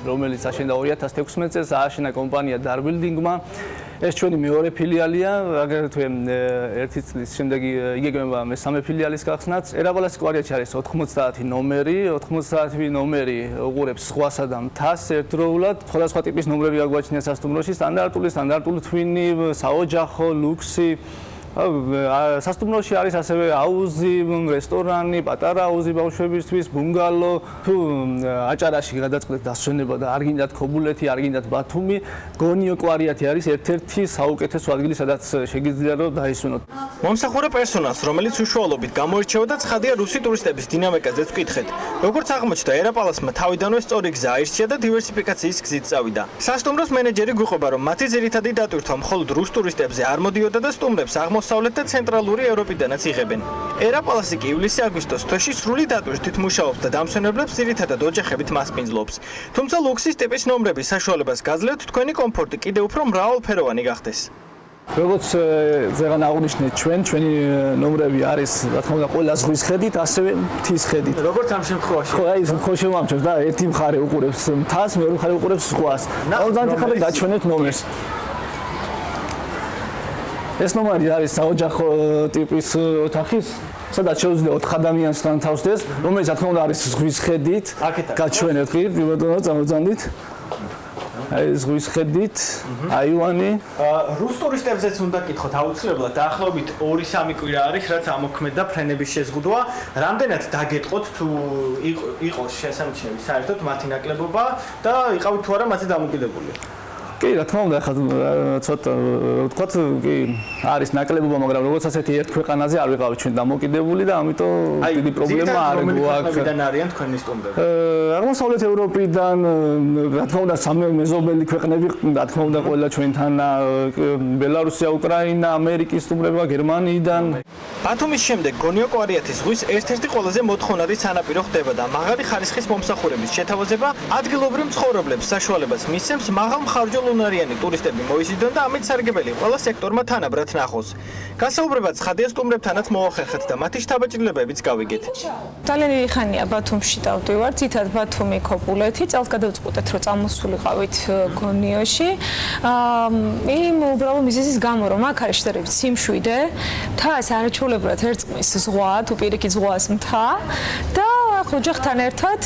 რომელიც აშენდა 2016 წელს, ააშენა კომპანია დარბილდინგმა. ეს ჩვენი მეორე ფილიალია, აგრეთვე ერთი წლის შემდეგ იგეგმება მესამე ფილიალის გახსნაც. ერაპალას კვარიათში არის 90 ნომერი, 90 ნომერი უყურებს ზღვასა და მთას ერთდროულად. სხვადასხვა ტიპის ნომრები გაგვაჩნია სასტუმროში, სტანდარტული თვინი, საოჯახო, ლუქსი. სასტუმროში არის ასევე აუზი, რესტორანი, პატარა აუზი ბავშვებისთვის, ბუნგალო. თუ აჭარაში გადაწყვეტთ დასვენება და არ გინდათ ქობულეთი, არ გინდათ ბათუმი, გონიო კვარიათი არის ერთ-ერთი საუკეთესო ადგილი, სადაც შეგიძლიათ რომ დაისვენოთ. მომსახურე პერსონალს, რომელიც უშუალობით გამოირჩევა და ცხადია რუსი ტურისტების დინამიკაზეც ვკითხეთ. როგორც აღმოჩნდა, ერაპალასმა თავიდანვე სწორი გზა აირჩია და დივერსიფიკაციის გზით წავიდა. სასტუმროს მენეჯერი გვიყვება, რომ მათი ძირითადი დატვირთვა მხოლოდ რუს ტურისტებზე არ მოდიოდა და სტუმრებს აღმოსავლეთ და ცენტრალური ევროპიდანაც იღებენ. ერაპალასი კი ივლისი-აგვისტოს თვეში სრული დატვირთვით მუშაობს და დამსვენებლებს ძირითადად ოჯახებით მასპინძლობს. თუმცა ლუქსის ტიპის ნომრების საშუალებას გაძლევთ თქვენი კომფორტი კიდევ უფრო მრავალფეროვანი გახდეს. როგორც ზეგან აღნიშნეთ, ჩვენი ნომრები არის, რა თქმა უნდა, ყველა ზღვის ხედით, ასევე მთის ხედით. როგორც ამ შემთხვევაში. ხო, აი, ხო შევამჩნევ და ერთი მხარე უყურებს მთას, მეორე მხარე უყურებს ზღვას. დავზანდიხარ და გაჩვენეთ ნომერს. ეს ნომერი არის საოჯახო ტიპის ოთახის, სადაც შეუძლია 4 ადამიანს განთავსდეს, რომელიც რა თქმა უნდა არის ზღვის ხედით. გაჩვენეთ კი, ბატონო, წამოძანდით. აი ზღვის ხედით, აივანი. რუს ტურისტებზეც უნდა გითხოთ აუცილებლად, დაახლოებით 2-3 კვირა არის, რაც ამოქმედა ფრენების შეზღუდვა. რამდენად დაგეტყოთ თუ იყოს შესამჩნევი საერთოდ მათი ნაკლებობა და იყავით თუ არა მათი დამოკიდებული? კი, რა თქმა უნდა, ახლა ცოტა ვთქვათ, კი, არის ნაკლებობა, მაგრამ როგორც ასეთი ერთ ქვეყანაზე არ ვიყავით ჩვენ დამოკიდებული და ამიტომ დიდი პრობლემა არ გვაქვს. ვიდან არიან თქვენი სტუმრები? აღმოსავლეთ ევროპიდან, რა თქმა უნდა, მეზობელი ქვეყნები, რა თქმა უნდა, ყველა ჩვენთანა, ბელარუსია, უკრაინა, ამერიკის სტუმრება, გერმანიიდან. ბათუმის შემდეგ გონიო კვარიათის ზღვის ერთ-ერთი ყველაზე მოთხოვნადი სანაპირო ხდება და მაღალი ხარისხის მომსახურების შეთავაზება ადგილობრივ მცხოვრებლებს საშუალებას მისცემს მაღალმხარჯო უნარიანი ტურისტები მოიზიდონ და ამით სარგებელი ყველა სექტორმა თანაბრად ნახოს. გასაუბრებად ცხადია სტუმრებთანაც მოახერხეთ და მათი შთაბეჭდილებებიც გავიგეთ. ძალიან დიდი ხანია ბათუმში დავდივარ, თითქოს ბათუმი ქობულეთი, წელს გადავწყვეტეთ რომ წამოსულიყავით გონიოში. იმ უბრალოდ მიზეზის გამო რომ აქ არის შედარებით სიმშვიდე, მთას არაჩვეულებრივად ერწყმის ზღვა, თუ პირიქით ზღვას მთა და ოჯახთან ერთად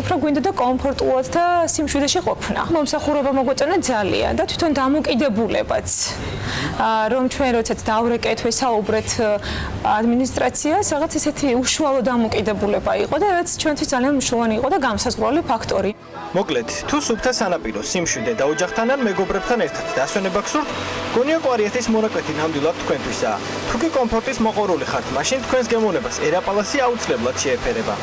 უფრო გვინდა და კომფორტულად და სიმშვიდეში ყოფნა. მომსახურება მოგვეწონა ძალიან და თვითონ დამოკიდებულებაც. რომ ჩვენ როდესაც დავრეკეთ, ვესაუბრეთ ადმინისტრაციას, რაღაც ესეთი უშუალო დამოკიდებულება იყო და რაც ჩვენთვის ძალიან მნიშვნელოვანი იყო და გამსაზღვრელი ფაქტორი. მოკლედ, თუ სუფთა სანაპირო, სიმშვიდე და ოჯახთან ან მეგობრებთან ერთად დასვენება გსურთ, გონიო კვარიათის მონაკვეთი ნამდვილად თქვენთვისაა. თუ კი კომფორტის მოყვარული ხართ, მაშინ თქვენს გემოვნებას ერაპალასი აუცილებლად შეეფერება.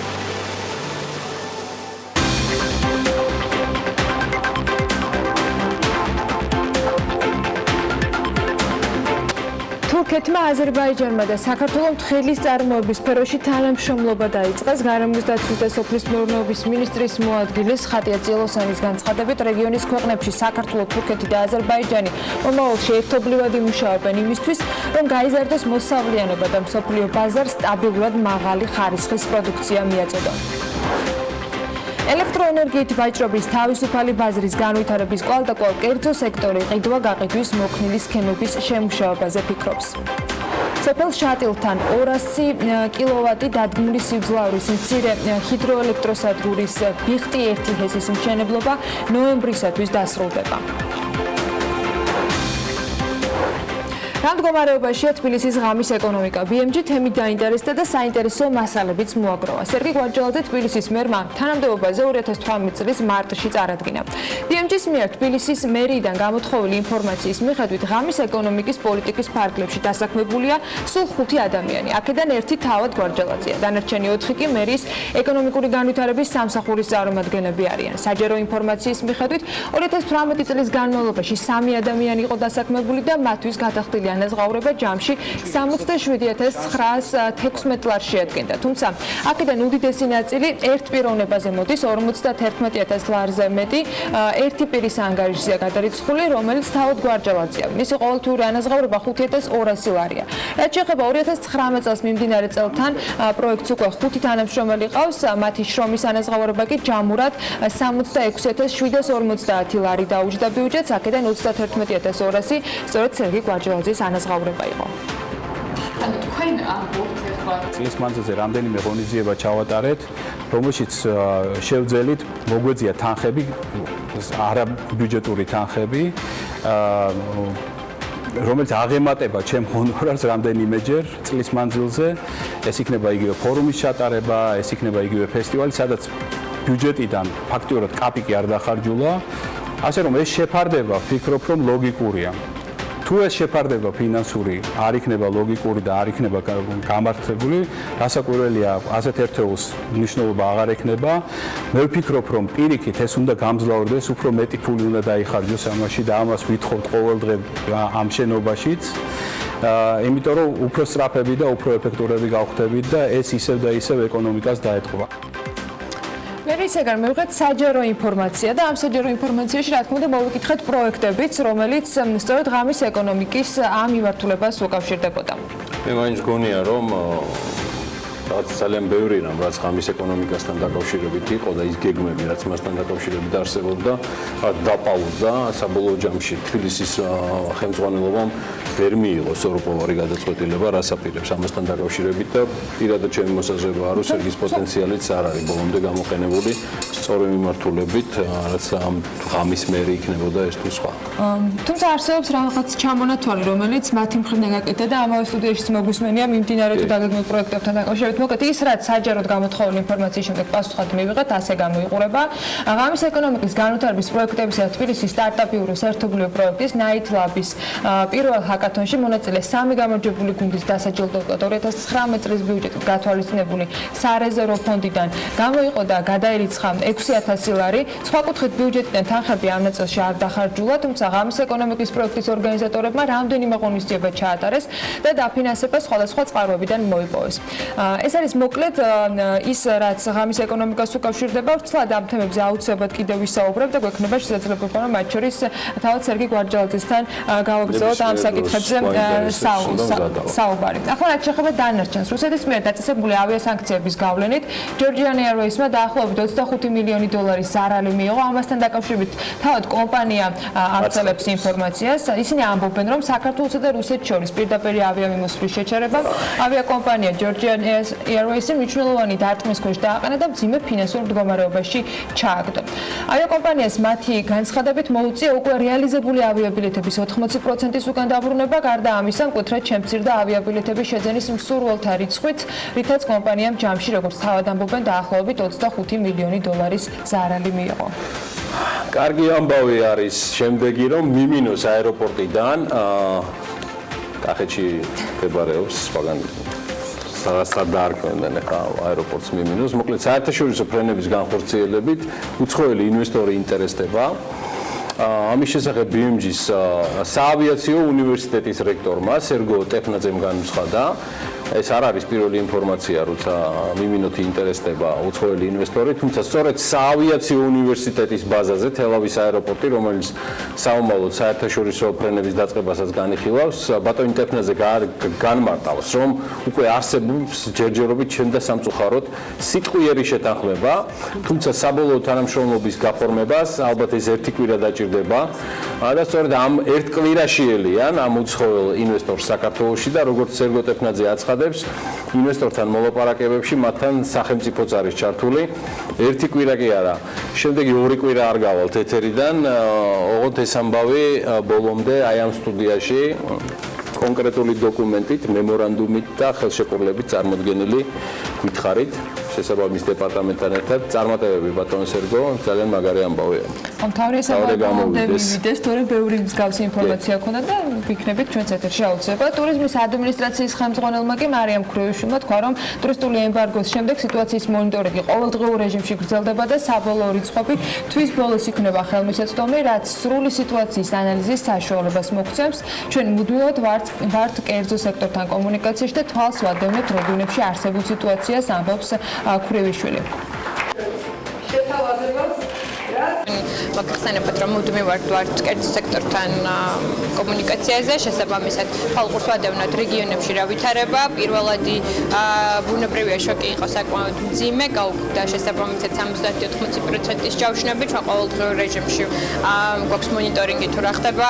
თურქეთმა, აზერბაიჯანმა და საქართველომ თხილის წარმოების სფეროში თანამშრომლობა დაიწყეს. გარემოს დაცვის და სოფლის მეურნეობის მინისტრის მოადგილის ხატია წილოსანის განცხადებით, რეგიონის ქვეყნებში საქართველო, თურქეთი და აზერბაიჯანი მომავალში ერთობლივად იმუშავებენ იმისთვის, რომ გაიზარდოს მოსავლიანობა და მსოფლიო ბაზარს სტაბილურად მაღალი ხარისხის პროდუქცია მიაწოდონ. ელექტროენერგიით ვაჭრობის თავისუფალი ბაზრის განვითარების კვალდაკვალ კერძო სექტორი ყიდვა-გაყიდვის მოქნილი სქემების შემუშავებაზე ფიქრობს. სოფელ შატილთან 200 კილოვატი დადგმული სიბრძლავრის მცირე ჰიდროელექტროსადგურის ბიხტი 1 ჰესის მშენებლობა ნოემბრისათვის დასრულდება. რა მდგომარეობაშია თბილისის ღამის ეკონომიკა? BMG თემით დაინტერესდა და საინტერესო მასალებიც მოაგროვა. სერგი გვარჯალაძე თბილისის მერმა თანამდებობაზე 2018 წლის მარტში წარადგინა. BMG-ის მიერ თბილისის მერიიდან გამოთხოვილი ინფორმაციის მიხედვით ღამის ეკონომიკის პოლიტიკის ფარგლებში დასაქმებულია სულ 5 ადამიანი. აქედან ერთი თავად გვარჯალაძეა. დანარჩენი 4 კი მერის ეკონომიკური განვითარების სამსახურის წარმომადგენლები არიან. საჯარო ინფორმაციის მიხედვით 2018 წლის განმავლობაში 3 ადამიანი იყო დასაქმებული და მათთვის გადახდილი ანაზღაურება ჯამში 67916 ლარს შეადგენდა. თუმცა აქედან უდიდესი ნაწილი ერთ პიროვნებაზე მოდის 51000 ლარზე მეტი ერთი პირის ანგარიშზეა გადარიცხული, რომელიც თავად გვარჯალაძეა. მისი ყოველთვიური ანაზღაურება 5200 ლარია. რაც შეეხება 2019 წელს მიმდინარე წელთან პროექტს უკვე 5 თანამშრომელი ყავს, მათი შრომის ანაზღაურება კი ჯამურად 66750 ლარი დაუჯდა ბიუჯეტს, აქედან 31200 სწორედ სერგი გვარჯალაძის ანაზღაურება იყო. ანუ თქვენ ამბობთ ახლა წლის მანძილზე რამდენიმე ღონისძიება ჩავატარეთ, რომელშიც შევძელით მოგვეწია თანხები, არაბიუჯეტური თანხები, რომელიც აღემატება ჩემ ჰონორარს რამდენიმეჯერ წლის მანძილზე. ეს იქნება იგივე ფორუმის ჩატარება, ეს იქნება იგივე ფესტივალი, სადაც ბიუჯეტიდან ფაქტიურად კაპიკი არ დახარჯულა. ასე რომ ეს შეფარდება, ვფიქრობ, რომ ლოგიკურია. თუ ეს შეფარდება ფინანსური არ იქნება ლოგიკური და არ იქნება გამართლებული, რასაკვირველია, ასეთ ერთეულს მნიშვნელობა აღარ ექნება. მე ვფიქრობ, რომ პირიქით ეს უნდა გამძლავრდეს, უფრო მეტი ფული უნდა დაიხარჯოს ამაში და ამას ვითხოვთ ყოველ დღე ამ შენობაშიც. იმიტომ რომ უფრო სწრაფები და უფრო ეფექტურები გავხდებით და ეს ისევ და ისევ ეკონომიკას დაეთყობა. მე ისეგან მივიღეთ საჯარო ინფორმაცია და ამ საჯარო ინფორმაციაში რა თქმა უნდა მოვიკითხეთ პროექტებიც, რომელიც სწორედ ღამის ეკონომიკის ამ მიმართულებას უკავშირდებოდა. მე მაინც გონია რომ რაც ძალიან ბევრი რამ რაც ღამის ეკონომიკასთან დაკავშირებით იყო და ის გეგმები რაც მასთან დაკავშირებით არსებობდა დაპაუზდა საბოლოო ჯამში თბილისის ხელმძღვანელობამ ვერ მიიღო სოროპოვარი გადაწყვეტილება რას აპირებს ამასთან დაკავშირებით და პირადად ჩემი მოსაზრებაა რომ სერგის პოტენციალიც არ არის ბოლომდე გამოყენებული სწორი მიმართულებით რაც ამ ღამის მერი იქნებოდა ეს თუ სხვა. თუმცა არსებობს რაღაც ჩამონათვალი რომელიც მათი მხრიდან გაკეთდა და ამავე სტუდიაში მოგვისმენია მიმდინარე თუ დაგეგმილ პროექტებთან დაკავშირებით. მოკლედ ის რაც საჯაროდ გამოთხოვილი ინფორმაციის შემდეგ პასუხად მივიღეთ, ასე გამოიყურება. ღამის ეკონომიკის განვითარების პროექტებისა და თბილისის სტარტაპიური საერთაშორისო პროექტის Night Lab-ის პირველ ჰაკათონში მონაწილე 3 გამარჯვებული გუნდის დასაჯილდოებად 2019 წლის ბიუჯეტით გათვალისწინებული სარეზერვო ფონდიდან გამოიყო და გადაერიცხა 6000 ლარი. სხვა კუთხით ბიუჯეტიდან თანხები ამ ნაწილში არ დახარჯულა, თუმცა ღამის ეკონომიკის პროექტის ორგანიზატორებმა რამდენიმე ღონისძიება ჩაატარეს და დაფინანსება სხვადასხვა წყაროებიდან მოიპოვეს. ეს არის მოკლედ ის რაც ღამის ეკონომიკას უკავშირდება. ვცლად ამ თემებზე აუცილებლად კიდევ ვისაუბრებ და გვექნება შესაძლებლობა რომ მათ შორის თავად სერგი გვარჯალაძესთან გავაგრძელოთ ამ საკითხებზე საუბარი. ახლა რაც შეეხება დანარჩენს, რუსეთის მიერ დაწესებული ავიასანქციების გავლენით Georgian Airways-მა დაახლოებით 25 მილიონი დოლარის ზარალი მიიღო. ამასთან დაკავშირებით თავად კომპანია აღწევს ინფორმაციას. ისინი ამბობენ რომ საქართველოსა და რუსეთს შორის პირდაპირ ავიამიმოსვლის შეჩერება ავიაკომპანია Georgian Airways-ი მნიშვნელოვანი დარტყმის ქვეშ დააყენა და მძიმე ფინანსურ მდგომარეობაში ჩააგდო. ავიაკომპანიას მათი განცხადებით მოუწია უკვე რეალიზებული ავიაბილეთების 80%-ის უკან დაბრუნება, გარდა ამისა მკვეთრად შემცირდა ავიაბილეთების შეძენის მსურველთა რიცხვით, რითაც კომპანიამ ჯამში, როგორც თავად ამბობენ, დაახლოებით 25 მილიონი დოლარის ზარალი მიიღო. კარგი ამბავი არის შემდეგი, რომ მიმინოს აეროპორტიდან კახეთში მდებარეობს სხვაგან სადაც დაარქვენ ახლა აეროპორტს მიმინოს. მოკლედ საერთაშორისო ფრენების განხორციელებით უცხოელი ინვესტორი ინტერესდება. ამის შესახებ BMG-ის საავიაციო უნივერსიტეტის რექტორმა სერგო ტეფნაძემ განუცხადა. ეს არ არის პირველი ინფორმაცია, როცა მიმინოთი ინტერესდება უცხოელი ინვესტორი, თუმცა სწორედ საავიაციო უნივერსიტეტის ბაზაზე თელავის აეროპორტი, რომელიც საომალოდ საერთაშორისო ფრენების დაწყებასაც განიხილავს, ბატონი ტეფნაძე განმარტავს, რომ უკვე არსებობს ჯერჯერობით ჩვენ და სამწუხაროდ სიტყვიერი შეთანხმება, თუმცა საბოლოო თანამშრომლობის გაფორმებას ალბათ ეს ერთი კვირა დაჭირდება. და სწორედ ამ ერთ კვირაში ელიან ამ უცხოელ ინვესტორს საქართველოში და როგორც სერგო ტეფნაძე აცხადებს, ინვესტორთან მოლაპარაკებებში მათთან სახელმწიფოც არის ჩართული. ერთი კვირა კი არა, შემდეგი 2 კვირა არ გავალთ ეთერიდან, ოღონდ ეს ამბავი ბოლომდე აი ამ სტუდიაში კონკრეტული დოკუმენტით, მემორანდუმით და ხელშეკრულებით წარმოდგენილი გვითხარით შესაბამის დეპარტამენტთან ერთად წარმატებები ბატონ სერგო, ძალიან მაგარი ამბავია. მთავარი სამოვიდეს, თორე ბევრი მსგავსი ინფორმაცია ქონდა და ვიქნებით ჩვენც ეთერში აუცილებლად. ტურიზმის ადმინისტრაციის ხელმძღვანელმა კი მარიამ ქრუიშვილმა თქვა, რომ ტურისტული ემბარგოს შემდეგ სიტუაციის მონიტორინგი ყოველდღიურ რეჟიმში გრძელდება და საბოლოო რიცხვები თვის ბოლოს იქნება ხელმისაწვდომი, რაც სრული სიტუაციის ანალიზის საშუალებას მოგცემს. ჩვენ მუდმივად ვართ კერძო სექტორთან კომუნიკაციაში და თვალს ვადევნებთ რეგიონებში არსებულ სიტუაციას, ამბობს ქრუიშვილი. მოგხსენებათ, რომ მუდმივად ვართ კერძო სექტორთან კომუნიკაციაზე, შესაბამისად ხალხურს ვადევნოთ რეგიონებში რა ვითარება. პირველადი ბუნებრივია შოკი იყო საკმაოდ მძიმე, გაუქმდა შესაბამისად 70-80%-ის ჯავშნები, ჩვენ ყოველდღიურ რეჟიმში გვაქვს მონიტორინგი თუ რა ხდება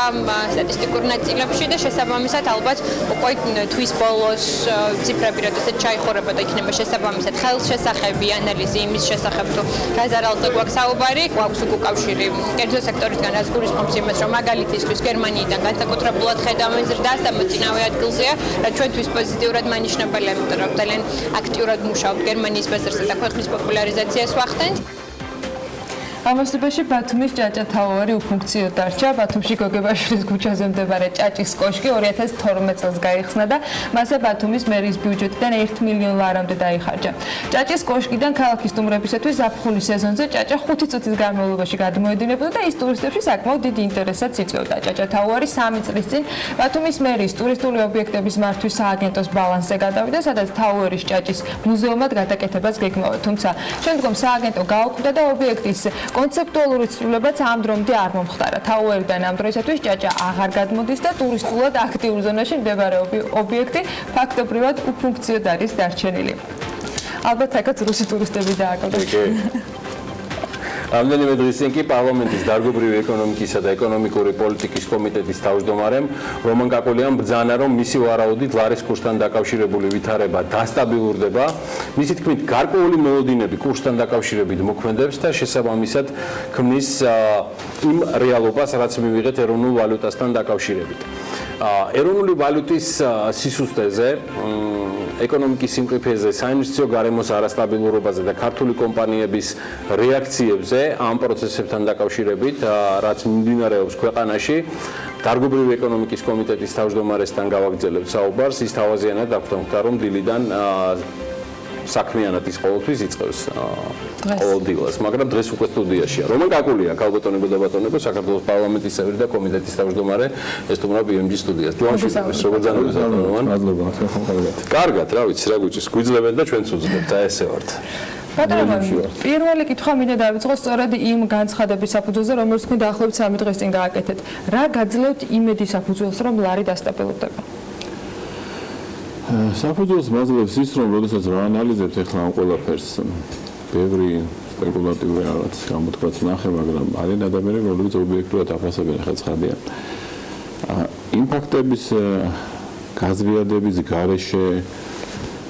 სტატისტიკურ ნაწილებში და შესაბამისად ალბათ უკვე თვის ბოლოს ციფრები როდესაც ჩაიხურება და იქნება შესაბამისად ხელშესახები, ანალიზი იმის შესახებ თუ გაზარალზე გვაქვს საუბარი, გვაქვს უკავშირი კერძო სექტორისგან რაც გულისხმობს იმას, რომ მაგალითისთვის გერმანიიდან განსაკუთრებულად ხედავენ ზრდას და მოწინავე ადგილზეა, რაც ჩვენთვის პოზიტიურად მანიშნებელია, იმიტომ რომ ძალიან აქტიურად მუშაობთ გერმანიის ბაზარზე და ქვეყნის პოპულარიზაციას ვახდენთ. ამასობაში ბათუმის ჭაჭათაუარი უფუნქციოდ დარჩა. ბათუმში გოგებაშვილის ქუჩაზე მდებარე ჭაჭის კოშკი 2012 წელს გაიხსნა და მასზე ბათუმის მერის ბიუჯეტიდან 1 მილიონ ლარამდე დაიხარჯა. ჭაჭის კოშკიდან ქალაქის სტუმრებისათვის ზაფხულის სეზონზე ჭაჭა 5 წუთის განმავლობაში გადმოედინებოდა და ის ტურისტებში საკმაოდ დიდ ინტერესს იწვევდა. ჭაჭათაუარი 3 წლის წინ ბათუმის მერის ტურისტული ობიექტების მართვის სააგენტოს ბალანსზე გადავიდა, სადაც თაუერის ჭაჭის მუზეუმად გადაკეთებას გეგმავდა. თუმცა შემდგომ სააგენტო გაუქმდა და ობიექტის კონცეპტუალური ცვლილებაც ამ დრომდე არ მომხდარა. თაუერიდან ამ დროისათვის ჭაჭა აღარ გადმოდის და ტურისტულად აქტიურ ზონაში მდებარე ობიექტი ფაქტობრივად უფუნქციოდ არის დარჩენილი. ალბათ აქაც რუსი ტურისტები დააკავეს. რამდენიმე დღის წინ კი პარლამენტის დარგობრივი ეკონომიკისა და ეკონომიკური პოლიტიკის კომიტეტის თავმჯდომარემ რომან კაკულიამ ბრძანა, რომ მისი ვარაუდით ლარის კურსთან დაკავშირებული ვითარება დასტაბილურდება. მისი თქმით, გარკვეული მოლოდინები კურსთან დაკავშირებით მოქმედებს და შესაბამისად ქმნის იმ რეალობას, რაც მივიღეთ ეროვნულ ვალუტასთან დაკავშირებით. ეროვნული ვალუტის სისუსტეზე, ეკონომიკის სიმყიფეზე, საინვესტიციო გარემოს არასტაბილურობაზე და ქართული კომპანიების რეაქციებზე ამ პროცესებთან დაკავშირებით, რაც მიმდინარეობს ქვეყანაში, დარგობრივი ეკონომიკის კომიტეტის თავმჯდომარესთან გავაგრძელებთ საუბარს. ის თავაზიანად აქვთ, რომ დილიდან საქმიანად ის ყოველთვის იწყებს ყოველ დილას, მაგრამ დღეს უკვე სტუდიაშია. რომან კაკულია, ქალბატონებო და ბატონებო, საქართველოს პარლამენტის წევრი და კომიტეტის თავმჯდომარე, ესტუმრა BMG სტუდიას. დიوانშვილის როგორ ძანებს ბატონოვან? მადლობა, კარგად, რა ვიცი, რა გუჭირს, გვიძლებენ და ჩვენც უძლებთ, აი ესე ვართ. ბატონო, პირველი კითხვა მინდა დავიწყო სწორედ იმ განცხადების საფუძველზე, რომელიც თქვენ დაახლოებით 3 დღის წინ გააკეთეთ. რა გაძლევთ იმედის საფუძველს, რომ ლარი დასტაბილურდება? საფუძველს მაძლევს ის, რომ როდესაც რა ანალიზებთ ახლა ამ ყველაფერს, ბევრი სპეკულატიური რაღაც გამოთქვაც ნახე, მაგრამ არის ადამიანები, რომლებიც ობიექტურად აფასებენ ახლა ცხადია. იმ ფაქტების გაზვიადების გარეშე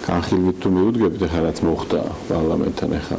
განხილვით თუ მიუდგებით ახლა რაც მოხდა პარლამენტთან ახლა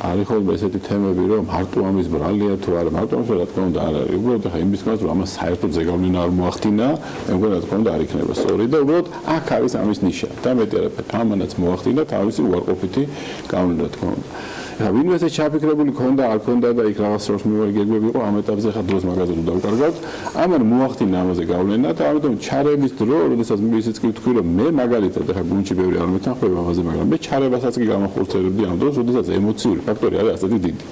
არის ხოლმე ესეთი თემები, რომ მარტო ამის ბრალია თუ არა, მარტო ამის რა თქმა უნდა არ არის. უბრალოდ ახლა იმის გამო რომ ამას საერთოდ ზეგავლენა არ მოახდინა, მე მგონი რა თქმა უნდა არ იქნება სწორი და უბრალოდ აქ არის ამის ნიშა. და მეტი არაფერი, ამანაც მოახდინა თავისი უარყოფითი გავლენა რა თქმა უნდა. ახლა ვინმეზე ჩაფიქრებული ქონდა, არ ქონდა და იქ რაღაც შორს მივაგეგმები იყო ამ ეტაპზე ახლა დროს მაგაზე თუ დავკარგავთ, ამან მოახდინა ამაზე გავლენა და ამიტომ ჩარების დრო, როდესაც ისიც კი ვთქვი, რომ მე მაგალითად ახლა გუნჩი ბევრი არ მეთანხმება ამაზე, მაგრამ მე ჩარებასაც კი გამახორციელებდი ამ დროს, როდესაც ემოციური ფაქტორი არის ასეთი დიდი.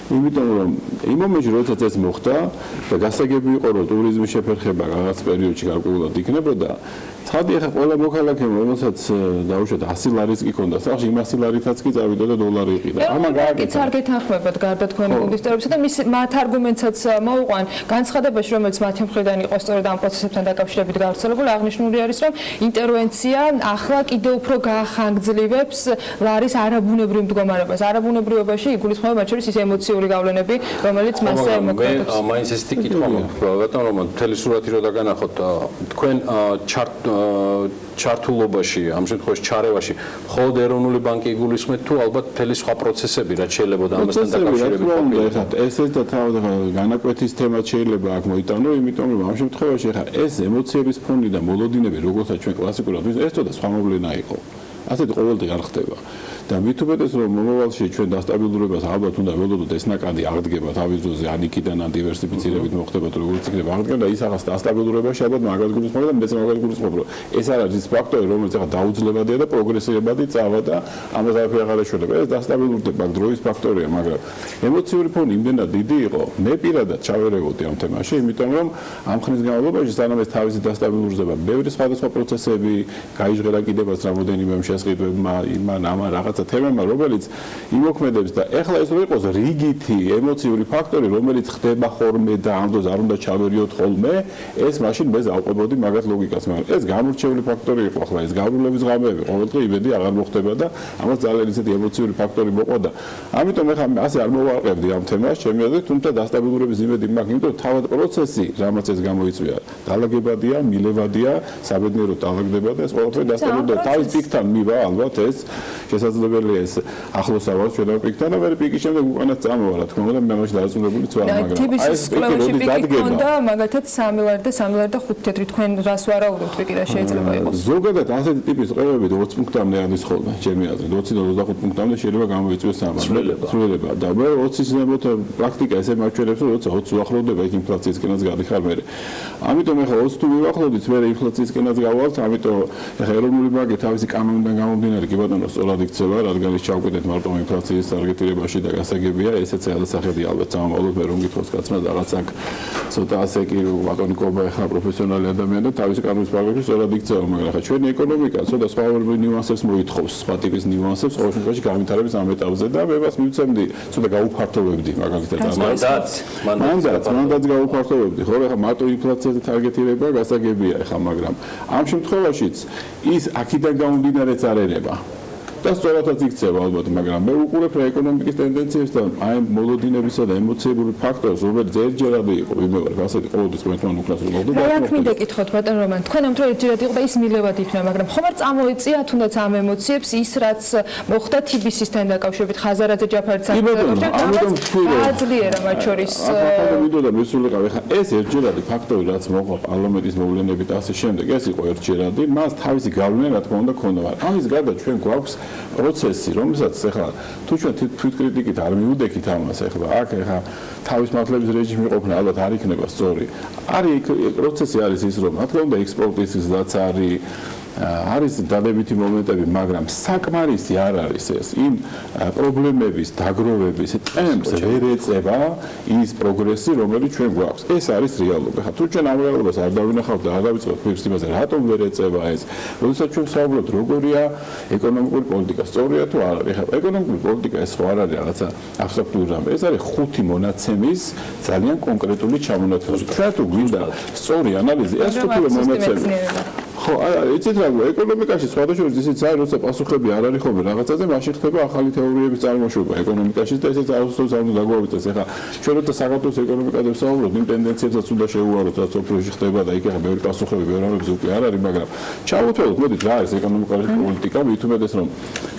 იმიტომ რომ იმ მომენტში როდესაც ეს მოხდა და გასაგები იყო რომ ტურიზმის შეფერხება რაღაც პერიოდში გარკვეულად იქნებოდა, ცხადია ახლა ყველა მოქალაქემ რომელსაც დაუშვათ 100 ლარის კი ქონდა სახში, იმ 100 ლარითაც კი წავიდა და დოლარი იყიდა. ამან გააკეთა. არ გეთანხმებათ გარდა თქვენი გუნდის წევრებისა და მათ არგუმენტსაც მოუყვან განცხადებაში, რომელიც მათი მხრიდან იყო სწორედ ამ პროცესებთან დაკავშირებით გავრცელებული, აღნიშნული არის, რომ ინტერვენცია ახლა კიდევ უფრო გაახანგძლივებს ლარის არაბუნებრივ მდგომარეობას. არაბუნებრიობაში იგულისხმება მათ შორის ის ემოციური პოზიტიური გავლენები, რომელიც მასზე მოქმედებს. მაინც ესეთი კითხვა მაქვს, ბატონო რომან, მთელი სურათი რო დაგანახოთ, თქვენ ჩართულობაში, ამ შემთხვევაში ჩარევაში, მხოლოდ ეროვნული ბანკი იგულისხმეთ თუ ალბათ მთელი სხვა პროცესები, რაც შეიძლება ამასთან დაკავშირებით. ესეც და თავად განაკვეთის თემაც შეიძლება აქ მოიტანო, იმიტომ რომ ამ შემთხვევაში ხა ეს ემოციების ფონი და მოლოდინები, როგორცაც ჩვენ კლასიკურად ეს თოდა სხვა მოვლენა იყო. ასეთი ყოველდღე არ ხდება. და მით უმეტეს რომ მომავალში ჩვენ დასტაბილურებას ალბათ უნდა ველოდოთ ეს ნაკადი აღდგება თავის ძოზე ან იქიდან ან დივერსიფიცირებით მოხდება თუ როგორც იქნება აღდგება და ის ახალ დასტაბილურებაში ალბათ მაგას გულისხმობ და მეც მაგას გულისხმობ რომ ეს არ არის ფაქტორი რომელიც ახლა დაუძლებადია და პროგრესირებადი წავა და ამას არაფერი აღარ ეშველება ეს დასტაბილურდება დროის ფაქტორია მაგრამ ემოციური ფონი იმდენად დიდი იყო მე პირადად ჩავერევოდი ამ თემაში იმიტომ რომ ამ ხნის განმავლობაში სანამ ეს თავისი დასტაბილურდება ბევრი სხვადასხვა პროცესები გაიჟღერა კიდევაც რამოდენიმე შესყიდვებმა იმან ამა რაღაც თემებმა, რომელიც იმოქმედებს და ეხლა ეს რო იყოს რიგითი ემოციური ფაქტორი, რომელიც ხდება ხოლმე და ამ დროს არ უნდა ჩავერიოთ ხოლმე, ეს მაშინ მე დავყვებოდი მაგათ ლოგიკას, მაგრამ ეს გამორჩეული ფაქტორი იყო, ახლა ეს გავრულების ღამეები, ყოველდღე იმედი აღარ მოხდება და ამას ძალიან ისეთი ემოციური ფაქტორი მოყვა და ამიტომ ეხლა ასე არ მოვარყევდი ამ თემას, ჩემი აზრით, თუმცა დასტაბილურების იმედი მაქვს, იმიტომ რომ თავად პროცესი, რამაც ეს გამოიწვია, დაალაგებადია, მილევადია, საბედნიეროდ დაალაგდება და ეს ყველაფერი დასტაბილურდება. თავის პიკთან მივა ალბათ ეს შესაძლებელია ეს ახლოს ავარ ჩვენ პიკთან და მე პიკის შემდეგ უკანაც წამოვა რა თქმა უნდა მე მაშინ დაასრულებული თუ არა მაგრამ აი ეს პიკი კონდა მაგალითად 3 ლარი და 3 ლარი და 5 თეთრი თქვენ რას ვარაუდობთ პიკი რა შეიძლება იყოს ზოგადად ასეთი ტიპის ყევები 20 პუნქტამდე არის ხოლმე ჩემი აზრით 20 და 25 პუნქტამდე შეიძლება გამოიწვიოს სამართლება და მე 20-ის ზემოთ პრაქტიკა ესე მაჩვენებს რომ 20 უახლოვდება იქ ინფლაციისკენაც გადიხარ მე ამიტომ ეხლა 20 თუ მივახლოვდით მე ინფლაციისკენაც გავალთ ამიტომ ეხლა ეროვნული ბანკი თავისი კანონიდან გამომდინარე კი ბატონო სწორად იქცევა რადგან ის ჩავკვიდეთ მარტო ინფლაციის ტარგეტირებაში და გასაგებია ესეც ხელსახედი ალბათ სამომავლოდ მე რომ გითხრათ კაცმა რაღაც აქ ცოტა ასე კი ბატონი კობა ეხლა პროფესიონალი ადამიანი და თავისი კანონის პარაგრაფში სწორად იქცევა მაგრამ ხა ჩვენი ეკონომიკა ცოტა სხვადასხვა ნიუანსებს მოითხოვს სხვა ტიპის ნიუანსებს ყოველ შემთხვევაში განვითარების ამ ეტაპზე და მე მას მივცემდი ცოტა გაუფართოვებდი მაგალითად მანდატს გაუფართოვებდი ხო ეხლა მარტო ინფლაციაზე ტარგეტირება გასაგებია ეხლა მაგრამ ამ შემთხვევაშიც ის აქედან გამომდინარეც არ ერება და სწორადაც იქცევა ალბათ, მაგრამ მე ვუყურებ რა ეკონომიკის ტენდენციებს და აი მოლოდინებისა და ემოციური ფაქტორს, რომელიც ერთჯერადი იყო, ვიმეორებ, ასეთი ყოველთვის თქვენ უკრას რომ მოხდა. აი აქ მინდა კითხოთ, ბატონო რომან, თქვენ ამ დროს ერთჯერადი იყო და ის მილევად იქნა, მაგრამ ხომ არ წამოეწია თუნდაც ამ ემოციებს ის რაც მოხდა TBC-სთან დაკავშირებით, ხაზარაძე ჯაფარიძის აძლიერა მათ შორის. ახლა მინდოდა მისულიყავ, ეხლა ეს ერთჯერადი ფაქტორი რაც მოხდა პარლამენტის მოვლენებით და ასე შემდეგ, ეს იყო ერთჯერადი, მას თავისი გავლენა რა თქმა უნდა ქონდა, მაგრამ ამის გარდა ჩვენ გვაქვს პროცესი, რომელსაც ახლა თუ ჩვენ თვითკრიტიკით არ მიუდექით ამას, ახლა აქ ახლა თავის მართლების რეჟიმი ყოფნა ალბათ არ იქნება სწორი. არის პროცესი არის ის, რომ რა თქმა უნდა ექსპორტის რაც არის დადებითი მომენტები, მაგრამ საკმარისი არ არის ეს. იმ პრობლემების დაგროვების ტემპს ვერ ეწევა ის პროგრესი, რომელიც ჩვენ გვაქვს. ეს არის რეალობა. ხა თუ ჩვენ ამ რეალობას არ დავინახავთ და არ დავიწყებთ ფიქრს იმაზე, რატომ ვერ ეწევა ეს? როდესაც ჩვენ ვსაუბრობთ, როგორია ეკონომიკური პოლიტიკა, სწორია თუ არა? ხა ეკონომიკური პოლიტიკა ეს ხო არ არის რაღაცა აბსტრაქტული რამე. ეს არის 5 მონაცემის ძალიან კონკრეტული ჩამონათვალი. ჩვენ თუ გვინდა სწორი ანალიზი, ეს 5 მონაცემი ხო, იცით რა, ეკონომიკაში სხვადასხვა ისიც არის, როცა პასუხები არ არის ხოლმე რაღაცაზე, მაშინ ხდება ახალი თეორიების წარმოშობა ეკონომიკაში და ესეც აუცილებლად არ უნდა დაგვაუწყდეს. ახლა ჩვენ როცა საქართველოს ეკონომიკაზე ვსაუბრობთ, იმ ტენდენციებსაც უნდა შევუაროთ, რაც სოფლიოში ხდება და იქ ახლა ბევრი პასუხები ბევრ რამებზე უკვე არ არის, მაგრამ ჩავუთვალოთ, მოდით რა არის ეკონომიკური პოლიტიკა, მით უმეტეს რომ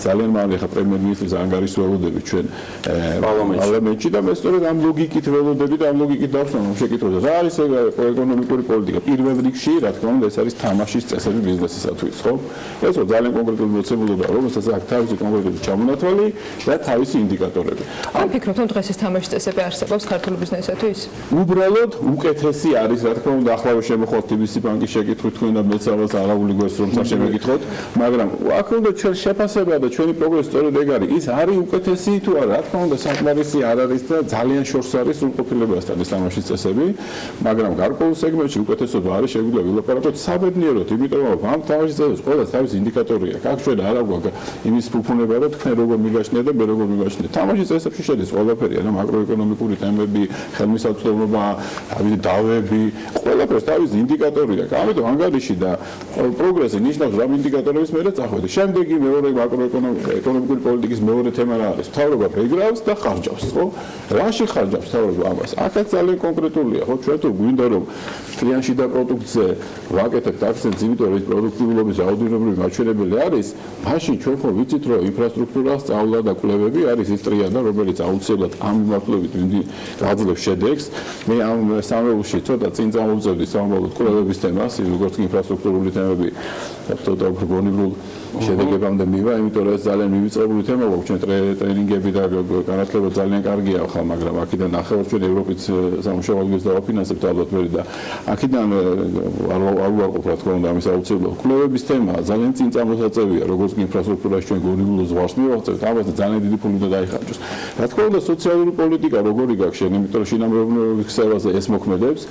ძალიან მალე ახლა პრემიერ-მინისტრის ანგარიშს ველოდები ჩვენ პარლამენტში და მე სწორედ ამ ლოგიკით ველოდები და ამ ლოგიკით დავსვამ შეკითხვაზე. რა არის ეკონომიკური პოლიტიკა? პირველ რიგში, რა თქმა უნდა, ეს არის თამაშის წესები ბიზნესისათვის, ხო? ეს ხო ძალიან კონკრეტული მოცემულობა, რომელსაც აქვს თავისი კონკრეტული ჩამონათვალი და თავისი ინდიკატორები. ან ფიქრობთ, რომ დღეს ეს თამაშის წესები არსებობს ქართული ბიზნესისათვის? უბრალოდ უკეთესი არის, რა თქმა უნდა, ახლავე შემოხვალთ TBC ბანკის შეკითხვით თქვენ და მეც ალბათ არაული გვერდს რომ სამშემეკითხოთ, მაგრამ აქ უნდა ჩვენ შეფასება და ჩვენი პროგრესი სწორედ ეგ არის. ის არის უკეთესი თუ არა, რა თქმა უნდა, საკმარისი არ არის და ძალიან შორს არის სრულყოფილებასთან ეს თამაშის წესები, მაგრამ გარკვეულ სეგმენტში უკეთესობა არის, შეგვიძლია ვილაპარაკოთ საბედნიეროდ იმ იმიტომ რომ ამ თამაშის წელს ყველა თავის ინდიკატორია. აქ ჩვენ არ აქვს იმის ფუფუნება, რომ თქვენ როგორ მიგაშნიათ და მე როგორ მიგაშნიათ. თამაშის წესებში შედის ყველაფერი, რა მაკროეკონომიკური თემები, ხელმისაწვდომობა, დავები, ყველაფერს თავის ინდიკატორია. ამიტომ ანგარიში და პროგრესი ნიშნავს რა ინდიკატორების მერე წახვედი. შემდეგი მეორე მაკროეკონომიკური პოლიტიკის მეორე თემა რა არის? მთავრობა ფეგრავს და ხარჯავს, ხო? რაში ხარჯავს მთავრობა ამას? აქაც ძალიან კონკრეტულია, ხო? ჩვენ თუ გვინდა რომ კლიანტში და პროდუქტზე ვაკეთებთ აქცენტს, იმიტომ რომ ეს პროდუქტიულობის რაოდენობრივი მაჩვენებელი არის, მაშინ ჩვენ ხო ვიცით რომ ინფრასტრუქტურა, სწავლა და კვლევები არის ის ტრიადა, რომელიც აუცილებლად ამ მიმართულებით გაძლევს შედეგს. მე ამ სამეულში ცოტა წინ წამოვწევდი სამომავლოდ კვლევების თემას, როგორც ინფრასტრუქტურული თემები ცოტა უფრო გონივრულ შედეგებამდე მივა, იმიტომ რომ ეს ძალიან მივიწყებული თემა გვაქვს, ჩვენ ტრენინგები და განათლება ძალიან კარგია ახლა, მაგრამ აქედან ნახევარს ჩვენ ევროპის სამუშაო ადგილს დავაფინანსებთ ალბათ მე და აქედან არ ვარყოფ რა თქმა უნდა ამის აუცილებლად. კვლევების თემა ძალიან წინ წამოსაწევია, როგორც კი ინფრასტრუქტურაში ჩვენ გონივრულ ზღვარს მივაღწევთ, ამაზე ძალიან დიდი ფული უნდა დაიხარჯოს. რა თქმა უნდა სოციალური პოლიტიკა როგორი გაქვს შენ, იმიტომ რომ შინამრევლობის ქსელაზე ეს მოქმედებს.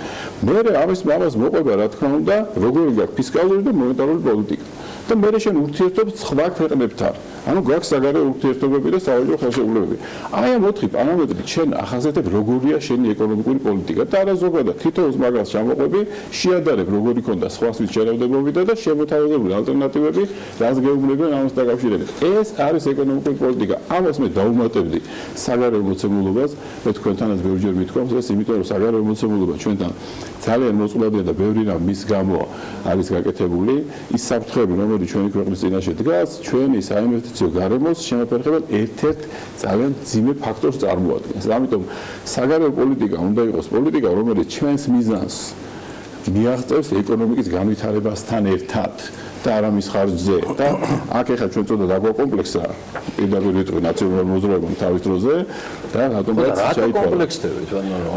მე ამას მოყვება რა თქმა უნდა, როგორი გაქვს ფისკალური და მონეტარული პოლიტიკა. და მე შენ ურთიერთობ სხვა ქვეყნებთან. ანუ გაქვს საგარეო ურთიერთობები და საავადმყოფო ხელშეკრულებები. აი ამ 4 პარამეტრით შენ ახასიათებ როგორია შენი ეკონომიკური პოლიტიკა და არა ზოგადად თითოეულს მაგას ჩამოყვები, შეადარებ როგორი ქონდა სხვასთვის შეერევდებობიდან და შემოთავაზებული ალტერნატივები, რაც გეუბნებიან ამას დაკავშირებით. ეს არის ეკონომიკური პოლიტიკა. ამას მე დაუმატებდი საგარეო მოცემულობას, მე თქვენთანაც ბევრჯერ მithქვამს ეს, იმიტომ რომ საგარეო მოცემულობა ჩვენთან ძალიან მოწყვლადია და ბევრი რამ მის გამო არის გაკეთებული. ის საფრთხეები, რომელიც ჩვენი ქვეყნის წინაშე დგას, ჩვენი საინვესტიციო გარემოს შემოფერხებელ ერთ-ერთ ძალიან ძიმე ფაქტორს წარმოადგენს. ამიტომ საგარეო პოლიტიკა უნდა იყოს პოლიტიკა, რომელიც ჩვენს მიზანს მიაღწევს ეკონომიკის განვითარებასთან ერთად და არა მის ხარჯზე. და აქ ეხლა ჩვენ წოდა დაგვაკომპლექსა პირდაპირ ვიტყვი ნაციონალურ მოძრაობამ თავის დროზე და რატომაც შეიძლება კომპლექსდებით,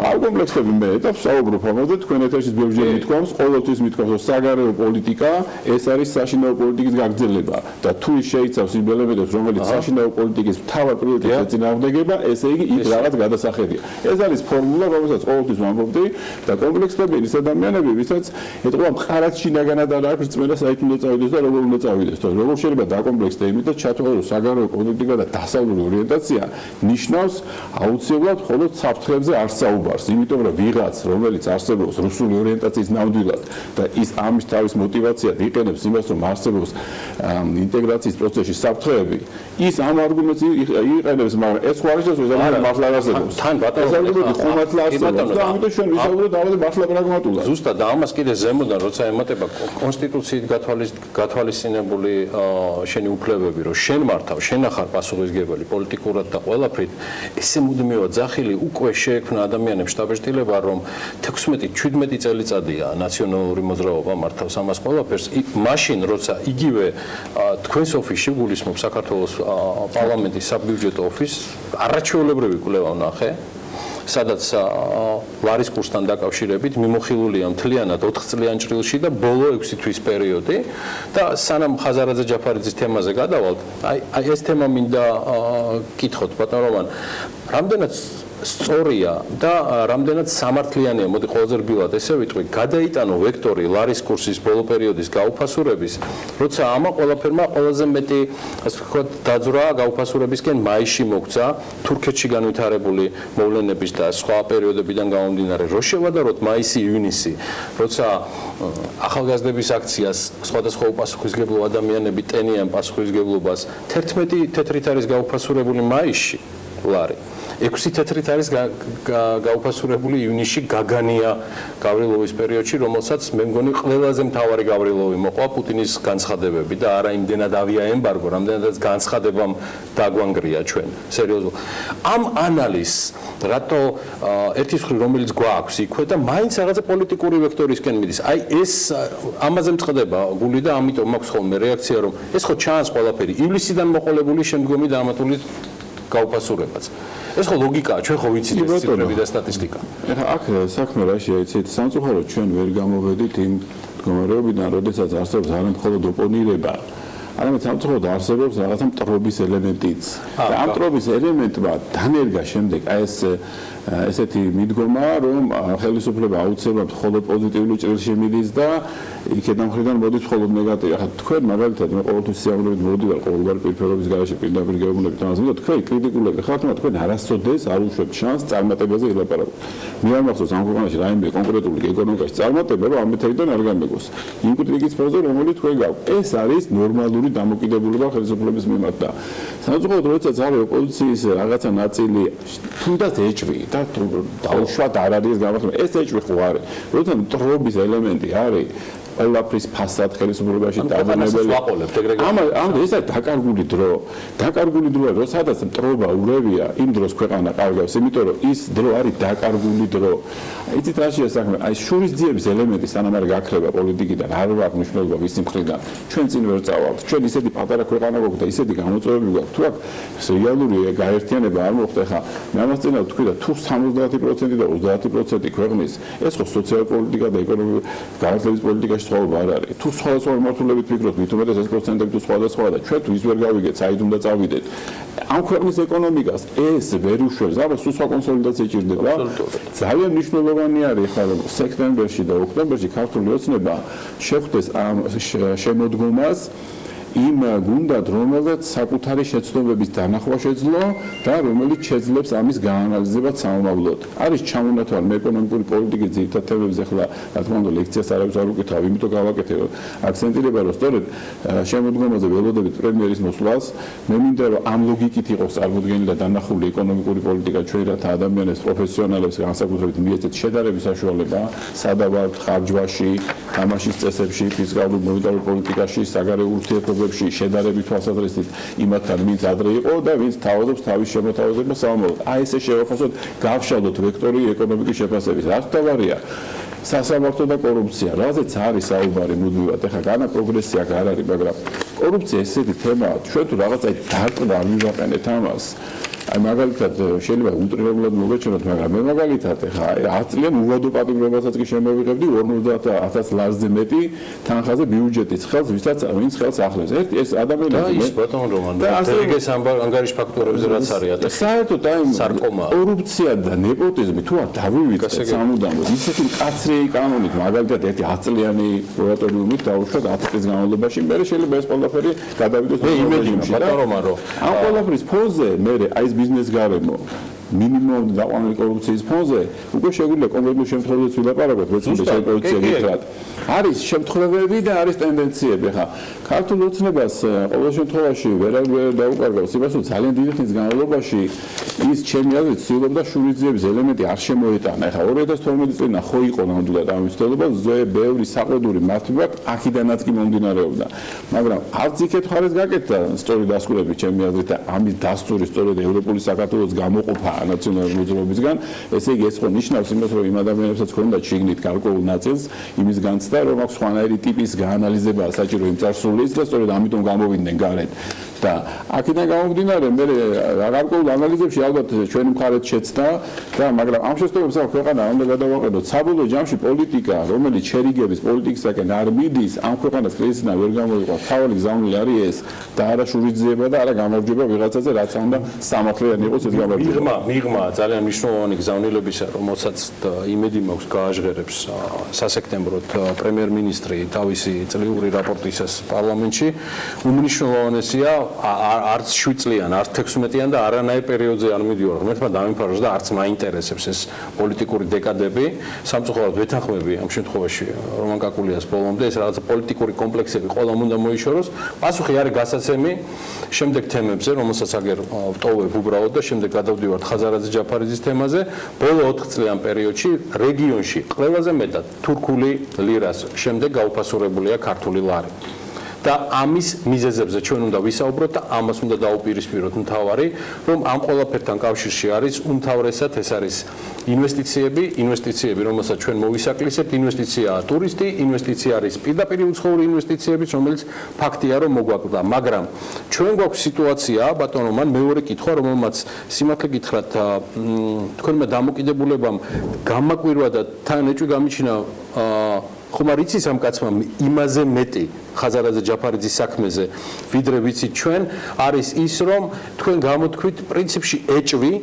არ კომპლექსები მე და ვსაუბრობ ამაზე, თქვენ ეთერში ბევრჯერ მithქვამს, ყოველთვის მithქვამს, რომ საგარეო პოლიტიკა ეს არის საშინაო პოლიტიკის გაგრძელება და თუ ის შეიცავს იმ ელემენტებს, რომელიც საშინაო პოლიტიკის მთავარ პრიორიტეტს ეწინააღმდეგება, ესე იგი იქ რაღაც გადასახედია. ეს არის ფორმულა, რომელსაც ყოველთვის ვამბობდი და კომპლექსები ის ადამიანები, ვისაც ეთყობა მყარად შინაგანად არ აქვს რწმენა საით უნდა წავიდეს და როგორ უნდა წავიდეს. თორე როგორ შეიძლება დაკომპლექსდე იმით და ჩათვალო რომ საგარეო პოლიტიკა და დასავლური ორიენტაცია ნიშნავს აუცილებლად მხოლოდ საფრთხებზე არ საუბარს, იმიტომ რომ ვიღაც, რომელიც არსებობს რუსული ორიენტაციის ნამდვილად და ის ამის თავის მოტივაციად იყენებს იმას, რომ არსებობს ინტეგრაციის პროცესში საფრთხეები, ის ამ არგუმენტს იყენებს, მაგრამ ეს ხო არის რომ მართლა არსებობს. თან ბატონო ხუმართლა არსებობს და ამიტომ ჩვენ ვისაუბროთ ამაზე მართლა პრაგმატულად. ზუსტად და ამას კიდე ზემოდან როცა ემატება კონსტიტუციით გათვალისწინებული შენი უფლებები, რომ შენ მართავ, შენ ახარ პასუხისმგებელი პოლიტიკურად და ყველაფრით, ესე მუდმივად ძახილი უკვე შეექმნა ადამიანებს შტაბ-ბიჭდილება, რომ 16-17 წელიწადია ნაციონალური მოძრაობა მართავს ამას ყველაფერს. მაშინ როცა იგივე თქვენს ოფისში გულისხმობ საქართველოს პარლამენტის საბიუჯეტო ოფისს, არაჩვეულებრივი კვლევა ვნახე, სადაც ლარის კურსთან დაკავშირებით მიმოხილულია მთლიანად 4 წლიან ჭრილში და ბოლო 6 თვის პერიოდი და სანამ ხაზარაძე ჯაფარიძის თემაზე გადავალთ, აი ეს თემა მინდა კითხოთ ბატონ რომან, რამდენად სწორია და რამდენად სამართლიანია, მოდი ყველაზე რბილად ესე ვიტყვი, გადაიტანო ვექტორი ლარის კურსის ბოლო პერიოდის გაუფასურების, როცა ამა ყველაფერმა ყველაზე მეტი, ასე ვთქვათ, დაძვრა გაუფასურებისკენ მაისში მოგცა, თურქეთში განვითარებული მოვლენების და სხვა პერიოდებიდან გამომდინარე, რო შევადაროთ მაისი-ივნისი, როცა ახალგაზრდების აქციას სხვადასხვა უპასუხისმგებლო ადამიანები ტენიან პასუხისმგებლობას, 11 თეთრით არის გაუფასურებული მაისში ლარი. 6 თეთრით არის გაუფასურებული ივნისში გაგანია გავრილოვის პერიოდში, რომელსაც მე მგონი ყველაზე მთავარი გავრილოვი მოყვა პუტინის განცხადებები და არა იმდენად ავია ემბარგო, რამდენადაც განცხადებამ დაგვანგრია ჩვენ სერიოზულად. ამ ანალიზს რატო ერთის მხრივ რომელიც გვაქვს იქვე და მაინც რაღაცა პოლიტიკური ვექტორისკენ მიდის. აი ეს ამაზე მწყდება გული და ამიტომ მაქვს ხოლმე რეაქცია, რომ ეს ხო ჩანს ყველაფერი ივლისიდან მოყოლებული შემდგომი დაამატული გაუფასურებაც. ეს ხო ლოგიკაა, ჩვენ ხო ვიცით ეს ციფრები და სტატისტიკა. ეხლა აქ საქმე რაშია, იცით, სამწუხაროდ ჩვენ ვერ გამოვედით იმ მდგომარეობიდან, როდესაც არსებობს არა მხოლოდ ოპონირება, არამედ სამწუხაროდ არსებობს რაღაცა მტრობის ელემენტიც. და ამ მტრობის ელემენტმა დანერგა შემდეგ აი ეს ესეთი მიდგომა, რომ ხელისუფლება აუცილებლად მხოლოდ პოზიტიურ ჭრილში მიდის და იქედან მხრიდან მოდის მხოლოდ ნეგატივი. ახლა თქვენ მაგალითად მე ყოველთვის სიამოვნებით მოვდივარ ყოველგვარი პირფერობის გარეშე პირდაპირ გეუბნებით ამას, მაგრამ თქვენ კრიტიკულები ხართ, მაგრამ თქვენ არასოდეს არ უშვებთ შანსს წარმატებაზე ილაპარაკოთ. მე არ მახსოვს ამ ქვეყანაში რაიმე კონკრეტული ეკონომიკაში წარმატება, რომ ამ მეთოდიდან არ გამეგოს. იმ კრიტიკის ფონზე, რომელიც თქვენ გაქვთ, ეს არის ნორმალური დამოკიდებულება ხელისუფლების მიმართ და სამწუხაროდ როდესაც არის ოპოზიციის რაღაცა ნაწილი თუნდაც ეჭვი და დაუშვათ არ არის გამართული, ეს ეჭვი ხო არის. როდესაც მტრობის ელემენტი არის ყველაფრის ფასად ხელისუფლებაში დააბანებელი. ამ ეს არის დაკარგული დრო. დაკარგული დროა, როდესაც მტრობა ურევია, იმ დროს ქვეყანა კარგავს, იმიტომ რომ ის დრო არის დაკარგული დრო. იცით რა შეა საქმე? აი შურისძიების ელემენტი სანამ არ გაქრება პოლიტიკიდან, არ აქვს მნიშვნელობა ვისი მხრიდან. ჩვენ წინ ვერ წავალთ. ჩვენ ისეთი პატარა ქვეყანა გვაქვს და ისეთი გამოწვევები გვაქვს. თუ აქ რეალური გაერთიანება არ მოხდა, ხა მე ამას წინა ვთქვი და თუ 70% და 30% ქვეყნის ეს ხო სოციალურ-პოლიტიკა და ეკონომიკური განათლების პოლიტიკაში სხვაობა არ არის. თუ სხვადასხვა მიმართულებით ვფიქრობთ, მით უმეტეს ეს პროცენტები თუ სხვადასხვა და ჩვენ თუ ის ვერ გავიგეთ, საით უნდა წავიდეთ. ამ ქვეყნის ეკონომიკას ეს ვერ უშვებს, აბა სულ სხვა კონსოლიდაცია ჭირდება. ძალიან მნიშვნელოვანი არის ხა რომ სექტემბერში და ოქტომბერში ქართული ოცნება შეხვდეს ამ შემოდგომას იმ გუნდად, რომელსაც საკუთარი შეცდომების დანახვა შეძლო და რომელიც შეძლებს ამის გაანალიზებას სამომავლოდ. არის ჩამონათვალ მე ეკონომიკური პოლიტიკის ძირითად თემებზე ახლა რა თქმა უნდა ლექციას არავის არ უკითხავ, იმიტომ გავაკეთე რომ აქცენტირება რომ სწორედ შემოდგომაზე ველოდებით პრემიერის მოსვლას. მე მინდა რომ ამ ლოგიკით იყოს წარმოდგენილი და დანახული ეკონომიკური პოლიტიკა ჩვენ რათა ადამიანებს პროფესიონალებს განსაკუთრებით მიეცეთ შედარების საშუალება სადავართ ხარჯვაში, თამაშის წესებში, ფისკალურ მონეტარულ პოლიტიკაში, საგარეო ურთიერთობებში შედარებით თვალსაზრისით იმათთან ვინც ადრე იყო და ვინც თავაზობს თავის შემოთავაზებას სამომავლოდ. აი ესე შევახსოვოთ, გავშალოთ ვექტორი ეკონომიკის შეფასების. რაც თავარია სასამართლო და კორუფცია, რაზეც არის საუბარი მუდმივად. ეხლა განა პროგრესია არ არის, მაგრამ კორუფცია ესეთი თემაა, ჩვენ თუ რაღაცა დარტყმა მივაყენეთ ამას. აი მაგალითად შეიძლება უტრირებულად მოგეჩვენოთ, მაგრამ მე მაგალითად ეხა 10 წლიან უვადო პატიმრობასაც კი შემოვიღებდი 50000 ლარზე მეტი თანხაზე ბიუჯეტის ხელს, ვინც ხელს ახლავს. ეს ადამიანები და ის ბატონ რომან და ეგეს ანგარიშ ფაქტორებზე რაც არის ატეხი. საერთოდ აი კორუფცია და ნეპოტიზმი თუ არ დავივიწყეთ სამუდამოდ, ისეთი მკაცრი კანონით მაგალითად ერთი 10 წლიანი მორატორიუმით დაუშვათ 10 წლის განმავლობაში, მე შეიძლება ეს ყველაფერი გადავიდოს იმეჯში ბატონ რომან რომ ამ ყველაფრის ფონზე მე აი ბიზნეს გარემო მინიმუმ დაყვანილი კორუფციის ფონზე უკვე შეგვიძლია კონკრეტულ შემთხვევებში ვილაპარაკოთ, ვეცადოთ კორუფცია გითხრათ. არის შემთხვევები და არის ტენდენციები. ხა ქართულ ოცნებას ყოველ შემთხვევაში ვერ დაუკარგავს იმას, რომ ძალიან დიდი ხნის განმავლობაში ის ჩემი აზრით ცდილობდა შურისძიების ელემენტი არ შემოეტანა. ხა 2012 წლიდან ხო იყო ნამდვილად ამ მცდელობა, ბევრი საყედური მართვა აქედანაც კი მომდინარეობდა. მაგრამ არც იქეთ ხარეს გაკეთდა სწორი დასკვნები ჩემი აზრით და ამის დასწური სწორედ ევროპული საქართველოს გამოყოფა ნაციონალური მოძრაობისგან, ესე იგი ეს ხო ნიშნავს იმას, რომ იმ ადამიანებსაც ჰქონდათ შიგნით გარკვეულ ნაწილს იმის განცდა, რომ აქვს სხვანაირი ტიპის გაანალიზება საჭირო იმ წარსულის და სწორედ ამიტომ გამოვიდნენ გარეთ. და აქედან გამომდინარე მე გარკვეულ ანალიზებში ალბათ ჩვენი მხარეც შეცდა და მაგრამ ამ შესაძლებლობას აქვს ქვეყანა უნდა გადავაყენოთ საბოლოო ჯამში პოლიტიკა, რომელიც შერიგების პოლიტიკისაკენ არ მიდის, ამ ქვეყანას კრიზისიდან ვერ გამოიყვა. თავი გზავნილი არის ეს და არა შურისძიება და არა გამარჯვება ვიღაცაზე, რაც უნდა სამართლიანი იყოს ეს გამარჯვება. მიღმა ძალიან მნიშვნელოვანი გზავნილებისა, რომელსაც იმედი მაქვს გააჟღერებს სასექტემბროდ პრემიერ-მინისტრი თავისი წლიური რაპორტისას პარლამენტში. უმნიშვნელოვანესია არც 7 წლიან, არც 16-იან და არანაირ პერიოდზე არ მიდივარ. ღმერთმა დამიფაროს და არც მაინტერესებს ეს პოლიტიკური დეკადები. სამწუხაროდ ვეთანხმები ამ შემთხვევაში რომან კაკულიას ბოლომდე ეს რაღაცა პოლიტიკური კომპლექსები ყველამ უნდა მოიშოროს. პასუხი არის გასაცემი შემდეგ თემებზე, რომელსაც აგერ ვტოვებ უბრალოდ და შემდეგ გადავდივართ ხაზარაძე ჯაფარიძის თემაზე. ბოლო 4 წლიან პერიოდში რეგიონში ყველაზე მეტად თურქული ლირას შემდეგ გაუფასურებულია ქართული ლარი. და ამის მიზეზებზე ჩვენ უნდა ვისაუბროთ და ამას უნდა დაუპირისპიროთ. მთავარი, რომ ამ ყველაფერთან კავშირში არის უმთავრესად ეს არის ინვესტიციები, რომელსაც ჩვენ მოვისაკლისებთ. ინვესტიციაა ტურისტი, ინვესტიცია არის პირდაპირ უცხოური ინვესტიციებიც, რომელიც ფაქტია, რომ მოგვაკლდა. მაგრამ ჩვენ გვაქვს სიტუაცია, ბატონო, მან მეორე კითხვა, რომელმაც სიმართლე გითხრათ, თქვენმა დამოკიდებულებამ გამაკვირვა და თან ეჭვი გამიჩინა ხომ არ იცის ამ კაცმა იმაზე მეტი ხაზარაძე ჯაფარიძის საქმეზე, ვიდრე ვიცით ჩვენ, არის ის, რომ თქვენ გამოთქვით პრინციპში ეჭვი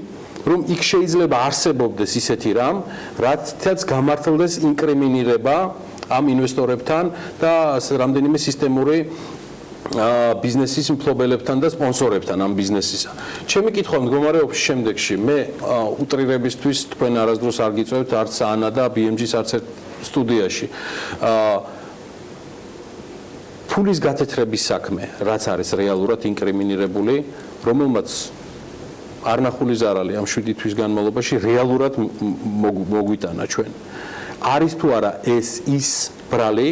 რომ იქ შეიძლება არსებობდეს ისეთი რამ, რაცაც გამართლდეს ინკრიმინირება ამ ინვესტორებთან და რამდენიმე სისტემური ბიზნესის მფლობელებთან და სპონსორებთან ამ ბიზნესისა. ჩემი კითხვა მდგომარეობს შემდეგში. მე უტრირებისთვის თქვენ არასდროს არ გიწევთ არც ანა და BMG-ს არც ერთ სტუდიაში. ფულის გათეთრების საქმე, რაც არის რეალურად ინკრიმინირებული, რომელმაც არნახული ზარალი ამ 7 თვის განმავლობაში რეალურად მოგვიტანა ჩვენ. არის თუ არა ეს ის ბრალი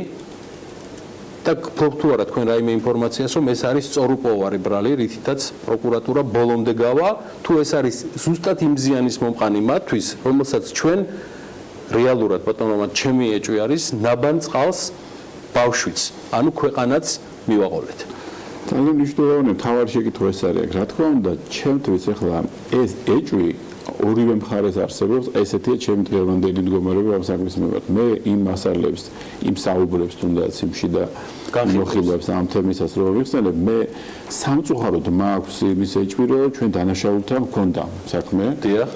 და გფლობთ თუ არა თქვენ რაიმე ინფორმაციას, რომ ეს არის სწორუპოვარი ბრალი, რითაც პროკურატურა ბოლომდე გავა, თუ ეს არის ზუსტად იმ ზიანის მომყანი მათთვის, რომელსაც ჩვენ რეალურად ბატონო, ჩემი ეჭვი არის ნაბან წყალს ბავშვიც, ანუ ქვეყანაც მივაყოლეთ. ძალიან მნიშვნელოვანი თავარი შეკითხვა ეს არის, რა თქმა უნდა, ჩემთვის ახლა ეს ეჭვი ორივე მხარეს არსებობს, ესეთია ჩემი დღევანდელი მდგომარეობა ამ საქმის მიმართ. მე იმ მასალებს, იმ საუბრებს თუნდაც იმ შიდა განხილვებს ამ თემისას რომ ვიხსენებ, მე სამწუხაროდ მაქვს იმის ეჭვი, რომ ჩვენ დანაშაულთან გვქონდა საქმე. დიახ.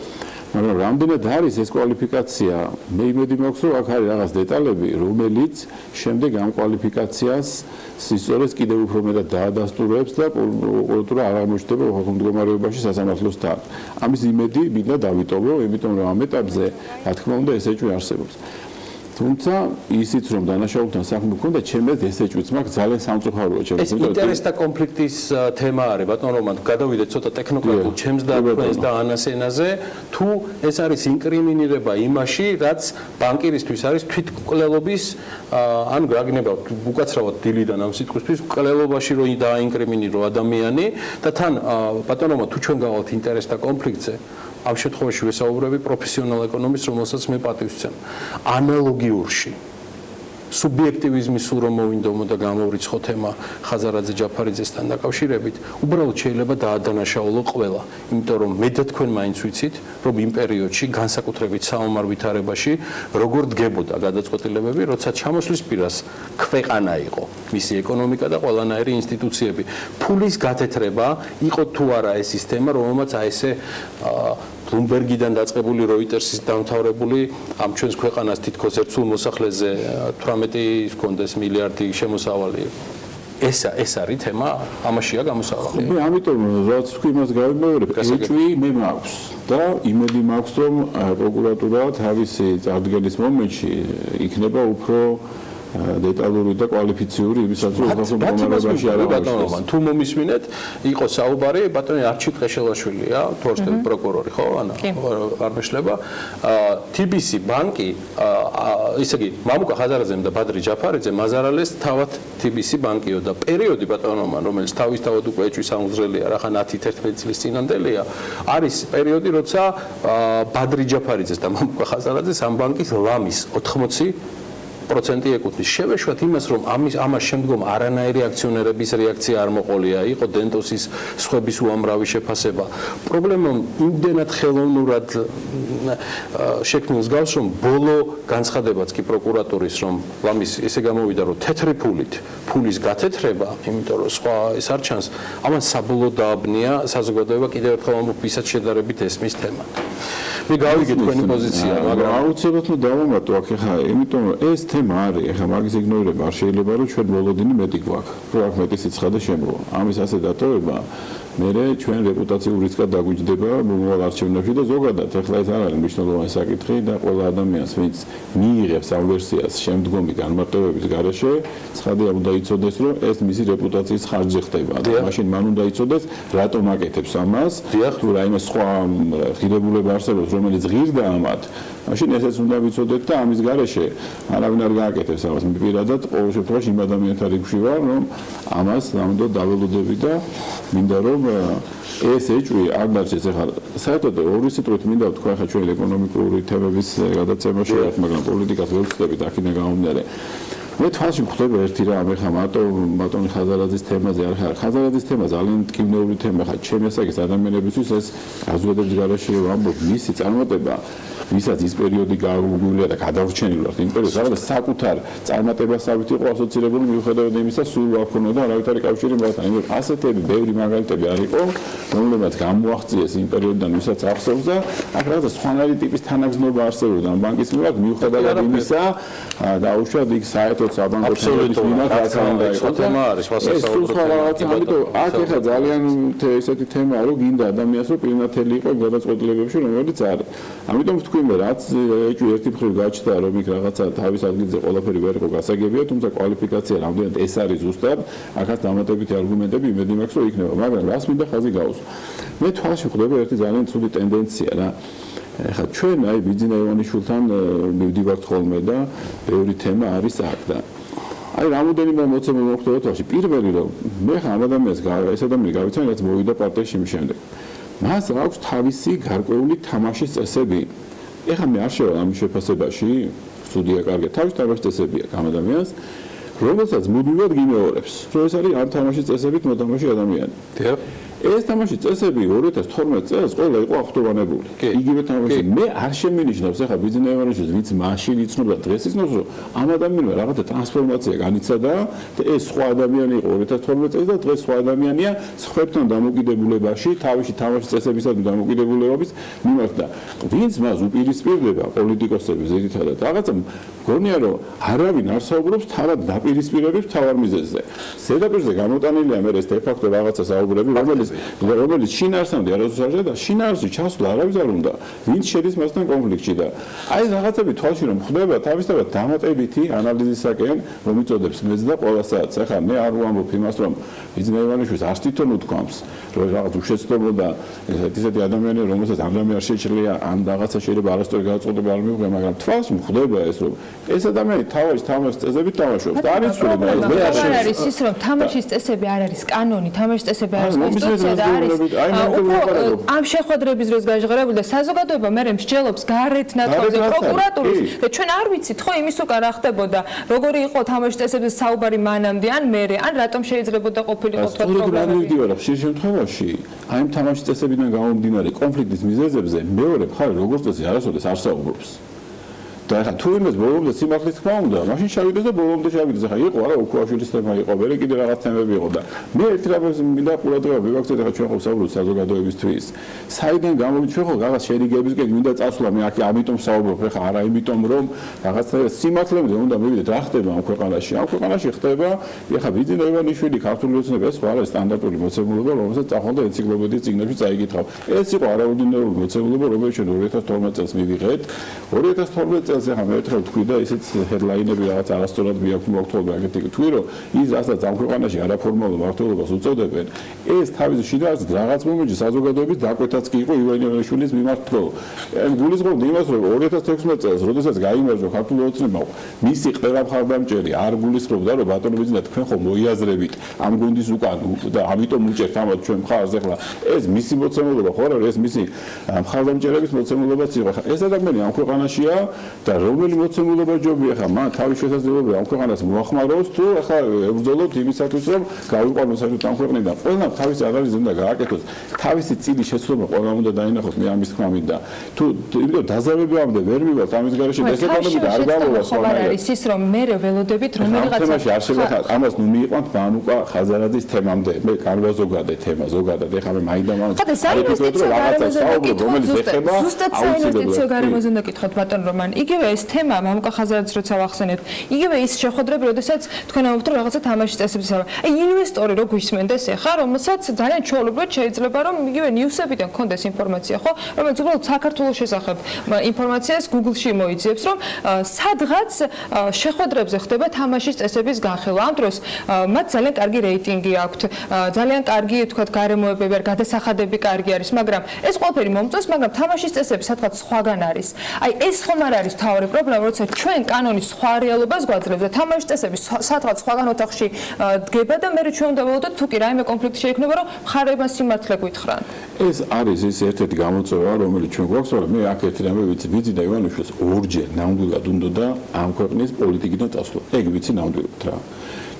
მაგრამ რამდენად არის ეს კვალიფიკაცია, მე იმედი მაქვს, რომ აქ არის რაღაც დეტალები, რომელიც შემდეგ ამ კვალიფიკაციას სისწორეს კიდევ უფრო მეტად დაადასტურებს და პროკურატურა არ აღმოჩნდება უხალხო მდგომარეობაში სასამართლოს თან. ამის იმედი მინდა დავიტოვო, იმიტომ რომ ამ ეტაპზე, რა თქმა უნდა, ეს ეჭვი არსებობს. თუმცა ისიც რომ დანაშაულთან საქმე გქონდა, ჩემს ეს ეჭვიც მაქვს ძალიან სამწუხაროა ჩემს. ეს ინტერესთა კონფლიქტის თემა არის, ბატონო რომან, გადავიდეთ ცოტა ტექნოკრატულ ჩემს და თქვენს და ანას ენაზე, თუ ეს არის ინკრიმინირება იმაში, რაც ბანკირისთვის არის თვითმკვლელობის, ანუ გაგნებავთ უკაცრავად დილიდან ამ სიტყვისთვის, მკვლელობაში რომ დააინკრიმინირო ადამიანი და თან ბატონო რომან, თუ ჩვენ გავალთ ინტერესთა კონფლიქტზე, ამ შემთხვევაში ვესაუბრები პროფესიონალ ეკონომისტს, რომელსაც მე პატივს ვცემ. ანალოგიურში სუბიექტივიზმის სულ რომ მოვინდომო და გამოვრიცხო თემა ხაზარაძე ჯაფარიძესთან დაკავშირებით, უბრალოდ შეიძლება დაადანაშაულო ყველა, იმიტომ რომ მე და თქვენ მაინც ვიცით, რომ იმ პერიოდში განსაკუთრებით საომარ ვითარებაში როგორ დგებოდა გადაწყვეტილებები, როცა ჩამოსვლის პირას ქვეყანა იყო, მისი ეკონომიკა და ყველანაირი ინსტიტუციები. ფულის გათეთრება იყო თუ არა ეს ის თემა, რომელმაც აი ესე ბლუმბერგიდან დაწყებული როიტერსის დამთავრებული ამ ჩვენს ქვეყანას თითქოს ერთ სულ მოსახლეზე 18 ჰქონდეს მილიარდი შემოსავალი. ეს არის თემა, ამაშია გამოსავალი. მე ამიტომ რაც თქვი მას გავიმეორებ, ეჭვი მე მაქვს და იმედი მაქვს რომ პროკურატურა თავისი წარდგენის მომენტში იქნება უფრო დეტალური და კვალიფიციური იმისაც რომ უხალხო მდგომარეობაში არ აღარ თუ მომისმინეთ, იყო საუბარი ბატონი არჩილ ყეშელაშვილია, თორსტელი პროკურორი, ხო, ანა არ მეშლება. TBC ბანკი, ისე იგი, მამუკა ხაზარაძემ და ბადრი ჯაფარიძემ აზარალეს თავად TBC ბანკიო და პერიოდი ბატონომა, რომელიც თავისთავად უკვე ეჭვის ამუზრელია, რახან 10-11 წლის წინანდელია, არის პერიოდი, როცა ბადრი ჯაფარიძეს და მამუკა ხაზარაძეს ამ ბანკის ლამის 80% ეკუთვნის. შევეშვათ იმას, რომ ამას შემდგომ არანაირი აქციონერების რეაქცია არ მოყოლია, იყო დენტოსის სხვების უამრავი შეფასება. პრობლემა იმდენად ხელოვნურად შექმნილს გავს, რომ ბოლო განცხადებაც კი პროკურატურის, რომ ლამის ესე გამოვიდა, რომ თეთრი ფულის გათეთრება, იმიტომ რომ სხვა ეს არ ჩანს, ამან საბოლოოდ დააბნია საზოგადოება კიდევ ერთხელ ამ ვისაც შედარებით ესმის თემა. მე გავიგე თქვენი პოზიცია, მაგრამ აუცილებლად დავამატო აქ ხა, იმიტომ რომ ეს თემა არის, ხა მაგის იგნორება არ შეიძლება, რომ ჩვენ ბოლოდინი მეტი გვაქვს, რომ აქ მეტი სიცხადე შემოვა. ამის ასე დატოვება მერე ჩვენ რეპუტაციულ რისკად დაგვიჯდება მომავალ არჩევნებში და ზოგადად ახლა ეს არ არის მნიშვნელოვანი საკითხი და ყველა ადამიანს ვინც მიიღებს ამ ვერსიას შემდგომი განმარტოების გარეშე ცხადია უნდა იცოდეს რომ ეს მისი რეპუტაციის ხარჯზე ხდება და მაშინ მან უნდა იცოდეს რატომ აკეთებს ამას თუ რაიმე სხვა ღირებულება არსებობს რომელიც ღირდა ამათ მაშინ ესეც უნდა ვიცოდეთ და ამის გარეშე არავინ არ გააკეთებს ამას მე პირადად ყოველ შემთხვევაში იმ ადამიანთან რიგში ვარ რომ ამას ნამდვილად დაველოდები და მინდა რომ ეს ეჭვი არ დარჩეს ახლა საერთოდ ორი სიტყვით მინდა ვთქვა ახლა ჩვენ ეკონომიკური თემების გადაცემაში ვართ მაგრამ პოლიტიკას ვერ ვწდებით აქედან გამომდინარე მე თვალში მხვდება ერთი რამ ახლა ბატონი ხაზარაძის თემაზე არ ხარ ხაზარაძის თემა ძალიან მტკივნეული თემა ხა ჩემი ასაკის ადამიანებისთვის ეს აზროვნების გარეშე ვამბობ მისი წარმატება ვისაც ის პერიოდი გააგვიგვილია და გადავრჩენილი ვართ იმ პერიოდს, რაღაც საკუთარ წარმატებასავით იყო ასოცირებული მიუხედავად იმისა, სულ ვაქონოდა არავითარი კავშირი მასთან. იმიტომ ასეთები ბევრი მაგალითები არ იყო, რომლებიც გამოაღწიეს იმ პერიოდიდან, ვისაც ახსოვს და აქ რაღაცა სხვანაირი ტიპის თანაგზნობა არსებობდა ამ ბანკის მიმართ, მიუხედავად იმისა, დაუშვათ იქ საერთოდ საბანკო თემების მიმართ რაც უნდა იყოს. თემა არის, ამიტომ აქ ეხლა ძალიან ესეთი თემაა, რომ გინდა ადამიანს რომ პირნათელი იყო გადაწყვეტილებებში, რომელიც არის. ამიტომ ვთქვი მე, რაც ერთი მხრივ გაჩნდა, რომ იქ რაღაცა თავის ადგილზე ყველაფერი ვერ იყო გასაგებია, თუმცა კვალიფიკაცია რამდენად ეს არის ზუსტად, აქაც დამატებითი არგუმენტები იმედი მაქვს, რომ იქნება, მაგრამ რას მინდა ხაზი გაუსვა. მე თვალში ხვდება ერთი ძალიან ცუდი ტენდენცია რა. ეხლა ჩვენ აი ბიძინა ივანიშვილთან მივდივართ ხოლმე და ბევრი თემა არის აქ და აი რამოდენიმე მოცემა მოხდება თვალში. პირველი რომ მე ხა ამ ადამიანს ეს ადამიანი გავიცანი, რაც მოვიდა პარტიაში მის შემდეგ. მას აქვს თავისი გარკვეული თამაშის წესები. ეხლა მე არ შევალ ამის შეფასებაში, სტუდია კარგია, თავის თამაშის წესები აქვს ამ ადამიანს, რომელსაც მუდმივად გიმეორებს. რომ ეს არის ამ თამაშის წესებით მოთამაშე ადამიანი. ეს თამაშის წესები 2012 წელს ყველა იყო აღტოვანებული. იგივე თამაში მე არ შემინიშნავს ახლა ბიძინა ივანიშვილს, ვინც მაშინ იცნობდა დღეს იცნობს, რომ ამ ადამიანმა რაღაცა ტრანსფორმაცია განიცადა და ეს სხვა ადამიანი იყო 2012 წელს და დღეს სხვა ადამიანია სხვებთან დამოკიდებულებაში, თავისი თამაშის წესებისადმი დამოკიდებულების მიმართ და ვინც მას უპირისპირდება პოლიტიკოსები ზედითადად რაღაცა გონია რომ არავინ არ საუბრობს თავად დაპირისპირების თავარ მიზეზზე. ზედაპირზე გამოტანილია მე ეს დე-ფაქტო რაღაცა საუბრები, რომელიც შინაარსამდე არასდროს და შინაარსში ჩასვლა არავის არ უნდა. ვინც შედის მასთან კონფლიქტში და აი რაღაცები თვალში რომ ხდება თავისთავად დამატებითი ანალიზისაკენ რომ იწოდებს მეც და ყოველსაც. ახლა მე არ ვამბობ იმას რომ ბიძინა ივანიშვილს არც თვითონ უთქვამს რომ რაღაც უშეცდომო და ესეთი ადამიანი რომელსაც ამდენი არ შეჭრილია ან რაღაცა შეიძლება არასწორი გადაწყვეტილება არ მიიღო, მაგრამ თვალში ხდება ეს რომ ეს ადამიანი თავის თამაშის წესებით თამაშობს და არის სულ მე არ არის ის რომ თამაშის წესები არ არის კანონი, თამაშის წესები არ არის კონსტიტუცია და არის ამ შეხვედრების დროს გაჟღერებული და საზოგადოება მე მსჯელობს გარეთ ნათქვამზე პროკურატურის და ჩვენ არ ვიცით ხო იმის უკან რა ხდებოდა, როგორი იყო თამაშის წესებზე საუბარი მანამდე ან მერე, ან რატომ შეიძლებოდა ყოფილიყო თქვა პრობლემები. ხშირ შემთხვევაში აი ამ თამაშის წესებიდან გამომდინარე კონფლიქტის მიზეზებზე მეორე მხარე როგორც წესი არასოდეს არ საუბრობს. და ახლა თუ იმას ბოლომდე სიმართლის თქმა უნდა, მაშინ შევიდეს და ბოლომდე შევიდეს. ახლა იყო არა უკუაშვილის თემა იყო, მე კიდე რაღაც თემები იყო და მე ერთი რამეს მინდა ყურადღება მივაქცევ, ახლა ჩვენ ხო საუბრობთ საზოგადოებისთვის. საიდან გამომით ჩვენ ხო რაღაც შერიგებისკენ მინდა წასვლა, მე აქ ამიტომ საუბრობ, ახლა არა იმიტომ რომ რაღაც სიმართლემდე უნდა მივიდეთ, რა ხდება ამ ქვეყანაში. ამ ქვეყანაში ხდება, ახლა ბიძინა ივანიშვილი ქართული ოცნება ეს არა სტანდარტული მოცემულობა, რომელსაც წახვალ და ენციკლოპედიის წიგნებში წაიკითხავ. ეს იყო არაორდინარული მოცემულობა, რომელიც ჩვენ 2012 წელს მივიღეთ. 2012 წელს ახლა მე ერთხელ თქვი და ისიც ჰედლაინები რაღაც არასწორად მიაქვთ აგეთი თქვი რომ ის რასაც ამ ქვეყანაში არაფორმალურ მმართველობას უწოდებენ ეს თავის შინაარსით რაღაც მომენტში საზოგადოების დაკვეთაც კი იყო ივანიშვილის მიმართ თქო. გულისხმობ იმას რომ 2016 წელს როდესაც გაიმარჯვა ქართული ოცნებამ მისი ყველა მხარდამჭერი არ გულისხმობდა რომ ბატონო ბიძინა თქვენ ხო მოიაზრებით ამ გუნდის უკან და ამიტომ უჭერთ ამათ ჩვენ მხარს ახლა ეს მისი მოცემულობა ხო არა ეს მისი მხარდამჭერების მოცემულობაც იყო. ეს ადამიანი ამ ქვეყანაშია და რომელი მოცემულობა ჯობია ხა მან თავის შესაძლებლობები ამ ქვეყანას მოახმაროს თუ ახლა ებრძოლოთ იმისათვის რომ გავიყვანოს საერთოდ ამ ქვეყნიდან ყველა თავისი ანალიზი უნდა გააკეთოს თავისი წილი შეცდომა ყველა უნდა დაინახოს მე ამის თქმა მინდა თუ იმიტომ დაზავებამდე ვერ მივალთ ამის გარეშე ესეკონომი და არ გამოვას ხოლმე არის ის რომ მე ველოდებით რომელიღაცა თემაში არ შეიძლება ამას ნუ მიიყვანთ ბანუკა ხაზარაძის თემამდე მე კარვა ზოგადად თემა ზოგადად ეხლა მე მაინდა-მაინც ხოდა საინვესტიციო გარემოზე რომელიც ეხება ზუსტად საინვესტიციო გარემოზე უნდა კითხოთ ბატონ რომან იგივე ეს თემა მამუკა ხაზარაძის როცა ვახსენეთ იგივე ის შეხვედრები როდესაც თქვენ ამბობთ რომ რაღაცა თამაშის წესების აი ინვესტორი რო გვისმენდეს ახლა რომელსაც ძალიან ჩვეულებრივად შეიძლება რომ იგივე ნიუსებიდან გქონდეს ინფორმაცია ხო რომელიც უბრალოდ საქართველოს შესახებ ინფორმაციას Google-ში მოიძიებს რომ სადღაც შეხვედრებზე ხდება თამაშის წესების განხილვა ამ დროს მათ ძალიან კარგი რეიტინგი აქვთ ძალიან კარგი თქვა გარემოებები არ გადასახადები კარგი არის მაგრამ ეს ყველაფერი მომწონს მაგრამ თამაშის წესები სადღაც სხვაგან არის აი ეს ხომ არ არის თავი პრობლემა როცა ჩვენ კანონის სხვა რეალობას გვაძლევს და თამაშის წესები სადღაც სხვაგან ოთახში დგება და მე ჩვენ უნდა ველოდოთ თუ კი რაიმე კონფლიქტი შეექმნება რომ მხარეებმა სიმართლე გვითხრან ეს არის ის ერთ-ერთი გამოწვევა რომელიც ჩვენ გვაქვს მაგრამ მე აქ ერთი რამე ვიცი ბიძინა ივანიშვილს ორჯერ ნამდვილად უნდა და ამ ქვეყნის პოლიტიკიდან წასვლა ეგ ვიცი ნამდვილად რა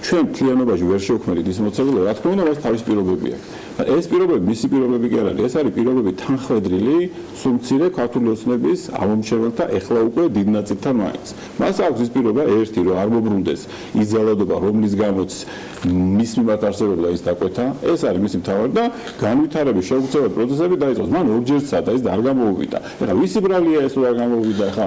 ჩვენ მთლიანობაში ვერ შევქმნით ის მოცემულობა, რა თქმა უნდა, მას თავის პირობები აქვს. ეს პირობები, მისი პირობები კი არ არის, ეს არის პირობები თანხმედრილი სულ მცირე ქართული ოცნების ამომრჩეველთა ეხლა უკვე დიდ ნაწილთან მაინც. მას აქვს ის პირობა ერთი, რომ არ მოbrunდეს ის ძალადობა, რომლის გამოც მის მიმართ არსებობდა ის დაკვეთა, ეს არის მისი მთავარი და განვითარების შეუცვლელად პროცესები დაიწყოს. მან ორჯერ სცადა, ის არ გამოუვიდა. ეხლა ვისი ბრალია ეს რომ არ გამოუვიდა, ეხლა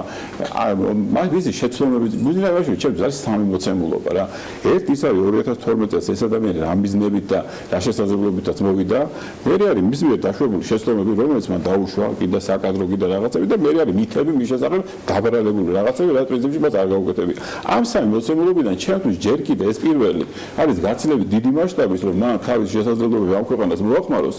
მისი შეცდომები, ბუნებაში ჩემს არის სამი მოცემულობა რა. ერთი ის არის 2012 წელს ეს ადამიანი რა მიზნებით და რა შესაძლებლობითაც მოვიდა. მერე არის მის მიერ დაშვებული შეცდომები, რომელიც მან დაუშვა, კიდე საკადრო, კიდე რაღაცები და მერე არის მითები მის შესახებ დაბრალებული რაღაცები, რაც პრინციპში მას არ გაუკეთებია. ამ სამი მოცემულობიდან ჩემთვის ჯერ კიდე ეს პირველი არის გაცილებით დიდი მასშტაბის, რომ მან თავის შესაძლებლობები ამ ქვეყანას მოახმაროს,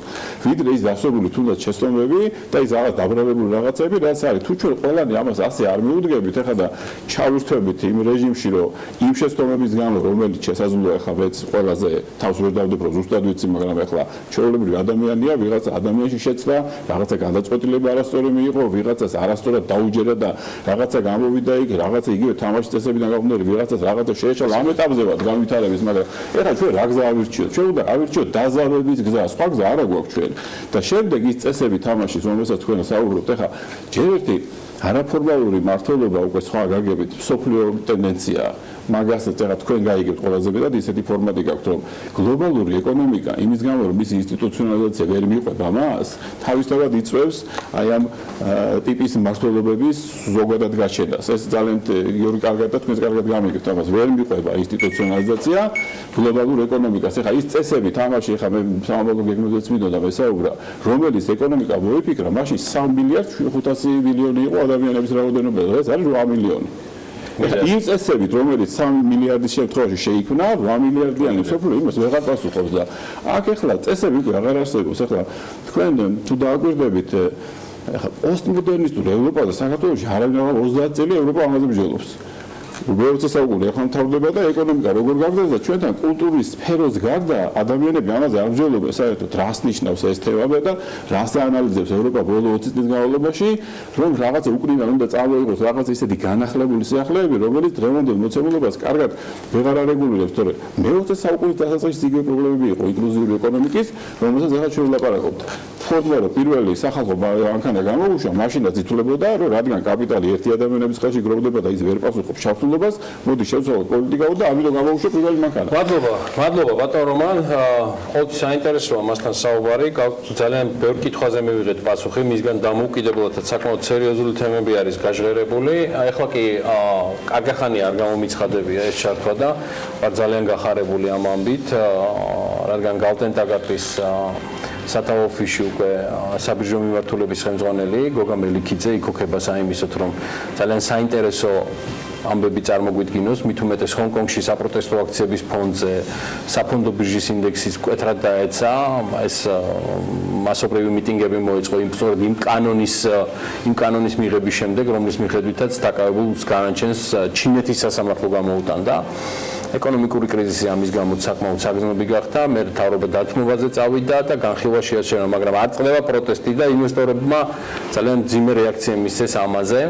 ვიდრე ის დაშვებული თუნდაც შეცდომები და ის რაღაც დაბრალებული რაღაცები, რაც არის. თუ ჩვენ ყველანი ამას ასე არ მიუდგებით, ეხლა და ჩავირთვებით იმ რეჟიმში, რომ იმ შეცდომების გამო, რომელიც შესაძლოა ეხლა ვეც ყველაზე თავს ვერ დავდეფრო, ზუსტად ვიცი, მაგრამ ეხლა ჩვეულებრივი ადამიანია, ვიღაცა ადამიანში შეცდა, რაღაცა გადაწყვეტილება არასწორი მიიღო, ვიღაცას არასწორად დაუჯერა და რაღაცა გამოვიდა იქ, რაღაცა იგივე თამაშის წესებიდან გაყრდნილი, ვიღაცას რაღაცა შეეშალა ამ ეტაპზე ვართ განვითარების, მაგრამ ეხლა ჩვენ რა გზა ავირჩიოთ? ჩვენ უნდა ავირჩიოთ დაზავების გზა, სხვა გზა არა გვაქვს ჩვენ. და შემდეგ ის წესები თამაშის, რომელსაც თქვენ საუბრობთ, ეხლა ჯერ ერთი არაფორმალური მართლობა უკვე სხვა გაგებით სოფლიო ტენდენციაა. მაგასაც ეხლა თქვენ გაიგებთ ყველაზე მეტად ისეთი ფორმატი გაქვთ, რომ გლობალური ეკონომიკა იმის გამო, რომ მისი ინსტიტუციონალიზაცია ვერ მიყვება მას, თავისთავად იწვევს აი ამ ტიპის მართლობების ზოგადად გაჩენას. ეს ძალიან გიორგი კარგად და თქვენს კარგად გამიგებთ ამას. ვერ მიყვება ინსტიტუციონალიზაცია გლობალურ ეკონომიკას. ეხლა ის წესები თამაში, ეხლა მე სამომავლო გეგმებზეც მინდოდა მესაუბრა, რომელიც ეკონომიკა მოიფიქრა, მაშინ 3 მილიარდ 500 მილიონი იყო ადამიანების რაოდენობა, ეს არის 8 მილიონი. იმ წესებით, რომელიც 3 მილიარდის შემთხვევაში შეიქმნა, 8 მილიარდიანი სოფლიო იმას ვეღარ პასუხობს და აქ ეხლა წესები უკვე აღარ არსებობს. ეხლა თქვენ თუ დააკვირდებით, ეხლა პოსტმოდერნისტულ ევროპაზე საქართველოში არავინ 30 წელი ევროპა ამაზე ბრძოლობს. უბრალოდ საუკუნე ახლა მთავრდება და ეკონომიკა როგორ გაგდეს და ჩვენთან კულტურის სფეროს გარდა ადამიანები ამაზე არ ბრძოლობენ საერთოდ რას ნიშნავს ეს თემა და რას აანალიზებს ევროპა ბოლო 20 წლის განმავლობაში რომ რაღაცა უკრიდან უნდა წამოიღოს რაღაცა ისეთი განახლებული სიახლეები რომელიც დღევანდელ მოცემულობას კარგად ვეღარ არეგულირებს თორე მე-20 საუკუნის დასაწყისში იგივე პრობლემები იყო ინკლუზიური ეკონომიკის რომელსაც ახლა ჩვენ ვლაპარაკობთ ფორმა რომ პირველი სახალხო მანქანა გამოუშვა მაშინაც ითვლებოდა რომ რადგან კაპიტალი ერთი ადამიანების ხელში გროვდება და ის ვერ პასუხობს ჩართულობას მოდი შევცვალოთ პოლიტიკაო და ამიტომ გამოუშვა პირველი მანქანა მადლობა ბატონ რომან ყოველთვის საინტერესოა მასთან საუბარი ძალიან ბევრ კითხვაზე მივიღეთ პასუხი მისგან დამოუკიდებლადაც საკმაოდ სერიოზული თემები არის გაჟღერებული ახლა კი კარგი ხანი არ გამომიცხადებია ეს ჩართვა და ვარ ძალიან გახარებული ამ ამბით რადგან გალტენტაგატის სათავო ოფისში უკვე საბირჟო მიმართულების ხელმძღვანელი გოგა მელიქიძე იქოქება საიმისოთ რომ ძალიან საინტერესო ამბები წარმოგვიდგინოს მით უმეტეს ჰონკონგში საპროტესტო აქციების ფონდზე საფონდო ბირჟის ინდექსის მკვეთრად დაეცა ეს მასობრივი მიტინგები მოეწყო იმ კანონის მიღების შემდეგ რომლის მიხედვითაც დაკავებულს განაჩენს ჩინეთის სასამართლო გამოუტანდა ეკონომიკური კრიზისი ამის გამო საკმაოდ საგრძნობი გახდა, მე მთავრობა დათმობაზე წავიდა და განხილვაში შეაჩერა, მაგრამ არ წყდება პროტესტი და ინვესტორებმა ძალიან ძიმე რეაქცია მისცეს ამაზე.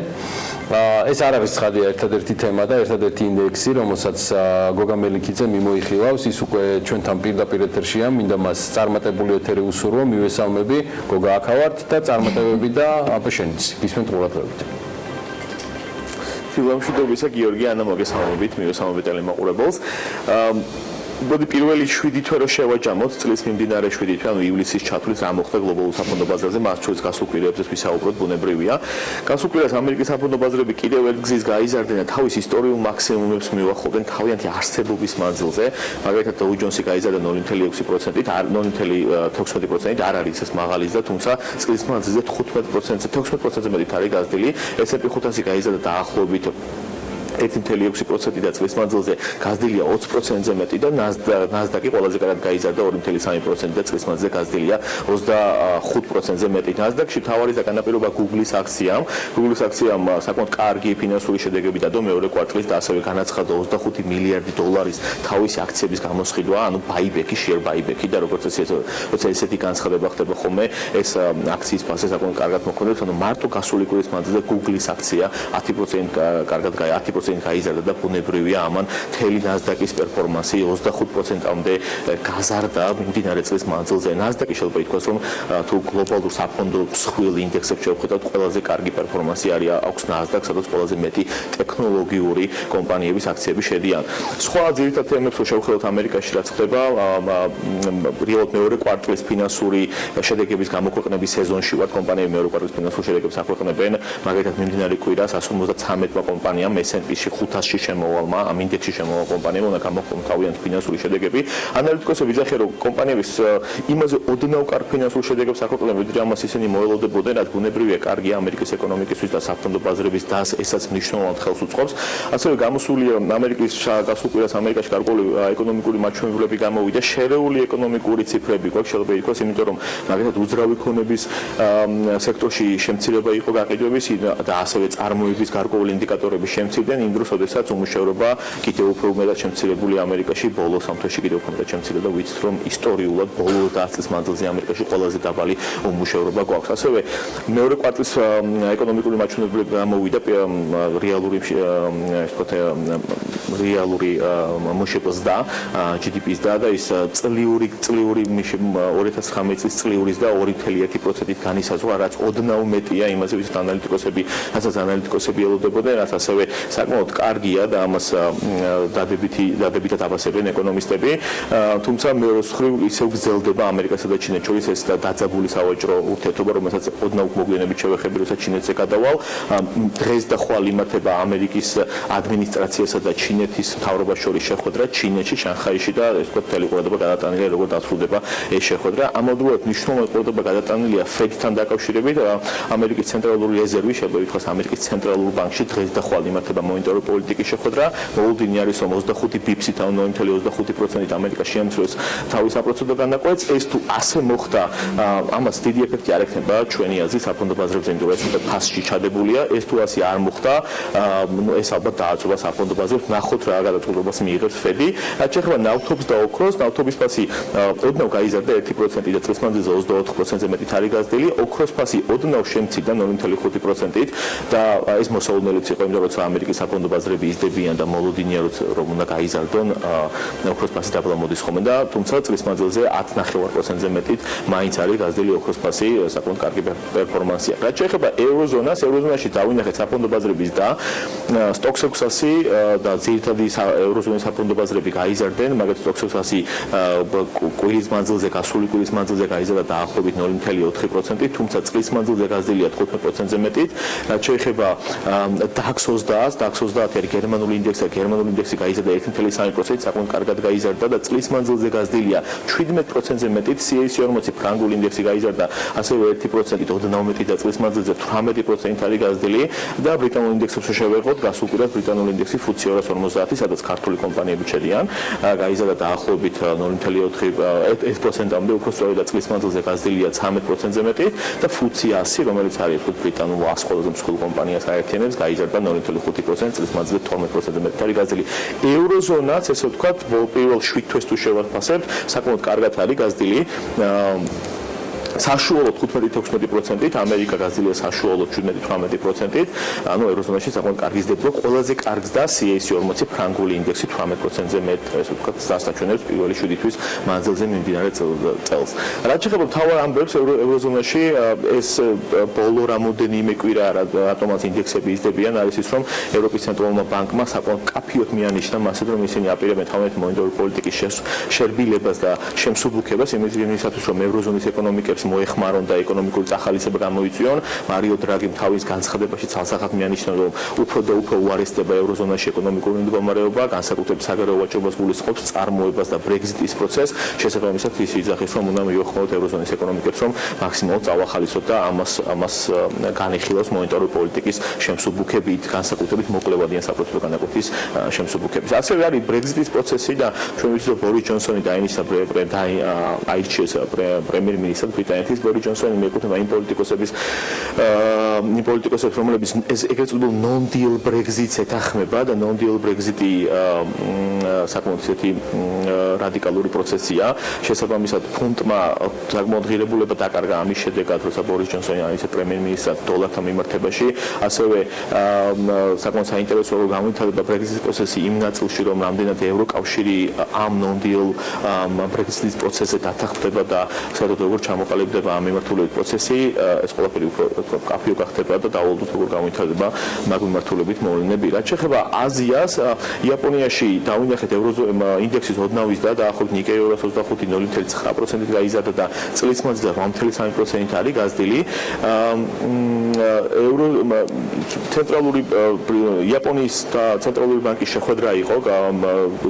ეს არ არის ცხადია ერთადერთი თემა და ერთადერთი ინდექსი, რომელსაც გოგა მელიქიძე მიმოიხილავს, ის უკვე ჩვენთან პირდაპირ ეთერშია, მინდა მას წარმატებული ეთერი უსურვო, მივესალმები, გოგა აქავართ და წარმატებები და აბაშენიცი. გისმენთ ყურადღებით. ფილმშიდობისა გიორგი ანა მოგესალმებით, მივესალმებით ტელემაყურებელს. მოდი პირველი 7 თვე რო შევაჯამოთ წლის მიმდინარე 7 თვე, ანუ ივლისის ჩათვლის რა მოხდა გლობალურ საფონდო ბაზარზე, მას შორის გასულ კვირებზეც ვისაუბროთ, ბუნებრივია. გასულ კვირას ამერიკის საფონდო ბაზრები კიდევ ერთ გზის გაიზარდნენ და თავის ისტორიულ მაქსიმუმებს მივახოლდნენ თავიანთი არსებობის მანძილზე. მაგალითად Dow Jones-ი გაიზარდა 0.6%-ით, 0.16%-ით, არ არის ეს მაღალიც და თუმცა წლის მანძილზე 15%-ზე, 16%-ზე მეტით არის გაზრდილი. S&P 500-ი გაიზარდა დაახლოებით 1.6% და წლის მანძილზე გაზრდილია 20%-ზე მეტი და NASDAQ-ი ყველაზე კარგად გაიზარდა 2.3% და წლის მანძილზე გაზრდილია 25%-ზე მეტი. NASDAQ-ში მთავარი განაპირობა Google-ის აქციამ. Google-ის აქციამ საკმაოდ კარგი ფინანსური შედეგები დადო მეორე კვარტლის და ასევე განაცხადა 25 მილიარდი დოლარის თავისი აქციების გამოსყიდვა, ანუ buyback-ი, share buyback-ი და როგორც ესეთი განცხადება ხდება ხოლმე, ეს აქციის ფასი საკმაოდ კარგად მოქმედებს, ანუ მარტო გასული კვირის მანძილზე Google-ის აქცია 10% კარგად 10% 25% გაიზარდა და ბუნებრივია ამან მთელი NASDAQ-ის პერფორმანსი 25%-მდე გაზარდა მიმდინარე წლის მანძილზე. NASDAQ-ი შეიძლება ითქვას, რომ თუ გლობალურ საფონდო მსხვილ ინდექსებს შევხედავთ, ყველაზე კარგი პერფორმანსი აქვს NASDAQ, სადაც ყველაზე მეტი ტექნოლოგიური კომპანიების აქციები შედიან. სხვა ძირითად თემებს შევხედავთ ამერიკაში, რაც ხდება რეალურად მეორე კვარტლის ფინანსური შედეგების გამოქვეყნების სეზონში ვართ. კომპანიები მეორე კვარტლის ფინანსურ შედეგებს აქვეყნებენ. მაგალითად მიმდინარე კვირას 153 კომპანიამ S&P-ში 500-ში შემოვალმა, ამ ინდექსში შემოვალ კომპანიამ უნდა გამოქვეყნონ თავიანთი ფინანსური შედეგები. ანალიტიკოსები იძახიან, რომ კომპანიების იმაზე ოდნავ კარგ ფინანსურ შედეგებს აქვეყნებენ, ვიდრე ამას ისინი მოელოდებოდნენ, რაც ბუნებრივია კარგია ამერიკის ეკონომიკისთვის და საფონდო ბაზრების დას, ესაც მნიშვნელოვნად ხელს უწყობს. ასევე გამოსულია ამერიკის გასულ კვირას ამერიკაში გარკვეული ეკონომიკური მაჩვენებლები გამოვიდა, შერეული ეკონომიკური ციფრები გვაქვს, შეიძლება ითქვას, იმიტომ რომ მაგალითად უძრავი ქონების სექტორში შემცირება იყო გაყიდვების და ასევე წარმოების გარკვეული ინდიკატორები შემცირდნენ იმ დროს, როდესაც უმუშევრობა კიდევ უფრო მეტად შემცირებული ამერიკაში ბოლო სამთვეში კიდევ უფრო მეტად შემცირდა, ვიცით რომ ისტორიულად ბოლო 10 წლის მანძილზე ამერიკაში ყველაზე დაბალი უმუშევრობა გვაქვს. ასევე მეორე კვარტლის ეკონომიკური მაჩვენებლები გამოვიდა რეალური მუშების და GDP-ის და ის წლიური 2019 წლის წლიურის და 2.1%-ით განისაზღვრა, რაც ოდნავ მეტია იმაზე, ვისაც ანალიტიკოსები ელოდებოდნენ, რაც ასევე საკმაოდ კარგია და ამას დადებითად აფასებენ ეკონომისტები. თუმცა მეორე მხრივ ისევ გრძელდება ამერიკასა და ჩინეთს შორის ეს დაძაბული სავაჭრო ურთიერთობა, რომელსაც ოდნავ მოგვიანებით შევეხები, როცა ჩინეთზე გადავალ. დღეს და ხვალ იმართება ამერიკის ადმინისტრაციასა და ჩინეთის მთავრობას შორის შეხვედრა ჩინეთში, შანხაიში და ეს ვთქვათ, მთელი ყურადღება გადატანილია, როგორ დასრულდება ეს შეხვედრა. ამავდროულად მნიშვნელოვანი ყურადღება გადატანილია Fed-თან დაკავშირებით. ამერიკის ცენტრალური რეზერვი, შეიძლება ითქვას, ამერიკის ცენტრალურ ბანკში დღეს და ხვალ იმართება მონეტარული პოლიტიკის შეხვედრა. მოლოდინი არის, რომ 25 ბიფსით ან 0.25%-ით ამერიკა შეამციროს თავის საპროცედურო განაკვეთს. ეს თუ ასე მოხდა, ამას დიდი ეფექტი არ ექნება ჩვენი აზრით საფონდო ბაზრებზე, იმიტომ რომ ეს უკვე ფასში ჩადებულია. ეს თუ ასე არ მოხდა, ეს ალბათ დააწუვა საფონდო ბაზრებს. ნახოთ რა გადაწყვეტილებას მიიღებს Fed-ი. რაც შეეხება ნავთობს და ოქროს, ნავთობის ფასი ოდნავ გაიზარდა 1% და წლის მანძილზე 24%-ზე მეტით არის გაზრდილი. ოქროს ფასი ოდნავ შემცირდა 0.5%-ით და ეს მოსავალნელიც იყო, იმიტომ რომ ამერიკის საფონდო ბაზრები იზრდებიან და მოლოდინია რომ უნდა გაიზარდონ ოქროს ფასი დაბლა მოდის ხოლმე და თუმცა წლის მანძილზე 10.9%-ზე მეტით მაინც არის გაზრდილი ოქროს ფასი, საკმაოდ კარგი პერფორმანსია. რაც შეეხება ევროზონას, ევროზონაში დავინახეთ საფონდო ბაზრების და სტოქს 600 და ძირითადი ევროზონის საფონდო ბაზრები გაიზარდნენ, მაგალითად სტოქს 600 კვირის მანძილზე, გასული კვირის მანძილზე გაიზარდა დაახლოებით 0.4%, თუმცა წლის მანძილზე გაზრდილია 15%-ზე მეტით. რაც შეეხება DAX 20 არის გერმანული ინდექსი, გერმანული ინდექსი გაიზარდა 1.3%, საკმაოდ კარგად გაიზარდა და წლის მანძილზე გაზრდილია 17%-ზე მეტით. CAC 40 ფრანგული ინდექსი გაიზარდა ასევე 1%-ით, ოდნავ მეტი და წლის მანძილზე 18%-ით არის გაზრდილი და ბრიტანულ ინდექსებს შევეღოთ, გასულ კვირას ბრიტანული ინდექსი FTSE 250, სადაც ქართული კომპანიები შედიან, გაიზარდა დაახლოებით 0.1%-მდე, უფრო სწორედ წლის მანძილზე გაზრდილია 13%-ზე მეტით და FTSE 100, რომელიც არის ბრიტანულ 100 ყველაზე მსხვილ კომპანიას აერთიანებს, გაიზარდა 0.5%, წლის მანძილზე 12%-ზე მეტით არის გაზრდილი. ევროზონაც, ესე ვთქვათ, პირველ 7 თვეს თუ შევაფასებთ, საკმაოდ კარგად არის გაზრდილი. საშუალოდ 15-16%-ით, ამერიკა გაზრდილია საშუალოდ 17-18%-ით, ანუ ევროზონაში საკმაოდ კარგი ზრდება, ყველაზე კარგს და CAC 40 ფრანგული ინდექსი 18%-ზე მეტ, ესე ვთქვათ, დასაჩვენებს პირველი 7 თვის მანძილზე მიმდინარე წელს. რაც შეეხება მთავარ ამბებს ევროზონაში, ეს ბოლო რამოდენიმე კვირა რატომაც ინდექსები იზრდებიან, არის ის, რომ ევროპის ცენტრალურმა ბანკმა საკმაოდ კაფიოდ მიანიშნა მასეთ, რომ ისინი აპირებენ თავიანთი მონეტარული პოლიტიკის შერბილებას და შემსუბუქებას იმისათვის, რომ ევროზონის ეკონომიკებს მოეხმარონ და ეკონომიკური წახალისება გამოიწვიონ. მარიო დრაგიმ თავის განცხადებაში ცალსახად მიანიშნა, რომ უფრო და უფრო უარესდება ევროზონაში ეკონომიკური მდგომარეობა, განსაკუთრებით საგარეო ვაჭრობას გულისხმობს წარმოებას და ბრეგზიტის პროცესს. შესაბამისად, ის იძახის, რომ უნდა მიუხმოთ ევროზონის ეკონომიკებს, რომ მაქსიმალურად წავახალისოთ და ამას განეხილოს მონეტარული პოლიტიკის შემსუბუქებით, განსაკუთრებით მოკლევადიან საპროცედურო განაკვეთის შემსუბუქებით. ასევე არის ბრეგზიტის პროცესი და ჩვენ ვიცით, რომ ბორის ჯონსონი დაინიშნა აირჩიეს პრემიერ-მინისტრად ერთის ბორი ჯონსონი მიეკუთვნება იმ პოლიტიკოსებს, რომლებიც ეგრეთ წოდებულ non-deal Brexit-ს ეთანხმება და non-deal Brexit-ი საკმაოდ ისეთი რადიკალური პროცესია. შესაბამისად, ფუნტმა საკმაოდ ღირებულება დაკარგა ამის შედეგად, როცა ბორის ჯონსონი არის პრემიერ-მინისტრად დოლართან მიმართებაში. ასევე საკმაოდ საინტერესოა, რომ განვითარდება Brexit პროცესი იმ ნაწილში, რომ რამდენად ევროკავშირი ამ non-deal Brexit-ის პროცესზე დათანხმდება და საერთოდ როგორ ჩამოყალიბდება ამ მიმართულებით პროცესი, ეს ყველაფერი უფრო კაფეო გახდება და დავალდოთ როგორ განვითარდება მაგ მიმართულებით მოვლენები. რაც შეეხება აზიას, იაპონიაში დავინახეთ ინდექსის ოდნავ და დაახლოებით ნიკეი 225 0.9%-ით გაიზარდა და წლის მანძილზე 8.3%-ით არის გაზრდილი. ცენტრალური იაპონიის და ცენტრალური ბანკის შეხვედრა იყო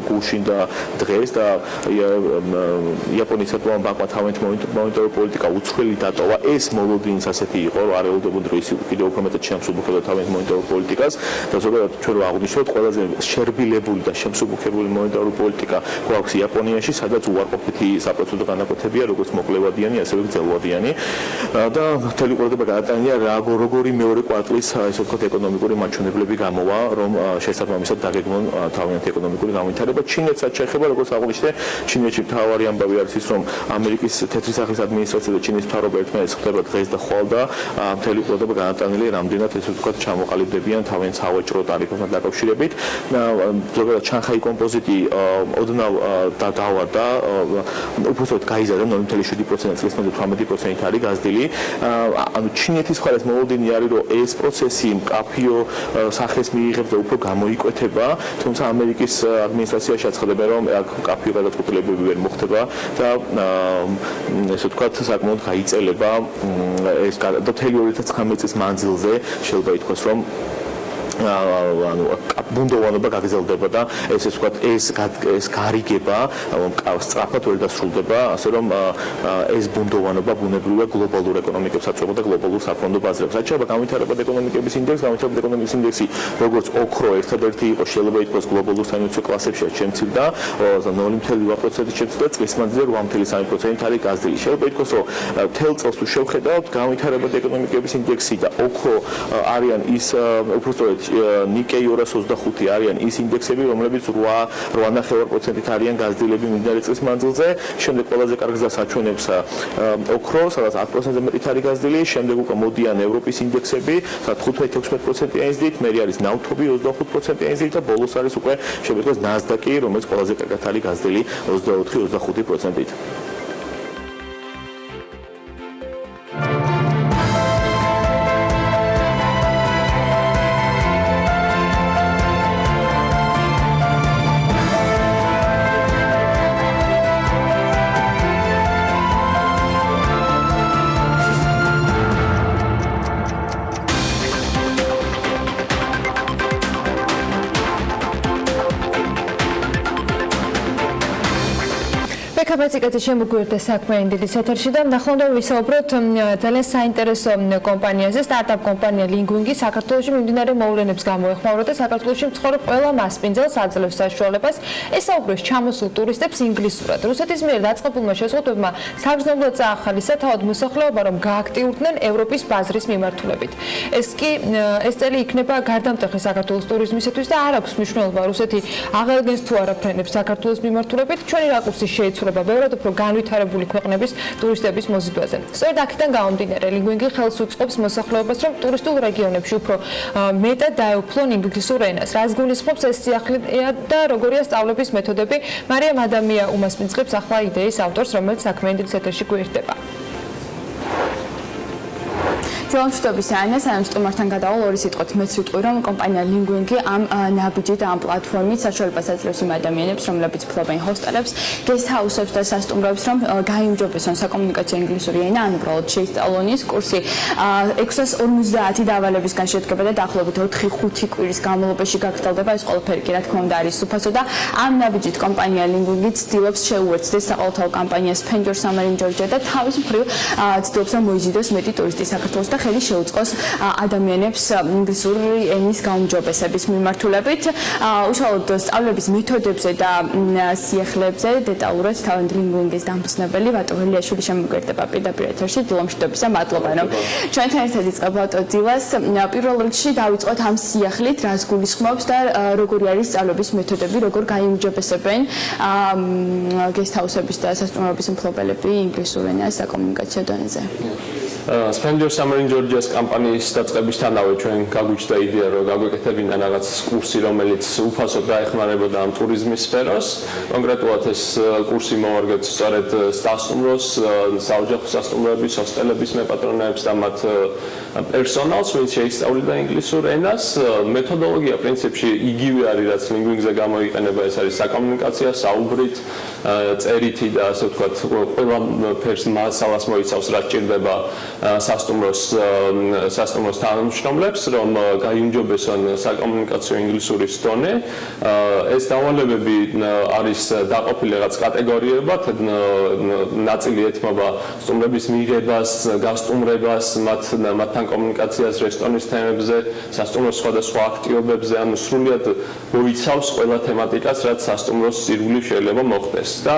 გუშინ და დღეს და იაპონიის ცენტრალურ ბანკმა თავიანთი მონეტარული პოლიტიკა უცვლელი დატოვა. ეს მოლოდინის ასეთი იყო, რომ არ ეულდებოდა ის კიდევ უფრო მეტად შეამსუბუქებდა თავიანთი მონეტარულ პოლიტიკას და ზოგადად ჩვენ რო აღვნიშნოთ, ყველაზე შერბილებული და შემსუბუქებული მონეტარული პოლიტიკა გვაქვს იაპონიაში, სადაც უარყოფითი საპროცედურო განაკვეთებია, როგორც მოკლევადიანი, ასევე გრძელვადიანი და მთელი ყურადღება გადატანილია როგორი მეორე კვარტლის ესე ვთქვათ ეკონომიკური მაჩვენებლები გამოვა, რომ შესაბამისად დაგეგმონ თავიანთი ეკონომიკური განვითარება. ჩინეთსაც შეეხება, როგორც აღვნიშნე, ჩინეთში მთავარი ამბავი არის ის, რომ ამერიკის თეთრი სახლის ადმინისტრაცია და ჩინის მთავრობა ერთმანეთს ხვდება დღეს და ხვალ და მთელი ყურადღება გადატანილია რამდენად ესე ვთქვათ ჩამოყალიბდებიან თავიანთ სავაჭრო ტარიფებთან დაკავშირებით. ზოგადად ჩანხაი კომპოზიტი ოდნავ დავარდა, უბრალოდ გაიზარდა 0.7% წლის მანძილზე 18%-ით არის გაზრდილი. ანუ ჩინეთის მხარეს მოლოდინი არის, რომ ეს პროცესი მკაფიო სახეს მიიღებს და უფრო გამოიკვეთება, თუმცა ამერიკის ადმინისტრაციაში აცხადებენ, რომ აქ მკაფიო გადაწყვეტილებები ვერ მოხდება და ესე ვთქვათ საკმაოდ გაიწელება ეს და მთელი 2019 წლის მანძილზე შეიძლება ითქვას, რომ ანუ ბუნდოვანობა გაგრძელდება და ესე ვთქვათ ეს გარიგება სწრაფად ვერ დასრულდება, ასე რომ ეს ბუნდოვანობა ბუნებრივია გლობალურ ეკონომიკებს აწვება და გლობალურ საფონდო ბაზრებს. რაც შეეხება განვითარებად ეკონომიკების ინდექსი, როგორც ოქრო ერთადერთი იყო, შეიძლება ითქვას გლობალურ საინვესტიციო კლასებში შემცირდა 0.8%-ით შემცირდა, წლის მანძილზე 8.3%-ით არის გაზრდილი. შეიძლება ითქვას, რომ მთელ წელს თუ შევხედავთ, განვითარებად ეკონომიკების ინდექსი და ოქრო არიან ის უბრალოდ ნიკეი 225 არიან ის ინდექსები, რომლებიც 8.9%-ით არიან გაზრდილები მიმდინარე წლის მანძილზე. შემდეგ ყველაზე კარგ გზას აჩვენებს ოქრო, სადაც 10%-ზე მეტით არის გაზრდილი. შემდეგ უკვე მოდიან ევროპის ინდექსები, სადაც 15-16%-იანი ზრდით, მერე არის ნავთობი 25%-იანი ზრდით და ბოლოს არის უკვე შეიძლება ითქვას ნასდაკი, რომელიც ყველაზე კარგად არის გაზრდილი 24-25%-ით. კაცი შემოგვიერთდა საქმიანი დილის ეთერში და ნახავდა ვისაუბროთ ძალიან საინტერესო კომპანიაზე, სტარტაპ კომპანია ლინგვინგი საქართველოში მიმდინარე მოვლენებს გამოეხმაურა და საქართველოში მცხოვრებ ყველა მასპინძელს აძლევს საშუალებას ესაუბროს ჩამოსულ ტურისტებს ინგლისურად. რუსეთის მიერ დაწყებულმა შეზღუდვებმა საგრძნობლად წაახალისა თავად მოსახლეობა, რომ გააქტიურდნენ ევროპის ბაზრის მიმართულებით. ეს წელი იქნება გარდამტეხი საქართველოს ტურიზმისათვის და არ აქვს მნიშვნელობა რუსეთი აღადგენს თუ არა ფრენებს საქართველოს მიმართულებით. ჩვენი რაკურსი შეიცვლება ბევრად უფრო განვითარებული ქვეყნების ტურისტების მოზიდვაზე. სწორედ აქედან გამომდინარე, ლინგვინგი ხელს უწყობს მოსახლეობას, რომ ტურისტულ რეგიონებში უფრო მეტად დაეუფლონ ინგლისურ ენას. რაც გულისხმობს ეს სიახლეა და როგორია სწავლების მეთოდები, მარიამ ადამია უმასპინძლებს ახლა იდეის ავტორს, რომელიც საქმიანი დილის ეთერში გვერდება. ჯონსტობის ანა სანამ სტუმართან გადავალ ორი სიტყვით მეც ვიტყვი რომ კომპანია ლინგვინგი ამ ნაბიჯით ამ პლატფორმით საშუალებას აძლევს იმ ადამიანებს რომლებიც ფლობენ ჰოსტელებს გესტ ჰაუსებს და სასტუმროებს რომ გაიმჯობესონ საკომუნიკაციო ინგლისური ენა ან უბრალოდ შეისწავლონ ის კურსი 650 დავალებისგან შედგება და დაახლოებით 4-5 კვირის განმავლობაში გაგრძელდება ეს ყველაფერი კი რა თქმა უნდა არის უფასო და ამ ნაბიჯით კომპანია ლინგვინგი ცდილობს შეუერთდეს საყოველთაო კამპანიას ფენჯორ სამარინ ჯორჯია და თავის მხრივ ცდილობს რომ მოიზიდოს მეტი ტურისტი საქართველოს და და ხელი შეუწყოს ადამიანებს ინგლისური ენის გაუმჯობესების მიმართულებით. უშუალოდ სწავლების მეთოდებზე და სიახლეებზე დეტალურად თავად ლინგვინგის დამფუძნებელი ვატო ელიაშვილი შემოგვერდება პირდაპირ ეთერში. დილა მშვიდობისა, მადლობა რომ ჩვენთან ერთად იწყებთ ვატო დილას. პირველ რიგში დავიწყოთ ამ სიახლით, რას გულისხმობს და როგორი არის სწავლების მეთოდები, როგორ გაიუმჯობესებენ გესტჰაუსების და სასტუმროების მფლობელები ინგლისურ ენას საკომუნიკაციო დონეზე. Spend Summer in Georgia's კამპანიის დაწყებისთანავე ჩვენ გაგვიჩნდა იდეა რომ გაგვეკეთებინა რაღაც კურსი რომელიც უფასოდ დაეხმარებოდა ამ ტურიზმის სფეროს. კონკრეტულად ეს კურსი მოვარგეთ სწორედ სასტუმროს, საოჯახო სასტუმროების, ჰოსტელების მეპატრონეებს და მათ პერსონალს, ვინც შეისწავლიდა ინგლისურ ენას. მეთოდოლოგია პრინციპში იგივე არის რაც ლინგვინგზე გამოიყენება, ეს არის საკომუნიკაციო, საუბრით, წერითი და ასე ვთქვათ ყველა ფერს მასალას მოიცავს რაც ჭირდება სასტუმროს თანამშრომლებს, რომ გაიუმჯობესონ საკომუნიკაციო ინგლისურის დონე. ეს დავალებები არის დაყოფილი რაღაც კატეგორიებად, ნაწილი ეთმობა სტუმრების მიღებას, გასტუმრებას, მათთან კომუნიკაციას რესტორნის თემებზე, სასტუმროს სხვადასხვა აქტივობებზე, ანუ სრულად მოიცავს ყველა თემატიკას, რაც სასტუმროს სირგულით შეიძლება მოხდეს და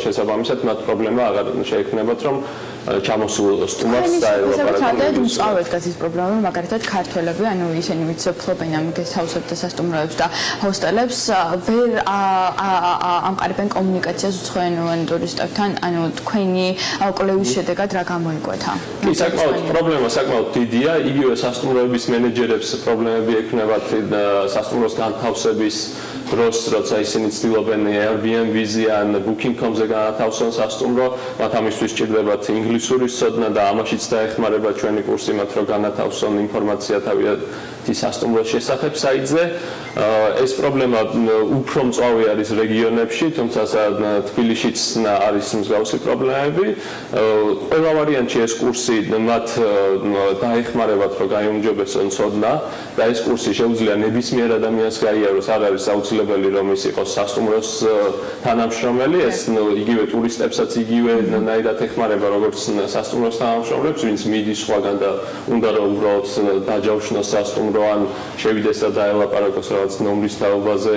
შესაბამისად მათ პრობლემა აღარ შეექმნებათ, რომ ჩამოსულ სტუმარს დაელაპარაკონ. მწავედ გასის პრობლემა, მაგალითად ქართველები, ანუ ისინი ვინც ფლობენ ამ გესტჰაუსებს და სასტუმროებს და ჰოსტელებს, ვერ ამყარებენ კომუნიკაციას უცხოენოვან ტურისტებთან, ანუ თქვენი კვლევის შედეგად რა გამოიკვეთა? კი, საკმაოდ დიდია, იგივე სასტუმროების მენეჯერებს პრობლემები ექნებათ სასტუმროს განთავსების დროს, როცა ისინი ცდილობენ Airbnb-ზე ან Booking.com-ზე განათავსონ სასტუმრო, მათ ამისთვის სჭირდებათ ინგლისურის ცოდნა და ამაშიც დაეხმარება ჩვენი კურსი მათ რომ განათავსონ ინფორმაცია თავიანთი სასტუმროს შესახებ საიტზე. ეს პრობლემა უფრო მწვავე არის რეგიონებში, თუმცა თბილისშიც არის მსგავსი პრობლემები. ყველა ვარიანტში ეს კურსი მათ დაეხმარებათ რომ გაიუმჯობესონ ცოდნა და ეს კურსი შეუძლია ნებისმიერ ადამიანს გაიაროს, არ არის აუცილებელი რომ ის იყოს სასტუმროს თანამშრომელი, ეს იგივე ტურისტებსაც იგივენაირად ეხმარება როგორც სასტუმროს თანამშრომლებს, ვინც მიდის სხვაგან და უნდა რომ უბრალოდ დაჯავშნოს სასტუმრო ან შევიდეს და დაელაპარაკოს რაღაც ნომრის თაობაზე,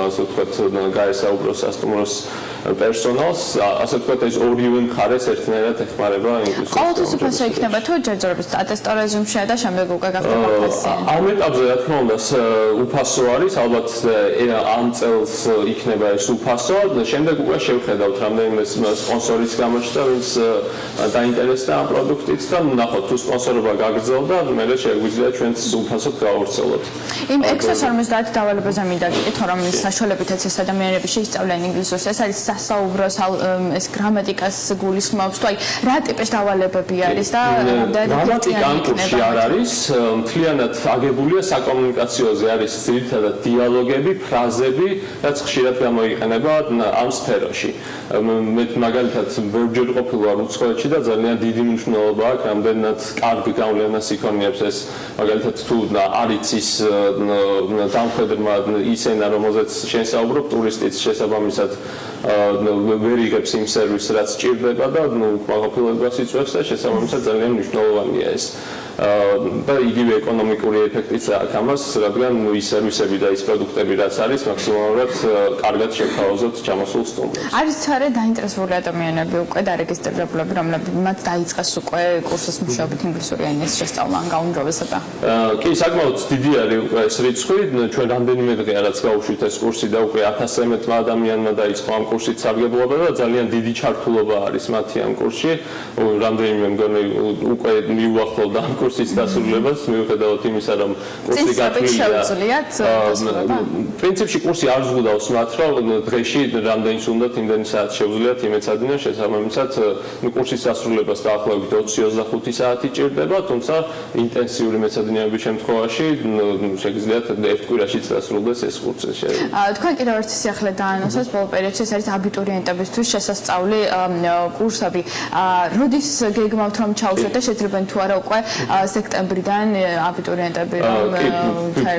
ასე ვთქვათ, გაესაუბროს სასტუმროს პერსონალს, ასე ვთქვათ, ეს ორივე მხარეს ერთნაირად ეხმარება ინგლისურის. ყოველთვის უფასო იქნება თუ ჯერჯერობით ატესტო რეჟიმშია და შემდეგ უკვე გახდება ფასიანი? ამ ეტაპზე რა თქმა უნდა უფასო არის, ალბათ ამ წელს იქნება ეს უფასო, შემდეგ უკვე შევხედავთ რამდენიმე სპონსორის გამოჩნდა, ვინც დაინტერესდა ამ პროდუქტით და ნახოთ თუ სპონსორობა გაგრძელდა, მერე შეგვიძლია ჩვენც უფასოდ გავავრცელოთ. იმ 650 დავალებაზე მინდა გითხო, რომ საშუალებითაც ეს ადამიანები შეისწავლიან ინგლისურს, ეს არის სასაუბრო ეს გრამატიკას გულისხმობს, თუ აი რა ტიპის დავალებები არის და გრამატიკა ამ კურსში არ არის, მთლიანად აგებულია საკომუნიკაციოზე, არის ძირითადად დიალოგები, ფრაზები, რაც ხშირად გამოიყენება ამ სფეროში. მე მაგალითად ბევრჯერ ყოფილი ვარ უცხოეთში და ძალიან დიდი მნიშვნელობა აქვს, რამდენად კარგ გავლენას იქონიებს ეს მაგალითად თუ არის ის დამხედრმა ისენა, რომელზეც შენ საუბრობ, ტურისტიც შესაბამისად ვერ იღებს იმ სერვისს, რაც ჭირდება და უკმაყოფილებას იწვევს და შესაბამისად ძალიან მნიშვნელოვანია ეს. და იგივე ეკონომიკური ეფექტიც აქვს ამას, რადგან ის სერვისები და ის პროდუქტები რაც არის, მაქსიმალურად კარგად შევთავაზოთ ჩამოსულ სტუმრებს. არის თორე დაინტერესებული ადამიანები უკვე დარეგისტრირებულები, რომლებიც მათ დაიწყეს უკვე კურსის მუშაობით ინგლისური ენის შესწავლა ან გაუმჯობესება? კი, საკმაოდ დიდი არის უკვე ეს რიცხვი, ჩვენ რამდენიმე დღეა რაც გავუშვით ეს კურსი და უკვე 1000-მა ადამიანმა დაიწყო ამ კურსით სარგებლობა და ძალიან დიდი ჩართულობა არის მათი ამ კურსში. რამდენიმე მგონი უკვე მიუახლოვდა ამ კურსის დასრულებას, მიუხედავად იმისა, რომ კურსი გათვლილია. პრინციპში კურსი არ ზღუდავს მათ, რომ დღეში რამდენი უნდათ, იმდენი საათი შეუძლიათ იმეცადინონ, შესაბამისად კურსის დასრულებას დაახლოებით 20-25 საათი ჭირდება, თუმცა ინტენსიური მეცადინეობის შემთხვევაში შეგიძლიათ ერთ კვირაშიც დასრულდეს ეს კურსი. თქვენ კიდევ ერთი სიახლე დაანონსეთ ბოლო პერიოდში, ეს არის აბიტურიენტებისთვის შესასწავლი კურსები. როდის გეგმავთ რომ ჩაუშვათ და შეძლებენ თუ არა უკვე სექტემბრიდან აბიტურიენტები რომ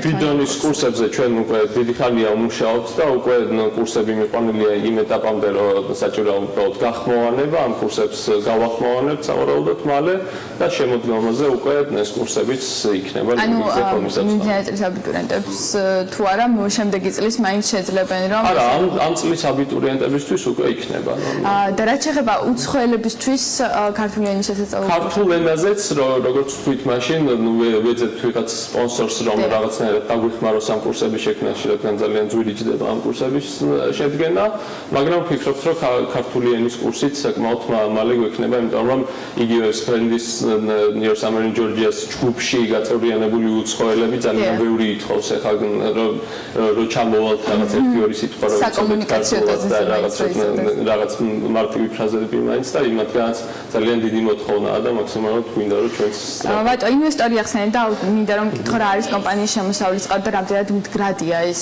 ბიდონის კურსებზე ჩვენ უკვე დიდი ხანია ვმუშაობთ და უკვე კურსები მიყვანილია იმ ეტაპამდე, რომ საჭიროა უბრალოდ გახმოვანება, ამ კურსებს გავახმოვანებთ სავარაუდოდ მალე და შემოდგომაზე უკვე ეს კურსებიც იქნება ლინგვისტიკა კომისარს. მიმდინარე წლის აბიტურიენტებს თუ არა შემდეგი წლის მაინც შეძლებენ რომ არა, ამ წლის აბიტურიენტებისთვის უკვე იქნება. და რაც შეეხება უცხოელებისთვის ქართული ენის შესწავლას ქართულ ენაზეც როგორც ვთქვით მაშინ ვეძებთ ვიღაც სპონსორს რომ რაღაცნაირად დაგვიხმაროს ამ კურსების შექმნაში, რადგან ძალიან ძვირი ჯდება ამ კურსების შედგენა, მაგრამ ვფიქრობთ რომ ქართული ენის კურსიც საკმაოდ მალე გვექნება, იმიტომ რომ იგივე ბრენდის Near Summer in Georgia's ჯგუფში გაწევრიანებული უცხოელები ძალიან ბევრი ითხოვს ახლა რომ ჩამოვალთ რაღაც ერთი-ორი სიტყვა რომ საკომუნიკაციო და რაღაც მარტივი ფრაზები მაინც და იმათგანაც ძალიან დიდი მოთხოვნაა და მაქსიმალურად გვინდა რომ ჩვენს ბატო ინვესტორი ახსენეთ და მინდა რომ მკითხო რა არის კომპანიის შემოსავლის წყარო და რამდენად მდგრადია ეს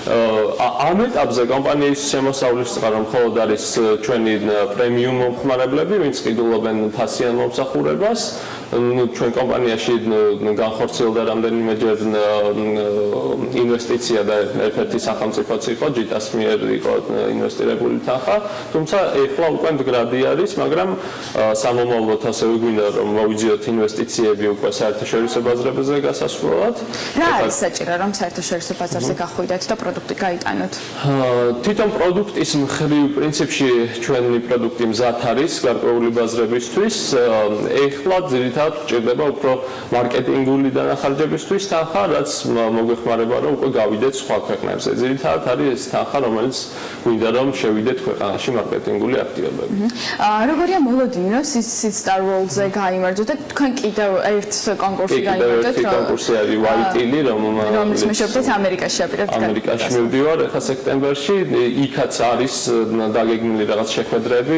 ამ ეტაპზე კომპანიის შემოსავლის წყარო მხოლოდ არის ჩვენი პრემიუმ მომხმარებლები, ვინც ყიდულობენ ფასიან მომსახურებას. ჩვენ კომპანიაში განხორციელდა რამდენიმეჯერ ინვესტიცია და ერთ-ერთი სახელმწიფოც იყო ჯიტას მიერ იყო ინვესტირებული თანხა, თუმცა ეხლა უკვე მდგრადი არის, მაგრამ სამომავლოდ ასევე გვინდა რომ მოვიძიოთ ინვესტიციები უკვე საერთაშორისო ბაზრებზე გასასვლელად. რა არის საჭირო რომ საერთაშორისო ბაზარზე გახვიდეთ და პროდუქტი გაიტანოთ? თვითონ პროდუქტის მხრივ პრინციპში ჩვენი პროდუქტი მზად არის გარკვეული ბაზრებისთვის. ეხლა ძირითადად ჭირდება უფრო მარკეტინგული დანახარჯებისთვის თანხა, რაც მოგვეხმარება რომ უკვე გავიდეთ სხვა ქვეყნებზე. ძირითადად არის ეს თანხა, რომელიც გვინდა რომ შევიდეთ ქვეყანაში მარკეტინგული აქტივობები. როგორია მოლოდინი რომ Star Wars-ზე გაიმარჯვეთ და თქვენ კიდევ ერთ კონკურსში გაიმარჯვეთ რომ კონკურსი არის White-ილი რომლის მეშვეობით ამერიკაში აპირებთ ამერიკაში მივდივარ ახლა სექტემბერში, იქაც არის დაგეგმილი რაღაც შეხვედრები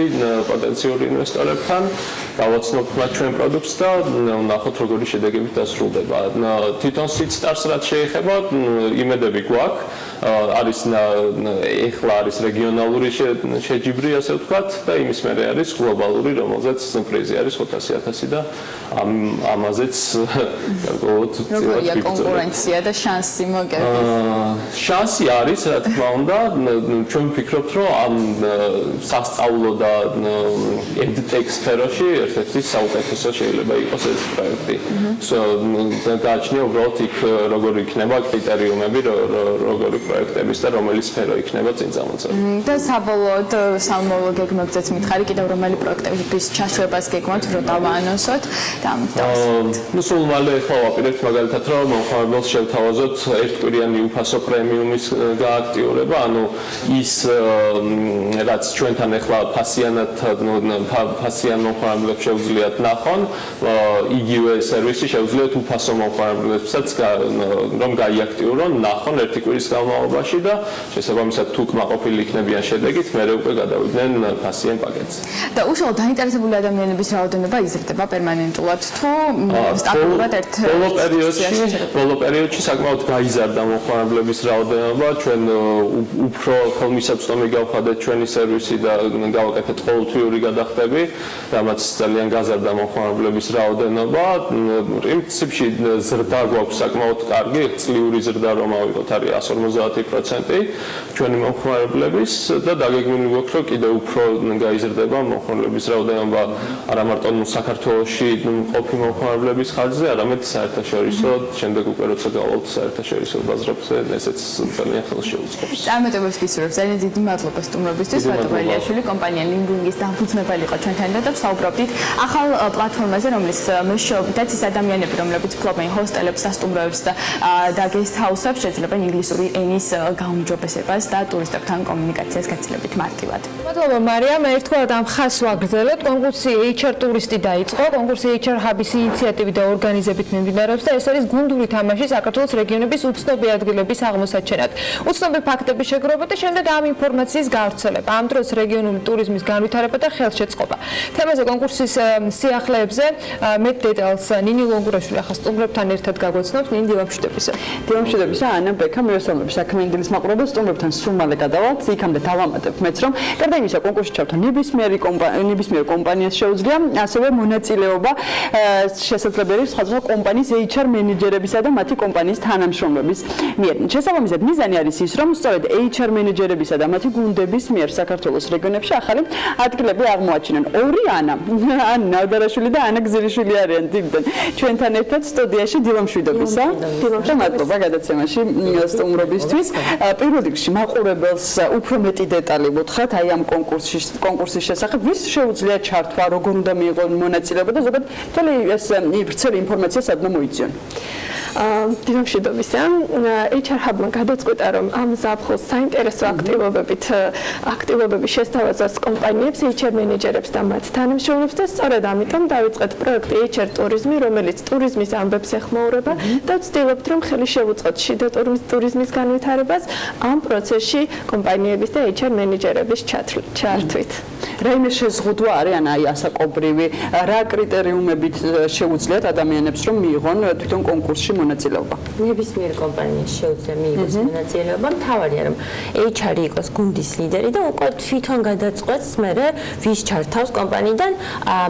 პოტენციური ინვესტორებთან, გავაცნობთ მათ ჩვენ პროდუქტს და ნახოთ როგორი შედეგები დასრულდება. თვითონ Stars რაც შეეხება, იმედები გვაქვს, არის ეხლა არის რეგიონალური შეჯიბრი, ასე ვთქვათ, და იმის მერე არის გლობალური, რომელზეც პრიზი არის 500,000 და ამაზეც გარკვეულად როგორია კონკურენცია და შანსი მოგებით? შანსი არის, რა თქმა უნდა, ჩვენ ვფიქრობთ, რომ ამ სასწავლო და EdTech სფეროში ერთ-ერთი საუკეთესო შეიძლება იყოს ეს პროექტი. გააჩნია უბრალოდ იქ როგორი იქნება კრიტერიუმები, როგორი პროექტების და რომელი სფერო იქნება წინ წამოწეული. და საბოლოოდ სამომავლო გეგმებზეც მითხარი, კიდევ რომელი პროექტების ჩაშვებას გეგმავთ, რომ დავაანონსოთ და სულ მალე ახლა ვაპირებთ მაგალითად, რომ მომხმარებელს შევთავაზოთ ერთკვირიანი უფასო პრემიუმის გააქტიურება, ანუ ის რაც ჩვენთან ახლა ფასიან მომხმარებლებს შეუძლიათ ნახონ, იგივე სერვისი შეუძლიათ უფასო მომხმარებლებსაც რომ გაიაქტიურონ, ნახონ ერთი კვირის განმავლობაში და შესაბამისად თუ კმაყოფილი იქნებიან შედეგით, მერე უკვე გადავიდნენ ფასიან პაკეტზე. და უშუალოდ დაინტერესებული ადამიანების რაოდენობა იზრდება პერმანენტულად თუ სტაბილურად ბოლო პერიოდში საკმაოდ გაიზარდა მომხმარებლების რაოდენობა, ჩვენ უფრო ხელმისაწვდომი გავხადეთ ჩვენი სერვისი და გავაკეთეთ ყოველთვიური გადახდები, რამაც ძალიან გაზარდა მომხმარებლების რაოდენობა. პრინციპში ზრდა გვაქვს საკმაოდ კარგი, წლიური ზრდა რომ ავიღოთ არის 150% ჩვენი მომხმარებლების და დაგეგმილი გვაქვს რომ კიდევ უფრო გაიზრდება მომხმარებლების რაოდენობა არა მარტო საქართველოში ყოფი მომხმარებლების ხარჯზე, არამედ საერთაშორისო, შემდეგ უკვე როცა გავალთ საერთაშორისო ბაზრებზე, ესეც ძალიან ხელს შეუწყობს. წარმატებებს გისურვებთ. ძალიან დიდი მადლობა სტუმრობისთვის. ბატონო ველიაშვილი, კომპანია Lingwing-ის დამფუძნებელი იყო ჩვენთან და ვსაუბრობდით ახალ პლატფორმაზე, რომლის მეშვეობითაც ის ადამიანები, რომლებიც ფლობენ ჰოსტელებს, სასტუმროებს და guest house-ებს, შეძლებენ ინგლისური ენის გაუმჯობესებას და ტურისტებთან კომუნიკაციას გაცილებით მარტივად. მადლობა მარიამ, ერთხელ ამ ხაზს ვაგრძელოთ. კონკურსი HR ტურისტი დაიწყო. კონკურსი HR Hub-ის ინიციატივით და ორგანიზებით მიმდინარეობს და ეს არის გუნდური თამაში საქართველოს რეგიონების უცნობი ადგილების აღმოსაჩენად. უცნობი ფაქტების შეგროვება და შემდეგ ამ ინფორმაციის გავრცელება. ამ დროს რეგიონული ტურიზმის განვითარება და ხელშეწყობა. თემაზე კონკურსის სიახლეებზე მეტ დეტალს ნინი ლონგურაშვილი ახლა სტუმრებთან ერთად გაგვეცნობს. ნინი დილამშვიდობისა. დილამშვიდობისა. მოგესალმებისა, ანა ბექა, მოგესალმები საქმიანი დილის მაყურებელს, სტუმრებთან სულ მალე გადავალთ, იქამდე დავამატებ მეც რომ გარდა იმისა, კონკურსში ჩავთვალ ნებისმიერ კომპანიას შეუძლია ასევე მონაწილეობა შესაძლებელი სხვადასხვა კომპანიის HR მენეჯერებისა და მათი კომპანიის თანამშრომლების მიერ. შესაბამისად, მიზანი არის ის, რომ სწორედ HR მენეჯერებისა და მათი გუნდების მიერ საქართველოს რეგიონებში ახალი ადგილები აღმოაჩინონ. ორი ანა ნავდარაშვილი და ანა გზირიშვილი არიან დიდდან. ჩვენთან ერთად სტუდიაში დილა მშვიდობისა. დილა მადლობა გადაცემაში სტუმრობისთვის. პირველ რიგში მაყურებელს უფრო მეტი დეტალი ვუთხრათ აი ამ კონკურსის შესახებ, ვის შეუძლია ჩართვა, როგორ უნდა მიიღონ მონაწილეობა და ზოგადად მთელი ეს ვრცელი ინფორმაცია სადღაც მოიწიონ. დილა მშვიდობისა. HR Hub-მა გადაწყვიტა, რომ ამ ზაფხულს საინტერესო აქტივობები შესთავაზოს კომპანიებს, HR მენეჯერებს და მათ თანამშრომლებს და სწორედ ამიტომ დავიწყეთ პროექტი HR ტურიზმი, რომელიც ტურიზმის ამბებს ეხმაურება და ვცდილობთ, რომ ხელი შევუწყოთ შიდა ტურიზმის განვითარებას ამ პროცესში კომპანიების და HR მენეჯერების ჩართვით. რაიმე შეზღუდვა არის ან აი ასაკობრივი, რა კრიტერიუმებით შეუძლიათ ადამიანებს რომ მიიღონ თვითონ კონკურსში მონაწილეობა? ნებისმიერ კომპანიაში შეუძლია მიიღოს მონაწილეობა, მთავარია რომ HR იყოს გუნდის ლიდერი და უკვე თვითონ გადაწყვეტს მერე ვის ჩართავს კომპანიიდან,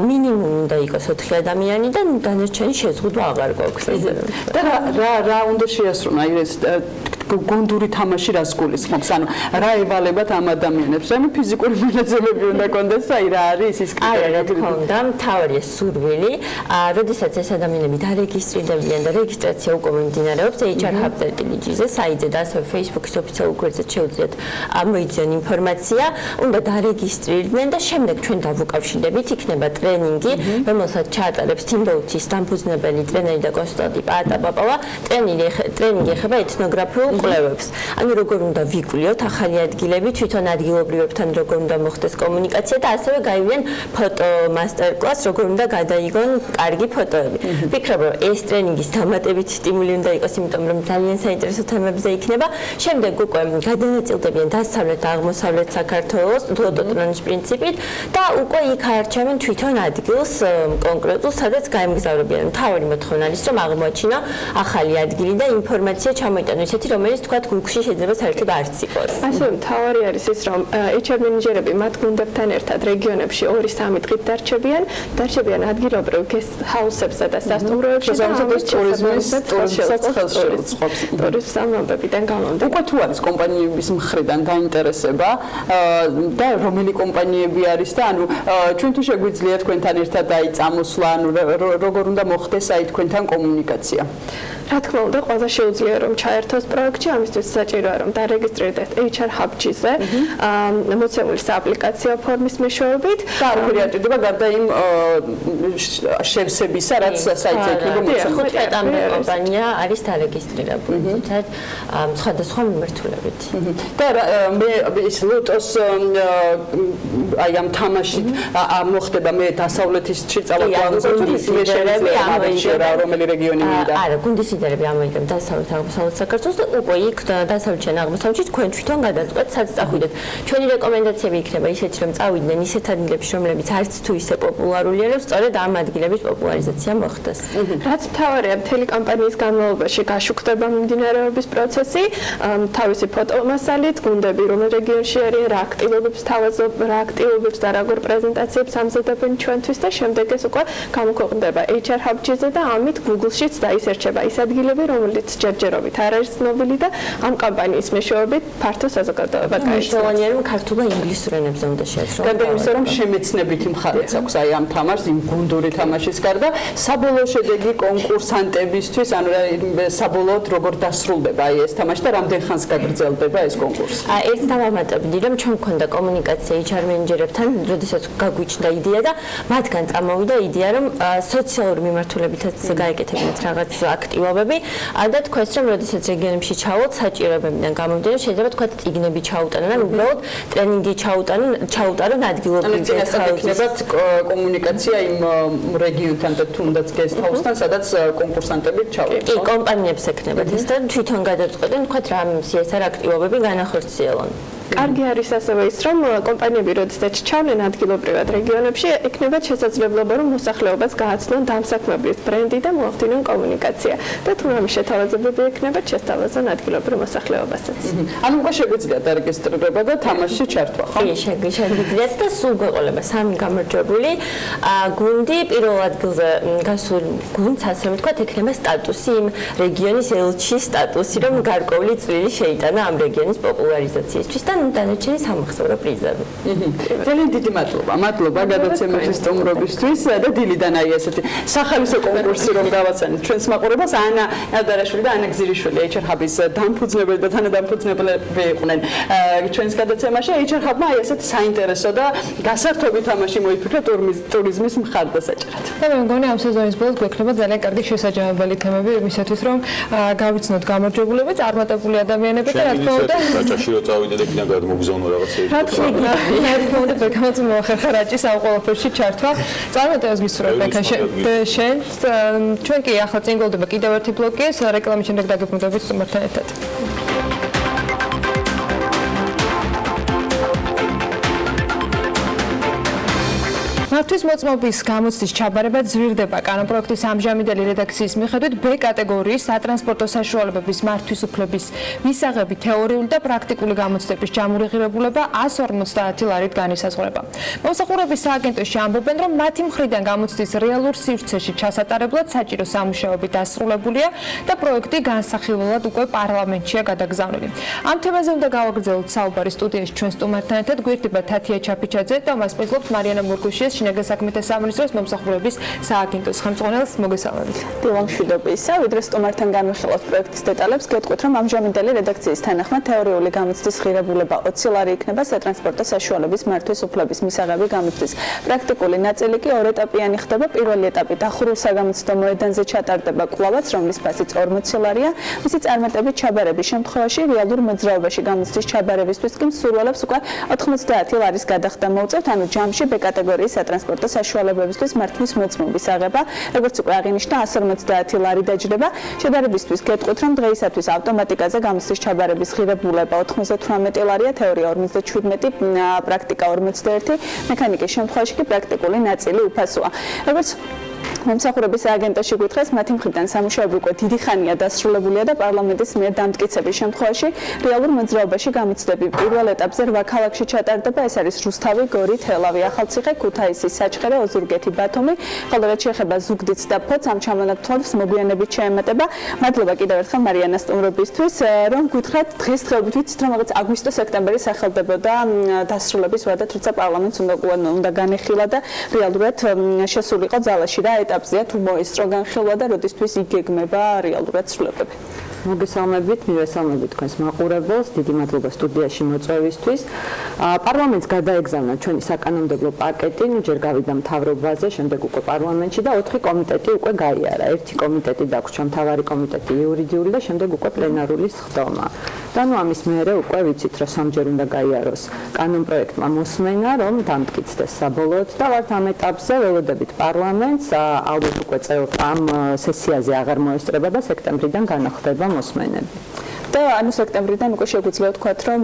მინიმუმ უნდა იყოს 4 ადამიანი და დანარჩენი შეზღუდვა აღარ გვაქვს. და რა უნდა შეასრულონ აი ეს გუნდური თამაში რას გულისხმობს? ანუ რა ევალებათ ამ ადამიანებს? რა ფიზიკური მონაწილეები უნდა კონდეს, აი რა არის ის კრიტერიუმი? რა თქმა უნდა, მთავარია სურვილი. როდესაც ეს ადამიანები დარეგისტრირდებიან და რეგისტრაცია უკვე მიმდინარეობს HR Hub.gz-ზე, საიტზე და ასევე Facebook-ის ოფიციალურ გვერდზე შეუძლიათ მოიწიონ ინფორმაცია, უნდა დარეგისტრირდნენ და შემდეგ ჩვენ დავუკავშირდებით, იქნება ტრენინგი, რომელსაც ჩაატარებს Teamboat-ის დამფუძნებელი ტრენერი და კონსულტანტი პაატა პაპავა. ტრენინგი ეხება ეთნოგრაფიულ კვლევებს. ანუ როგორ უნდა ვიკვლიოთ ახალი ადგილები, თვითონ ადგილობრივებთან როგორ უნდა მოხდეს კომუნიკაცია და ასევე გაივლიენ ფოტო მასტერ-კლას, როგორ უნდა გადაიგონ კარგი ფოტოები. ვფიქრობ, რომ ეს ტრენინგის დამატებით სტიმული უნდა იყოს, იმიტომ რომ ძალიან საინტერესო თემებზე იქნება. შემდეგ უკვე გადანაწილდებიან დასავლეთ და აღმოსავლეთ საქართველოს დუოტოტრონის პრინციპით და უკვე იქ აარჩევენ თვითონ ადგილს კონკრეტულ, სადაც გაემგზავრებიან. მთავარი მოთხოვნა არის, რომ აღმოაჩინო ახალი ადგილი და ინფორმაცია ჩამოიტანო ისეთი, რომელიც თქვა გუგლში შეიძლება საერთოდ არც იყოს. ასევე მთავარი არის ის, რომ HR მენეჯერები მათ გუნდებთან ერთად რეგიონებში 2-3 დღით დარჩებიან ადგილობრივ guest house-ებსა და სასტუმროებში და ტურიზმის ამბებიდან გამომდინარე. უკვე თუ არის კომპანიების მხრიდან დაინტერესება და რომელი კომპანიები არის და ანუ ჩვენ თუ შეგვიძლია თქვენთან ერთად აი წამოსვლა, ანუ როგორ უნდა მოხდეს აი თქვენთან კომუნიკაცია? რა თქმა უნდა, ყველა შეუძლია რომ ჩაერთოს პროექტში, ამისთვის საჭიროა რომ დარეგისტრირდეთ HR Hub.gz-ზე, მოცემული სააპლიკაციო ფორმის მეშვეობით. და არ ვირიატირდება გარდა იმ შევსებისა, რაც საიტზე იქნება მოცემული. 15 კომპანია არის დარეგისტრირებული, თუმცა სხვადასხვა მიმართულებით. და მე ის ლოტოს აი ამ თამაშით მოხდება მე დასავლეთში წავაგვანოს რომელი რეგიონი მინდა? არა, გუნდის ლიდერები ამოიღებენ დასავლეთ აღმოსავლეთ საქართველოს და უკვე იქ დასავლეთიდან აღმოსავლეთში თქვენ თვითონ გადაწყვეტთ, სადაც წახვიდეთ. ჩვენი რეკომენდაციები იქნება ისეთი, რომ წავიდნენ ისეთ ადგილებში, რომლებიც არც თუ ისე პოპულარულია, რომ სწორედ ამ ადგილების პოპულარიზაცია მოხდეს. რაც მთავარია, მთელი კამპანიის განმავლობაში გაშუქდება მიმდინარეობის პროცესი, თავისი ფოტომასალით, გუნდები რომელ რეგიონში არიან, რა აქტივობებს და როგორ პრეზენტაციებს ამზადებენ ჩვენთვის და შემდეგ ეს უკვე გამოქვეყნდება HR Hub.gz-ზე და ამით Google-შიც დაისერჩება ის ადგილები, რომელიც ჯერჯერობით არ არის ცნობილი და ამ კამპანიის მეშვეობით ფართო საზოგადოება გაიცნობს. მნიშვნელოვანია რომ ქართულ და ინგლისურ ენებზე უნდა შეაცვლოს. გარდა იმისა, რომ შემეცნებითი მხარეც აქვს აი ამ თამაშს, იმ გუნდური თამაშის გარდა, საბოლოო შედეგი კონკურსანტებისთვის, ანუ საბოლოოდ როგორ დასრულდება აი ეს თამაში და რამდენ ხანს გაგრძელდება ეს კონკურსი? ერთ დავამატებდი, რომ ჩვენ მქონდა კომუნიკაცია HR მენეჯერებთან, როდესაც გაგვიჩნდა იდეა და მათგან წამოვიდა იდეა, რომ სოციალური მიმართულებითაც გაეკეთებინათ რაღაც აქტივობები და თქვენს რომ როდესაც რეგიონებში ჩავალთ, საჭიროებებიდან გამომდინარე, შეიძლება თქვა წიგნები ჩაუტარონ, ან უბრალოდ ტრენინგი ჩაუტარონ ადგილობრივ იქნებათ კომუნიკაცია იმ რეგიონთან და თუნდაც guest house-თან, სადაც კონკურსანტები ჩავარდნ. კი, კომპანიებს ექნებათ ეს და თვითონ გადაწყვეტენ, თქვა რა CSR აქტივობები განახორციელონ. კარგი არის ასევე ის, რომ კომპანიები როდესაც ჩავლენ ადგილობრივად რეგიონებში, ექნებათ შესაძლებლობა, რომ მოსახლეობას გააცნონ დამსაქმებლის ბრენდი და მოახდინონ კომუნიკაცია. და თუ რამე შეთავაზებები ექნებათ, შესთავაზონ ადგილობრივ მოსახლეობასაც. ანუ უკვე შეგვიძლია დარეგისტრირება და თამაშში ჩართვა, ხო? კი, შეგვიძლიათ და სულ გვეყოლება 3 გამარჯვებული გუნდი პირველ ადგილზე გასულ გუნდს, ასე ვთქვათ, ექნება სტატუსი იმ რეგიონის ელჩის სტატუსი, რომ გარკვეული წვლილი შეიტანა ამ რეგიონის პოპულარიზაციისთვის და დანარჩენი სამახსოვრო პრიზები. ძალიან დიდი მადლობა. მადლობა გადაცემების სტუმრობისთვის და დილიდან აი ესეთი სახალისო კონკურსი რომ გავაცანეთ ჩვენს მაყურებელს ანა ნადარაშვილი და ანა გზირიშვილი HR Hub-ის დამფუძნებელი და თანადამფუძნებლები იყვნენ ჩვენს გადაცემაში. HR Hub-მა აი ესეთი საინტერესო და გასართობი თამაში მოიფიქრა ტურიზმის მხარდასაჭერად. და მე მგონი ამ სეზონის ბოლოს გვექნება ძალიან კარგი შესაჯამებელი თემები იმისათვის რომ გავიცნოთ გამარჯვებულები, წარმატებული ადამიანები და რა თქმა უნდა რაჭაში რო წავიდე და კიდევ გადმოგზავნო რაღაცა რა თქმა უნდა ბეკამაც მოახერხა რაჭის ამ ყველაფერში ჩართვა. წარმატებას გისურვებ ბეკა შენს. ჩვენ კი ახლა წინ გოლდება კიდევ ერთი ბლოკი, რეკლამის შემდეგ დაგებრუნდებით სტუმართან ერთად. მართვის მოწმობის გამოცდის ჩაბარება ძვირდება. კანონპროექტის ამჟამინდელი რედაქციის მიხედვით B კატეგორიის სატრანსპორტო საშუალებების მართვის უფლების მისაღები თეორიული და პრაქტიკული გამოცდების ჯამური ღირებულება 150 ლარით განისაზღვრება. მომსახურების სააგენტოში ამბობენ, რომ მათი მხრიდან გამოცდის რეალურ სივრცეში ჩასატარებლად საჭირო სამუშაოები დასრულებულია და პროექტი განსახილველად უკვე პარლამენტშია გადაგზავნილი. ამ თემაზე უნდა გავაგრძელოთ საუბარი სტუდიაში ჩვენ სტუმართან ერთად. გვერდება თათია ჩაფიჩაძე და მას მეზობლობთ მარიანა მურგუშიას, შინაგან საქმეთა სამინისტროს მომსახურების სააგენტოს ხელმძღვანელს. მოგესალმებით. დილა მშვიდობისა, ვიდრე სტუმართან განვიხილოთ პროექტის დეტალებს, გეტყვით, რომ ამჟამინდელი რედაქციის თანახმად თეორიული გამოცდის ღირებულება 20 ლარი იქნება სატრანსპორტო საშუალების მართვის უფლების მისაღები გამოცდის. პრაქტიკული ნაწილი კი 2 ეტაპიანი ხდება. პირველი ეტაპი დახურულ საგამოცდო მოედანზე ჩატარდება კვლავაც, რომლის ფასიც 40 ლარია. მისი წარმატებით ჩაბარების შემთხვევაში რეალურ მოძრაობაში გამოცდის ჩაბარებისთვის კი მსურველებს უკვე 90 ლარის გადახდა მოუწევთ, ანუ ჯამში B კატეგორიის სატრანსპორტო საშუალებებისთვის მართვის მოწმობის აღება, როგორც უკვე აღინიშნა, 150 ლარი დაჯდება. შედარებისთვის გეტყვით, რომ დღეისათვის ავტომატიკაზე გამოცდის ჩაბარების ღირებულება 98 ლარია, თეორია 57, პრაქტიკა 41, მექანიკის შემთხვევაში კი პრაქტიკული ნაწილი უფასოა. როგორც მომსახურების სააგენტოში გითხრეს, მათი მხრიდან სამუშაოები უკვე დიდი ხანია დასრულებულია და პარლამენტის მიერ დამტკიცების შემთხვევაში რეალურ მოძრაობაში გამოცდები პირველ ეტაპზე 8 ქალაქში ჩატარდება. ეს არის რუსთავი, გორი, თელავი, ახალციხე, ქუთაისი, საჩხერე, ოზურგეთი, ბათუმი. ხოლო რაც შეეხება ზუგდიდს და ფოთს, ამ ჩამონათვალებს მოგვიანებით შეემატება. მადლობა კიდევ ერთხელ მარიანას სტუმრობისთვის, რომ გითხრათ დღესდღეობით ვიცით, რომ რაღაც აგვისტო-სექტემბერი სახელდებოდა დასრულების ვადა, თუმცა პარლამენტს უნდა განეხილა და რეალურად შესულიყო ძალაში რა ეტაპზეა თუ მოესწრო განხილვა და როდისთვის იგეგმება რეალურად ცვლილებები. მოგესალმებით, მივესალმებით თქვენს მაყურებელს, დიდი მადლობა სტუდიაში მოწვევისთვის. პარლამენტს გადაეგზავნა ჩვენი საკანონმდებლო პაკეტი, ჯერ გავიდა მთავრობაზე, შემდეგ უკვე პარლამენტში და 4 კომიტეტი უკვე გაიარა. 1 კომიტეტი დაგვრჩა, მთავარი კომიტეტი იურიდიული და შემდეგ უკვე პლენარული სხდომა. და ნუ ამის მერე უკვე ვიცით, რომ სამჯერ უნდა გაიაროს კანონპროექტმა მოსმენა, რომ დამტკიცდეს საბოლოოდ და ვართ ამ ეტაპზე ველოდებით პარლამენტს, ალბათ უკვე წევრ ამ სესიაზე აღარ მოესწრება და სექტემბრიდან განახლდება მოსმენები. და ანუ სექტემბრიდან უკვე შეგვიძლია ვთქვათ, რომ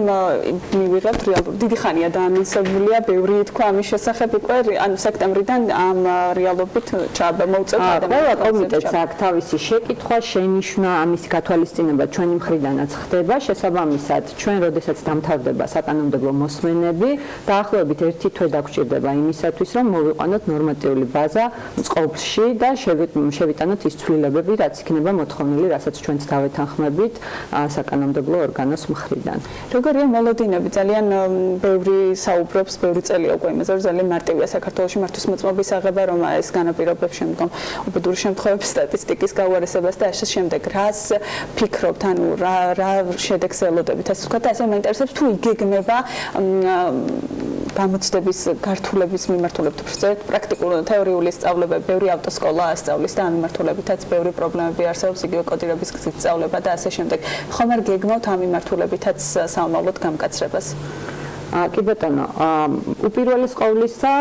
მივიღებთ რეალურ დიდი ხანია დაანონსებულია, ბევრი თქვა ამის შესახებ უკვე, ანუ სექტემბრიდან ამ რეალობით მოუწევთ ადამიანებს. კომიტეტს აქვს თავისი შეკითხვა, შენიშვნა, ამის გათვალისწინება ჩვენი მხრიდანაც ხდება. შესაბამისად, ჩვენ როდესაც დამთავრდება საკანონმდებლო მოსმენები, დაახლოებით 1 თვე დაგჭირდება იმისათვის, რომ მოვიყვანოთ ნორმატიული ბაზა წყობლში და შევიტანოთ ის ცვლილებები, რაც იქნება მოთხოვნილი, რასაც ჩვენც დავეთანხმებით საკანონმდებლო ორგანოს მხრიდან. როგორია მოლოდინები? ძალიან ბევრი საუბრობს, ბევრი წელია უკვე იმაზე, რომ ძალიან მარტივია საქართველოში მართვის მოწმობის აღება, რომ ეს განაპირობებს შემდგომ უბედური შემთხვევების სტატისტიკის გაუარესებას და ასე შემდეგ. რას ფიქრობთ, ანუ რა შედეგს ელოდებით? ასე ვთქვათ, ასე მაინტერესებს თუ იგეგმება გამოცდების გართულების მიმართულებით პრაქტიკული თეორიული სწავლებები, ბევრი ავტოსკოლა ასწავლის და ამ მიმართულებითაც ბევრი პრობლემები არსებობს, იგივე კოდირების გზით სწავლება და ასე შემდეგ. ხომ არ გეგმავთ ამ მიმართულებითაც სამომავლოდ გამკაცრებას? კი ბატონო, უპირველეს ყოვლისა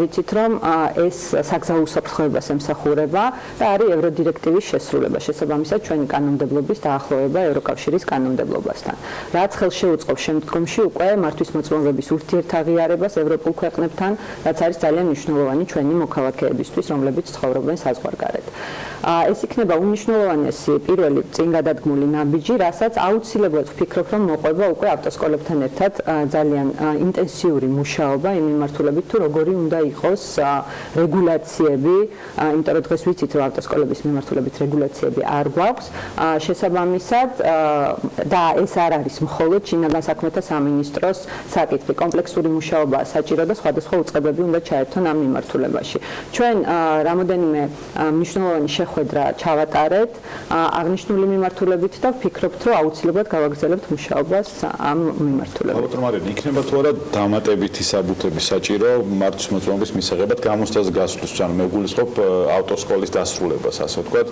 ვიცით რომ ეს საგზაო უსაფრთხოებას ემსახურება და არის ევროდირექტივის შესრულება. შესაბამისად ჩვენი კანონმდებლობის დაახლოება ევროკავშირის კანონმდებლობასთან. რაც ხელშეუწყობს შემდგომში უკვე მართვის მოწმობების ურთიერთაღიარებას ევროპულ ქვეყნებთან, რაც არის ძალიან მნიშვნელოვანი ჩვენი მოქალაქეებისთვის, რომლებიც ცხოვრობენ საზღვარგარეთ. ეს იქნება უნიშნულოვანესი პირველი წინ გადადგმული ნაბიჯი, რასაც აუცილებლად ვფიქრობ, რომ მოყვება უკვე ავტოსკოლებთან ერთად ძალიან ინტენსიური მუშაობა იმ მიმართულებით, თუ როგორი უნდა იყოს რეგულაციები, იმიტომ რომ დღეს ვიცით, რომ ავტოსკოლების მიმართულებით რეგულაციები არ გვაქვს. შესაბამისად და ეს არ არის მხოლოდ შინაგან საქმეთა სამინისტროს საკითხი. კომპლექსური მუშაობაა საჭირო და სხვადასხვა უწყებები უნდა ჩაერთონ ამ მიმართულებაში. ჩვენ რამოდენიმე მნიშვნელოვანი შეხვედრა ჩავატარეთ აღნიშნული მიმართულებით და ვფიქრობთ, რომ აუცილებლად გავაგრძელებთ მუშაობას ამ მიმართულებით. მაგრამ იქნება თუ არა დამატებითი საბუთები საჭირო მართვის მოწმობის მისაღებად გამოცდაზე გასვლის, ანუ მე ვგულისხმობ ავტოსკოლის დასრულებას, ასე ვთქვათ,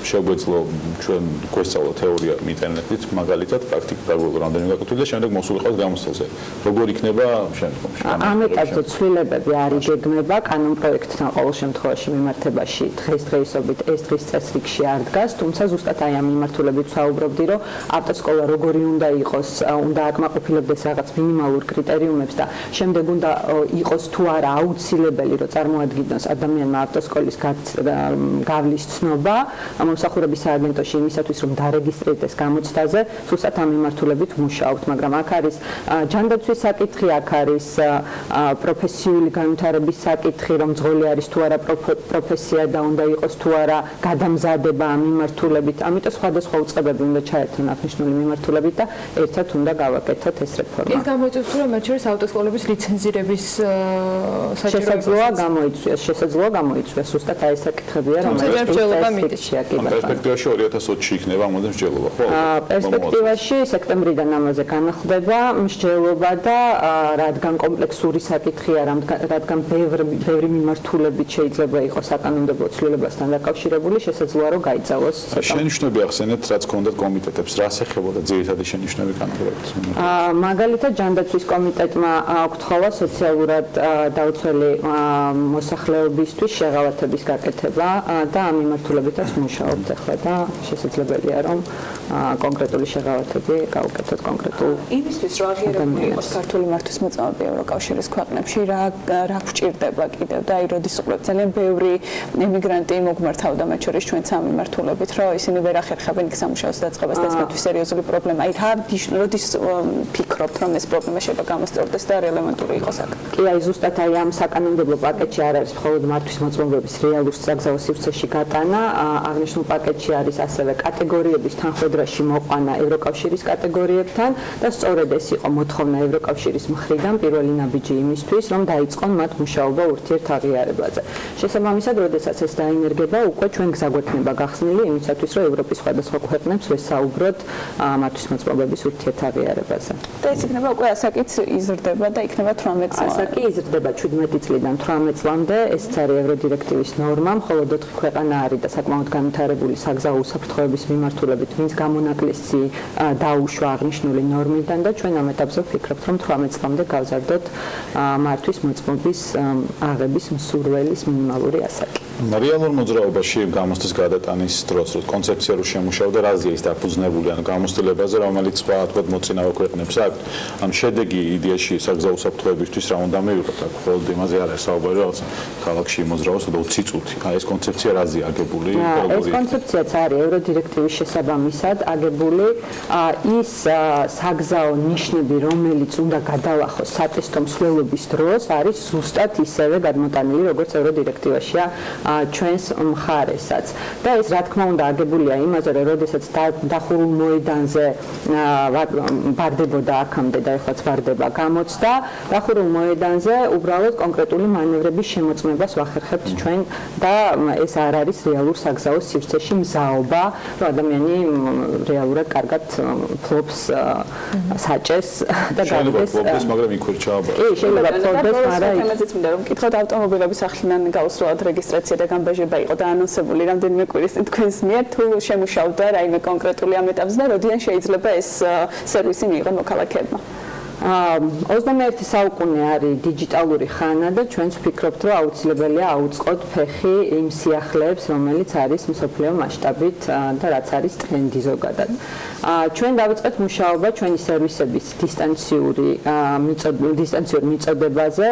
შეგვეძლო ჩვენ გვესწავლა თეორია ინტერნეტით, მაგალითად პრაქტიკა დაგვეღო რამდენიმე გაკეთილი და შემდეგ მოსულიყავთ გამოცდაზე. როგორ იქნება შემდგომში? ამ ეტაპზე ცვლილებები არ იგეგმება, კანონპროექტთან ყოველ შემთხვევაში მიმართებაში დღესდღეობით ეს დღის წესრიგში არ დგას, თუმცა ზუსტად აი ამ მიმართულებით ვსაუბრობდი, რომ ავტოსკოლა როგორი უნდა იყოს, უნდა აკმაყოფილებდეს რაღაც მინიმალურ კრიტერიუმებს და შემდეგ უნდა იყოს თუ არა აუცილებელი, რომ წარმოადგინოს ადამიანმა ავტოსკოლის გავლის ცნობა მომსახურების სააგენტოში იმისათვის, რომ დარეგისტრირდეს გამოცდაზე, ზუსტად ამ მიმართულებით ვმუშაობთ, მაგრამ აქ არის ჯანდაცვის საკითხი, აქ არის პროფესიული განვითარების საკითხი, რომ ძღოლი არის თუ არა პროფესია და უნდა იყოს თუ არა გადამზადება ამ მიმართულებით. ამიტომ სხვადასხვა უწყებები უნდა ჩაერთონ აღნიშნული მიმართულებით და ერთად უნდა გავაკეთოთ ეს რეფორმა. ის გამოიწვევს, რომ მათ შორის ავტოსკოლების ლიცენზირების შესაძლოა გამოიწვიოს. ზუსტად აი ეს საკითხებია, რომელიც პერსპექტივაში 2020-ში იქნება ამაზე მსჯელობა, ხო? პერსპექტივაში სექტემბრიდან ამაზე განახლდება მსჯელობა და რადგან კომპლექსური საკითხია, რადგან ბევრი მიმართულებით შეიძლება იყოს საკანონმდებლო ცვლილებასთან დაკავშირებული, შესაძლოა რომ გაიწევოს. შენიშვნები ახსენეთ, რაც ჰქონდათ კომიტეტებს, რას ეხებოდა ძირითადი შენიშვნები კანონპროექტის მიმართ? მაგალითად, ჯანდაცვის კომიტეტმა გთხოვა სოციალურად დაუცველი მოსახლეობისთვის შეღავათების გაკეთება და ამ მიმართულებითაც მუშაობთ ახლა და შესაძლებელია რომ კონკრეტული შეღავათები გავუკეთოთ კონკრეტულ იმისთვის რომ აღიარებული იყოს ქართული მართვის მოწამეები ევროკავშირის ქვეყნებში რა გვჭირდება კიდევ და აი როდის უყურებთ ძალიან ბევრი ემიგრანტი მოგმართავდა მათ შორის ჩვენც ამ მიმართულებით რომ ისინი ვერ ახერხებენ იქ სამუშაოს დაწყებას და ეს მათთვის სერიოზული პრობლემა. აი როდის ფიქრობთ რომ ეს პრობლემა შეიძლება გამოსწორდეს და რელევანტური იყოს აქ? კი, აი ზუსტად აი ამ საკანონმდებლო პაკეტში არ არის მხოლოდ მართვის მოწმობების რეალურ საგზაო სივრცეში გატანა, აღნიშნულ პაკეტში არის ასევე კატეგორიების თანხმედრაში მოყვანა ევროკავშირის კატეგორიებთან და სწორედ ეს იყო მოთხოვნა ევროკავშირის მხრიდან პირველი ნაბიჯი იმისთვის, რომ დაიწყონ მათ მუშაობა ურთიერთაღიარებაზე. შესაბამისად, როდესაც ეს დაინერგება, უკვე ჩვენ გზაგვექნება გახსნილი იმისათვის, რომ ევროპის სხვადასხვა ქვეყნებს ვესაუბროთ მართვის მოწმობების ურთიერთაღიარებაზე. და ეს იქნება უკვე ასაკით იზრდება და იქნება 18 წელი. ასაკი იზრდება 17 წლიდან 18 წლამდე, ესეც არის ევროდირექტივის ნორმა, მხოლოდ 4 ქვეყანა არის და საკმაოდ განვითარებული საგზაო უსაფრთხოების მიმართულებით, ვინც გამონაკლისი დაუშვა აღნიშნული ნორმიდან და ჩვენ ამ ეტაპზე ვფიქრობთ, რომ 18 წლამდე გავზარდოთ მართვის მოწმობის აღების მსურველის მინიმალური ასაკი. რეალურ მოძრაობაში გამოცდის გადატანის დროს, რომ კონცეფცია რო შემუშავდა, რაზეა ის დაფუძნებული, ანუ გამოცდილებაზე, რომელიც სხვა თქვა მოწინავე ქვეყნებს აქვს, ანუ შედეგი იდეაში საგზაო უსაფრთხოებისთვის რა უნდა მივიღოთ, აქ მხოლოდ იმაზე არ არის საუბარი, რაღაც ქალაქში იმოძრავოს 20 წუთი. აი ეს კონცეფცია რაზეა აგებული? ეს კონცეფციაც არის ევროდირექტივის შესაბამისად აგებული, ის საგზაო ნიშნები, რომელიც უნდა გადალახოს სატესტო მსვლელობის დროს, არის ზუსტად ისევე გადმოტანილი, როგორც ევროდირექტივაშია ჩვენს მხარესაც. და ეს რა თქმა უნდა აგებულია იმაზე, რომ როდესაც დახურულ მოედანზე ვარდებოდა აქამდე და ეხლაც ვარდება გამოცდა, დახურულ მოედანზე უბრალოდ კონკრეტული მანევრების შემოწმებას ვახერხებთ ჩვენ და ეს არ არის რეალურ საგზაო სივრცეში მზაობა, რომ ადამიანი რეალურად კარგად ფლობს საჭეს და გავიდეს. მაგრამ იქვერჩააბა. კი, შეიძლება ფლობდეს, მაგრამ თემაზეც მინდა რომ მკითხოთ ავტომობილების ახლიდან გაუსრულად რეგისტრაცია და გამბაჟება იყო და ანონსებული რამდენიმე კვირის წინ თქვენს მიერ თუ შემუშავდა რაიმე კონკრეტული ამ ეტაპზე და როდიან შეიძლება ეს სერვისი მიიღონ მოქალაქეებმა? 21 საუკუნე არის დიჯიტალური ხანა და ჩვენც ვფიქრობთ, რომ აუცილებელია აუწყოთ ფეხი იმ სიახლეებს, რომელიც არის მსოფლიო მასშტაბით და რაც არის ტრენდი ზოგადად. ჩვენ დავიწყეთ მუშაობა ჩვენი სერვისების დისტანციურ მიწოდებაზე.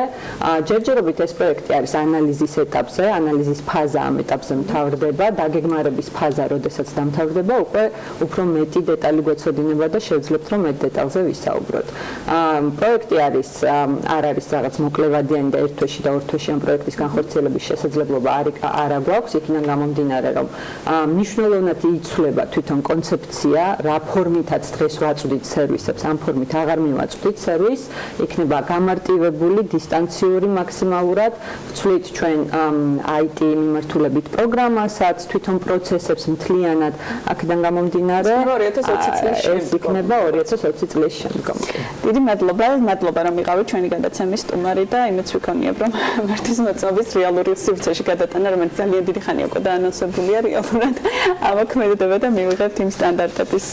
ჯერჯერობით ეს პროექტი არის ანალიზის ეტაპზე, ანალიზის ფაზა ამ ეტაპზე მთავრდება, დაგეგმარების ფაზა, როდესაც დამთავრდება, უკვე უფრო მეტი დეტალი გვეცოდინება და შევძლებთ, რომ მეტ დეტალზე ვისაუბროთ. პროექტი არის არ არის რაღაც მოკლევადიანი და ერთ თვეში და ორ თვეში ამ პროექტის განხორციელების შესაძლებლობა არ გვაქვს, იქიდან გამომდინარე, რომ მნიშვნელოვნად იცვლება თვითონ კონცეფცია, რა ფორმითაც დღეს ვაწვდით სერვისებს, ამ ფორმით აღარ მივაწვდით სერვისს, იქნება გამარტივებული, დისტანციური მაქსიმალურად, ვცვლით ჩვენ IT მიმართულებით პროგრამასაც, თვითონ პროცესებს მთლიანად, აქედან გამომდინარე, ეს იქნება 2020 წლის შემდგომ. დიდი მადლობა რომ იყავით ჩვენი გადაცემის სტუმარი და იმეც ვიქონიებ რომ მარტის მოწმობის რეალური სივრცეში გადატანა რომელიც ძალიან დიდი ხანია უკვე დაანონსებულია რეალურად ამოქმედება და მივიღებთ იმ სტანდარტების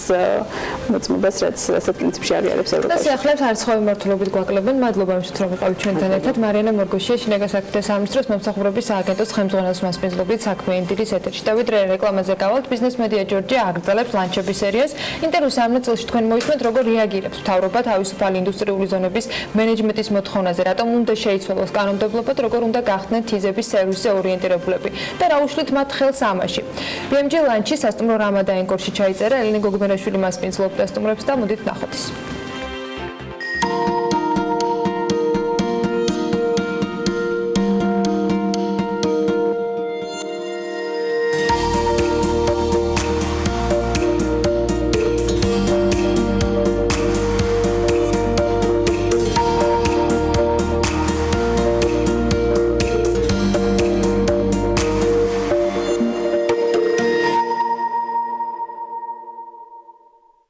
მოწმობას რასაც პრინციპში არიარებს ევროპაში. და სიახლეებს არცხოვი მართლობით გვაკლებენ. მადლობა იმისთვის რომ იყავით ჩვენთან ერთად. მარიანა მორგოშია შინაგან საქმეთა სამინისტროს მომსახურების სააგენტოს ხელმძღვანელის მასპინძლობით საქმიანი დილის ეთერში. დავით რეკლამაზე გავალთ ბიზნეს მედია ჯორჯია აგრძელებს ლანჩების სერიას. ინტერვიუს ამ ნაწილში თქვენ მოისმენთ როგორ რეაგირებს მთავრობა თავისუფალი ინდუსტრიული ზონების მენეჯმენტის მოთხოვნაზე, რატომ უნდა შეიცვალოს კანონმდებლობა, როგორ უნდა გახდნენ თიზების სერვისზე ორიენტირებულები და რა უშლით მათ ხელს ამაში. BMG ლანჩი სასტუმრო რამადაენკორში ჩაიწერა, ელენე გოგბერაშვილი მასპინძლობდა სტუმრებს და მოდით ნახოთ ის.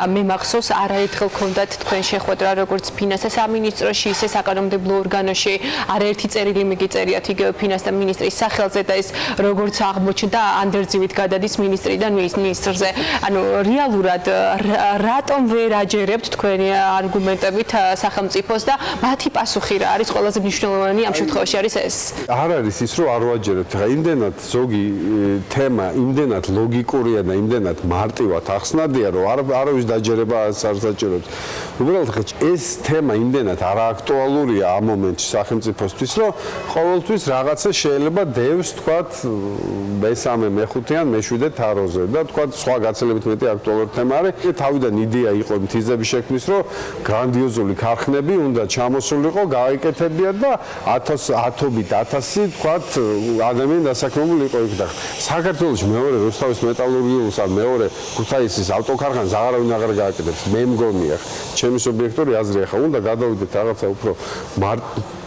მე მახსოვს არაერთხელ გქონდათ თქვენ შეხვედრა როგორც ფინანსთა სამინისტროში, ისე საკანონმდებლო ორგანოში, არაერთი წერილი მიგიწერიათ იგივე ფინანსთა მინისტრის სახელზე და ეს როგორც აღმოჩნდა ანდერძივით გადადის მინისტრიდან მინისტრზე. ანუ რეალურად რატომ ვერ აჯერებთ თქვენი არგუმენტებით სახელმწიფოს და მათი პასუხი რა არის ყველაზე მნიშვნელოვანი ამ შემთხვევაში არის ეს? არ არის ის რომ არ ვაჯერებთ. ხა იმდენად ზოგი თემა, იმდენად ლოგიკურია და იმდენად მარტივად ახსნადია, რომ არავის დაჯერება არ საჭიროებს. უბრალოდ ეს თემა იმდენად არააქტუალურია ამ მომენტში სახელმწიფოსთვის, რომ ყოველთვის რაღაცა შეიძლება დევს, თქვათ, მესამე, მეხუთე ან მეშვიდე თაროზე და თქვათ სხვა გაცილებით მეტი აქტუალური თემა არის. თავიდან იდეა იყო თიზების შექმნის, რომ გრანდიოზული ქარხნები უნდა ჩამოსულიყო, გაიკეთებიათ და 1000-ობით 1000 თქვათ ადამიანი დასაქმებული იყო იქ და საქართველოს მეორე რუსთავის მეტალურგიულს ან მეორე ქუთაისის ავტოქარხანას აღარავინ აღარ გააკეთებს. მე მგონია, ჩემი სუბიექტური აზრი ახლა უნდა გადავიდეთ რაღაცა უფრო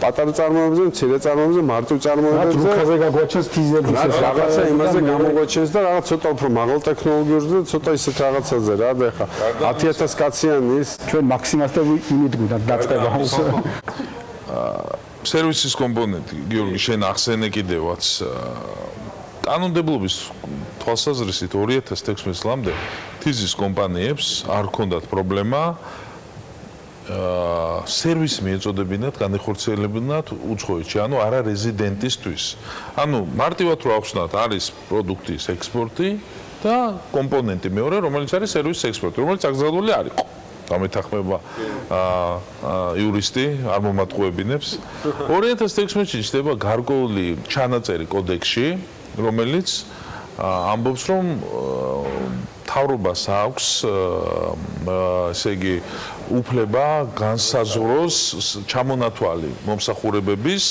პატარა წარმოებებზე, მცირე წარმოებებზე, მარტივ წარმოებებზე. რუხაზე გაგვაჩენს თიზების რაღაცა იმაზე გამოგვაჩენს და რაღაც ცოტა უფრო მაღალ ტექნოლოგიურზე და ცოტა ისეთ რაღაცაზე რა და ახლა 10000 კაციანი ის ჩვენ მაქსიმალისტები იმით გვინდა დაწყება. სერვისის კომპონენტი, გიორგი, შენ ახსენე კიდევაც კანონმდებლობის თვალსაზრისით 2016 წლამდე თიზის კომპანიებს არ ჰქონდათ პრობლემა სერვისი მიეწოდებინათ, განეხორციელებინათ უცხოეთში, ანუ არა რეზიდენტისთვის. ანუ მარტივად რო ახსნათ, არის პროდუქტის ექსპორტი და კომპონენტი მეორე, რომელიც არის სერვისის ექსპორტი, რომელიც აკრძალული არ იყო. გამეთანხმება იურისტი არ მომატყუებინებს. 2016 ჩდება გარკვეული ჩანაწერი კოდექსში, რომელიც ამბობს, რომ მთავრობას აქვს ესე იგი უფლება განსაზღვროს ჩამონათვალი მომსახურებების,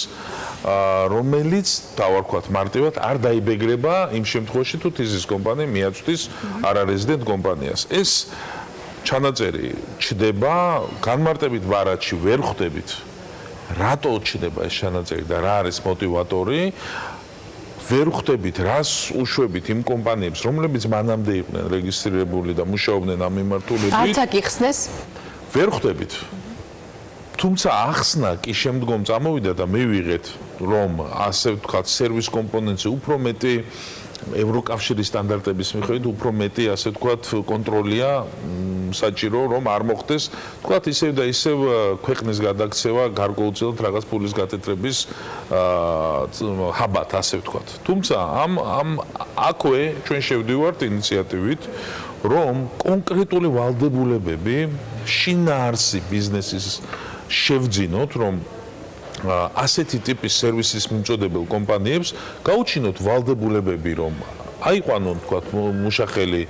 რომელიც დავარქვათ მარტივად არ დაიბეგრება იმ შემთხვევაში, თუ თიზის კომპანია მიაწვდის არარეზიდენტ კომპანიას. ეს ჩანაწერი ჩდება განმარტებით ბარათში ვერ ხვდებით რატო ჩდება ეს ჩანაწერი და რა არის მოტივატორი ვერ ხვდებით რას უშვებით იმ კომპანიებს რომლებიც მანამდე იყვნენ რეგისტრირებული და მუშაობდნენ ამ მიმართულებით არც აკიხსნეს ვერ ხვდებით თუმცა ახსნა კი შემდგომ წამოვიდა და მივიღეთ რომ ასე ვთქვათ სერვის კომპონენტზე უფრო მეტი ევროკავშირის სტანდარტების მიხედვით უფრო მეტი, ასე ვთქვათ, კონტროლია საჭირო, რომ არ მოხდეს, ვთქვათ, ისევ და ისევ ქვეყნის გადაქცევა გარკვეულწილად რაღაც ფულის გატეტრების ჰაბათ, ასე ვთქვათ. თუმცა აქვე ჩვენ შევდივართ ინიციატივით, რომ კონკრეტული ვალდებულებები შინაარსი ბიზნესის შევძინოთ, რომ ასეთი ტიპის სერვისის მიმწოდებელ კომპანიებს გაუჩინოთ ვალდებულებები, რომ აიყვანონ, თქვათ, მუშახელი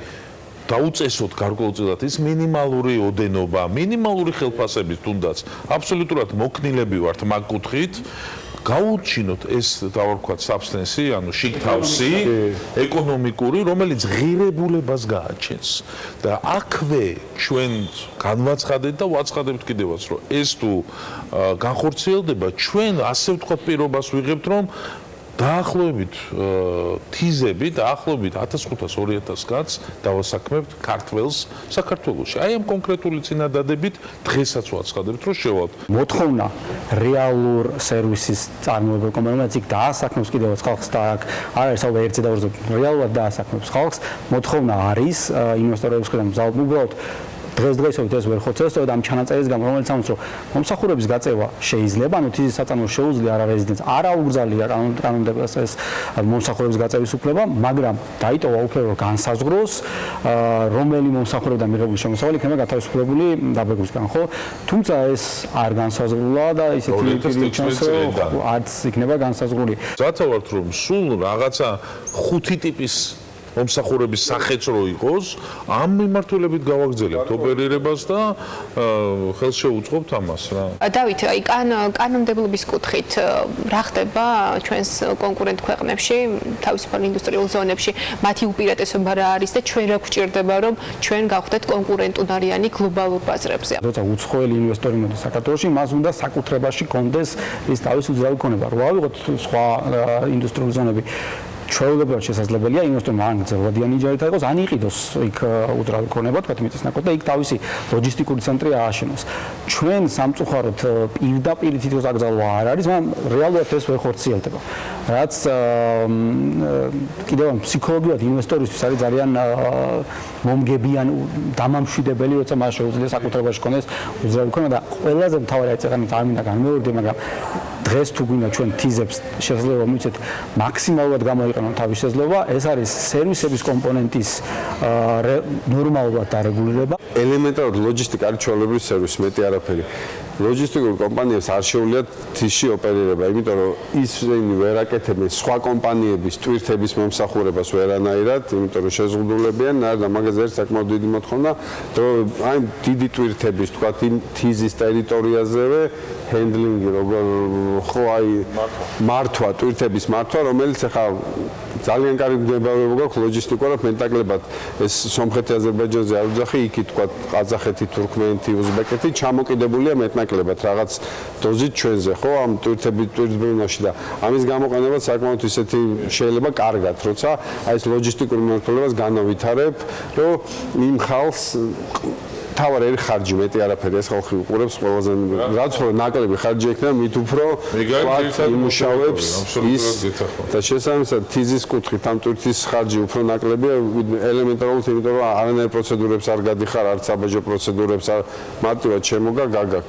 დაუწესოთ გარკვეულწილად ის მინიმალური ოდენობა, მინიმალური ხელფასებით თუნდაც აბსოლუტურად მოქნილები ვართ მაგ კუთხით, გაუჩინოთ ეს დავარქვათ substance-ი, ანუ შიგთავსი, ეკონომიკური, რომელიც ღირებულებას გააჩენს. და აქვე ჩვენ განვაცხადეთ და ვაცხადებთ კიდევაც, რომ ეს თუ განხორციელდება, ჩვენ ასე ვთქვათ პირობას ვიღებთ, რომ დაახლოებით თიზებით, დაახლოებით 1500-2000 კაცს დავასაქმებთ ქართველს საქართველოში. აი ამ კონკრეტული წინადადებით დღესაც ვაცხადებთ, რომ შევალთ. მოთხოვნა რეალურ სერვისის წარმოებელ კომპანიებს იქ დაასაქმებს კიდევაც ხალხს და აქ არ არის საუბარი ერთზე და ორზე, რეალურად დაასაქმებს ხალხს. მოთხოვნა არის ინვესტორების მხრიდან უბრალოდ დღესდღეობით ეს ვერ ხოცეს და ამ ჩანაწერის გამო რომელიც ამბობს რომ მომსახურების გაწევა შეიძლება, ანუ თიზის საწარმოო შეუძლია არარეზიდენტს, არაუგრძალია კანონმდებლობას ეს მომსახურების გაწევის უფლება, მაგრამ დაიტოვა უფლება განსაზღვროს, რომელი მომსახურებიდან მიღებული შემოსავალი იქნება გათავისუფლებული დაბეგვისგან, ხო? თუმცა ეს არ განსაზღვრულა და ისეთი არც იქნება განსაზღვრული. ზათავართ რომ სულ რაღაცა ხუთი ტიპის მომსახურების სახეც რო იყოს, ამ მიმართულებით გავაგრძელებთ ოპერირებას და ხელს შევუწყობთ ამას რა. დავით, აი კანონმდებლობის კუთხით რა ხდება ჩვენს კონკურენტ ქვეყნებში, თავისუფალ ინდუსტრიულ ზონებში, მათი უპირატესობა რა არის და ჩვენ რა გვჭირდება, რომ ჩვენ გავხდეთ კონკურენტუნარიანი გლობალურ ბაზრებზე. როცა უცხოელი ინვესტორი მოდის საქართველოში, მას უნდა საკუთრებაში კონდეს ის თავის უძრავი ქონება. რო ავიღოთ სხვა ინდუსტრიული ზონები ჩვეულებრივად შესაძლებელია ინვესტორმა ან გრძელვადიანი იჯარით აიღოს, ან იყიდოს იქ უძრავი ქონება, თქვათ მიწის ნაკოდი და იქ თავისი ლოჯისტიკური ცენტრი ააშენოს. ჩვენ სამწუხაროდ პირდაპირ თითქოს აკრძალვა არ არის, მაგრამ რეალურად ეს ვერ ხორციელდება. რაც კიდევ ფსიქოლოგიურად ინვესტორისთვის არის ძალიან მომგებიანი, დამამშვიდებელი, როცა მას შეუძლია საკუთრებაში კონდეს უძრავი ქონება და ყველაზე მთავარი აი წეგანი არ მინდა განმეორდე, მაგრამ დღეს თუ გვინდა ჩვენ თიზებს შესაძლებლობა მივცეთ მაქსიმალურად გამოიყენოთ თავის შესაძლებლობა, ეს არის სერვისების კომპონენტის ნორმალურად დარეგულირება. ელემენტარულად ლოჯისტიკა არის ჩვეულებრივი სერვისი, მეტი არაფერი. ლოჯისტიკურ კომპანიებს არ შეუძლიათ თიზში ოპერირება, იმიტომ რომ ისინი ვერ აკეთებენ სხვა კომპანიების ტვირთების მომსახურებას ვერანაირად, იმიტომ რომ შეზღუდულებიან და მაგაზე არის საკმაოდ დიდი მოთხოვნა, რომ აი დიდი ტვირთების, თქვათ, თიზის ტერიტორიაზევე ჰენდლინგი, როგორ ხო აი მართვა, ტვირთების მართვა, რომელიც ახლა ძალიან კარგი მდგომარეობა გვაქვს ლოჯისტიკურად მეტნაკლებად ეს სომხეთი, აზერბაიჯანზე არ უძახი, იქით თქვათ ყაზახეთი, თურქმენეთი, უზბეკეთი ჩამოკიდებულია მეტნაკლებად რაღაც დოზით ჩვენზე, ხო, ამ ტვირთბილნაში და ამის გამოყენებაც საკმაოდ ისეთი შეიძლება კარგად, როცა აი ეს ლოჯისტიკურ მიმართულებას განავითარებ, რომ იმ ხალხს თავარი არის ხარჯი, მეტი არაფერი, ეს ხალხი უყურებს ყველაზე რაც უფრო ნაკლები ხარჯი ექნება, მით უფრო იმუშავებს ის და შესაბამისად თიზის კუთხით ამ ტვირთის ხარჯი უფრო ნაკლებია ელემენტარულად, იმიტომ რომ არანაირ პროცედურებს არ გადიხარ, არც საბაჟო პროცედურებს არ მარტივად შემოგა გაგაკ.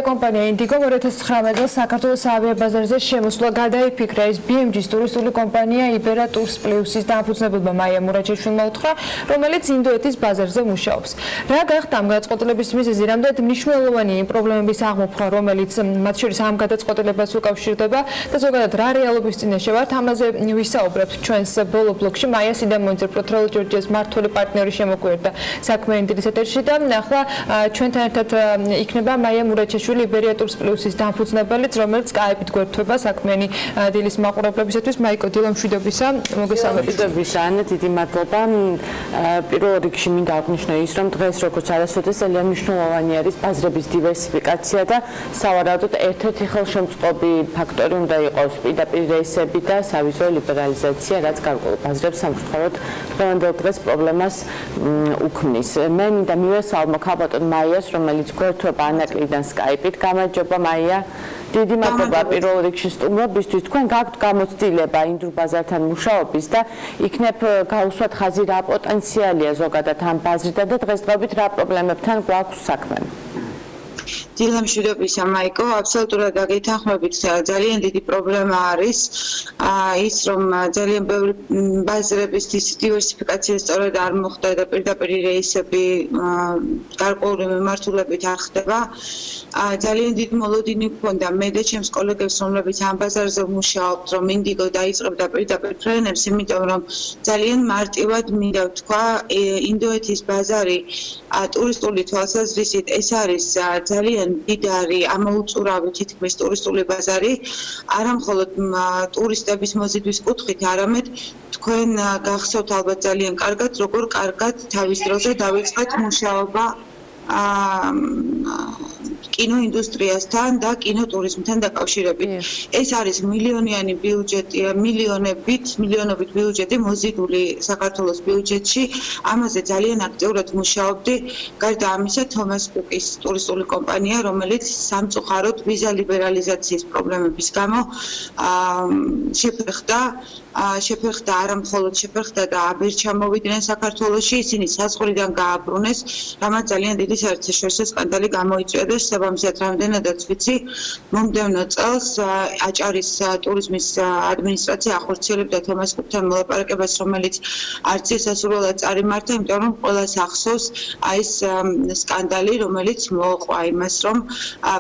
კომპანია ინდიგო 2019 წელს საქართველოს ავიაბაზარზე შემოსვლა გადაიფიქრა. ის BMG-ს ტურისტული კომპანია იბერა ტურს პლუსის დამფუძნებელმა მაია მურაჯეშვილმა უთხრა, რომელიც ინდოეთის ბაზარზე მუშაობს. რა გახდა ამ გადაწყვეტილების მიზეზი, რამდენად მნიშვნელოვანია იმ პრობლემების აღმოფხვრა, რომელიც მათ შორის ამ გადაწყვეტილებას უკავშირდება და ზოგადად რა რეალობის წინაშე ვართ, ამაზე ვისაუბრებთ ჩვენს ბოლო ბლოგში. მაია სიდამონიძე პროტროლ ჯორჯიას მმართველი პარტნიორი შემოგვიერთდა საქმიანი დილის ეთერში და ახლა ჩვენთან ერთად იქნება მაია მურაჩაშვილი იბერია ტურს პლუსის დამფუძნებელიც, რომელიც Skype-ით გვერდთვება საქმიანი დილის მაყურებლებისათვის. მაიკო, დილა მშვიდობისა, მოგესალმებით. მშვიდობისა, ანა, დიდი მადლობა. პირველ რიგში მინდა აღნიშნო ის, რომ დღეს როგორც არასოდეს ძალიან მნიშვნელოვანი არის ბაზრების დივერსიფიკაცია და სავარაუდოდ ერთ-ერთი ხელშემწყობი ფაქტორი უნდა იყოს პირდაპირ რეისები და სავიზო ლიბერალიზაცია, რაც გარკვეულ ბაზრებს სამწუხაროდ დღევანდელ დღეს პრობლემას უქმნის. მე მინდა მივესალმო ქალბატონ მაიას, რომელიც გვერდთვება ანაკლიდან Skype-ით. გამარჯობა მაია. დიდი მადლობა პირველ რიგში სტუმრობისთვის. თქვენ გაქვთ გამოცდილება ინდურ ბაზართან მუშაობის და იქნებ გაუსვათ ხაზი რა პოტენციალია ზოგადად ამ ბაზრიდან და დღესდღეობით რა პრობლემებთან გვაქვს საქმე. დილა მშვიდობისა მაიკო, აბსოლუტურად გაგეთანხმებით, ძალიან დიდი პრობლემა არის ის, რომ ძალიან ბევრი ბაზრების დივერსიფიკაცია სწორედ არ მოხდა და პირდაპირ რეისები გარკვეული მიმართულებით არ ხდება. ძალიან დიდი მოლოდინი გქონდა მე და ჩემს კოლეგებს, რომლებიც ამ ბაზარზე მუშაობთ, რომ ინდიგო დაიწყებდა პირდაპირ ფრენებს, იმიტომ რომ ძალიან მარტივად მინდა ვთქვა, ინდოეთის ბაზარი ტურისტული თვალსაზრისით ეს არის ძალიან დიდარი, ამოუწურავი თითქმის ტურისტული ბაზარი, არა მხოლოდ ტურისტების მოზიდვის კუთხით, არამედ თქვენ გახსოვთ ალბათ ძალიან კარგად, როგორ კარგად თავის დროზე დავიწყეთ მუშაობა კინოინდუსტრიასთან და კინოტურიზმთან დაკავშირებით. ეს არის მილიონიანი ბიუჯეტი, მილიონობით ბიუჯეტი მოზიდული საქართველოს ბიუჯეტში. ამაზე ძალიან აქტიურად მუშაობდი. გარდა ამისა, თომას კუკის ტურისტული კომპანია, რომელიც სამწუხაროდ ვიზა ლიბერალიზაციის პრობლემების გამო შეფერხდა არა მხოლოდ შეფერხდა და აბერ ჩამოვიდნენ საქართველოში, ისინი საზღვრიდან გააბრუნეს, რამაც ძალიან დიდი საერთაშორისო სკანდალი გამოიწვია და შესაბამისად რამდენადაც ვიცი, მომდევნო წელს აჭარის ტურიზმის ადმინისტრაცია ახორციელებდა თომას კუკთან მოლაპარაკებას, რომელიც არც სასურველად წარიმართა, იმიტომ რომ ყველას ახსოვს ეს სკანდალი, რომელიც მოყვა იმას, რომ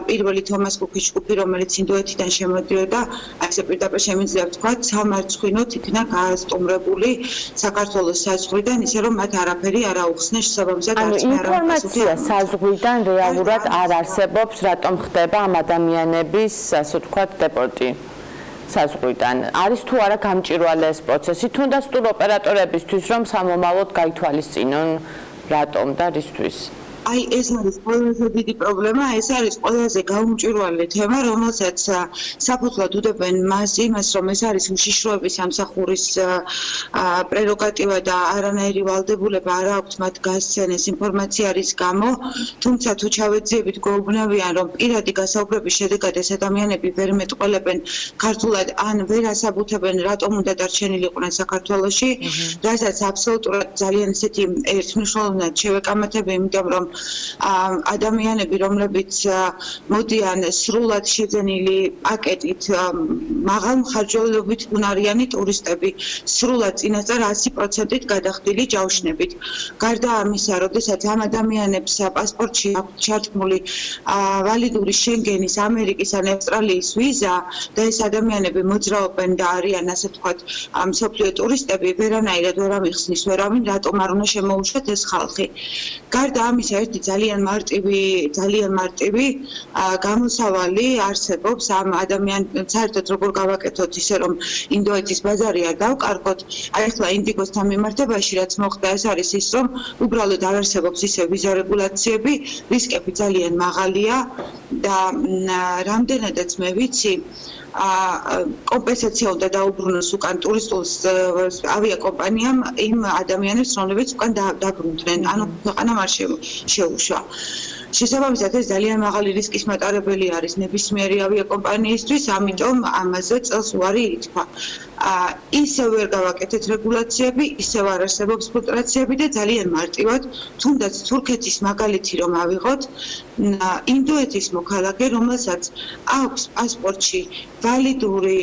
პირველი თომას კუკის ჯგუფი, რომელიც ინდოეთიდან შემოდიოდა, ასე პირდაპირ შემიძლია ვთქვათ, სამარცხვინო იქნა გაასტუმრებული საქართველოს საზღვრიდან, ისე რომ მათ არაფერი არ აუხსნეს შესაბამისად არც მე არ ინფორმაცია საზღვრიდან რეალურად არ არსებობს, რატომ ხდება ამ ადამიანების, ასე ვთქვათ, დეპორტი საზღვრიდან. არის თუ არა გამჭვირვალე ეს პროცესი, თუნდაც ტუროპერატორებისთვის, რომ სამომავლოდ გაითვალისწინონ რატომ და რისთვის? აი ეს არის ყველაზე დიდი პრობლემა, ეს არის ყველაზე გაუმჭვირვალე თემა, რომელსაც საფუძვლად უდევენ იმას, რომ ეს არის უშიშროების სამსახურის პრეროგატივა და არანაირი ვალდებულება არ აქვთ მათ გასცენეს ინფორმაციის გამო, თუმცა თუ ჩავეძიებით გვეუბნებიან, რომ პირადი გასაუბრების შედეგად ეს ადამიანები ვერ მეტყველებენ ქართულად ან ვერ ასაბუთებენ, რატომ უნდა დარჩენილიყვნენ საქართველოში, რასაც აბსოლუტურად ძალიან ისეთი ერთმნიშვნელოვნად შევეკამათები, იმიტომ რომ ადამიანები, რომლებიც მოდიან სრულად შეძენილი პაკეტით, მაღალ მხარჯველობით უნარიანი ტურისტები, სრულად წინასწარ 100%-ით გადახდილი ჯავშნებით. გარდა ამისა, როდესაც ამ ადამიანებს პასპორტში აქვთ ჩართმული ვალიდური შენგენის, ამერიკის ან ავსტრალიის ვიზა და ეს ადამიანები მოძრაობენ და არიან, ასე ვთქვათ, მსოფლიო ტურისტები, ვერანაირად ვერ ამიხსნის ვერავინ, რატომ არ უნდა შემოუშვათ ეს ხალხი. გარდა ამისა, ერთი ძალიან მარტივი გამოსავალი არსებობს ამ ადამიანს, საერთოდ როგორ გავაკეთოთ ისე, რომ ინდოეთის ბაზარი არ დავკარგოთ. აი ახლა ინდიგოსთან მიმართებაში რაც მოხდა, ეს არის ის, რომ უბრალოდ არ არსებობს ისე ვიზა რეგულაციები, რისკები ძალიან მაღალია და რამდენადაც მე ვიცი, კომპენსაცია უნდა დაუბრუნოს უკან ტურისტულ ავიაკომპანიამ იმ ადამიანებს, რომლებიც უკან დაბრუნდნენ, ანუ ქვეყანამ არ შეუშვა. შესაბამისად ეს ძალიან მაღალი რისკის მატარებელი არის ნებისმიერი ავიაკომპანიისთვის, ამიტომ ამაზე წელს უარი ითქვა. ისევ ვერ გავაკეთეთ რეგულაციები, ისევ არ არსებობს ფილტრაციები და ძალიან მარტივად, თუნდაც თურქეთის მაგალითი რომ ავიღოთ, ინდოეთის მოქალაქე, რომელსაც აქვს პასპორტში ვალიდური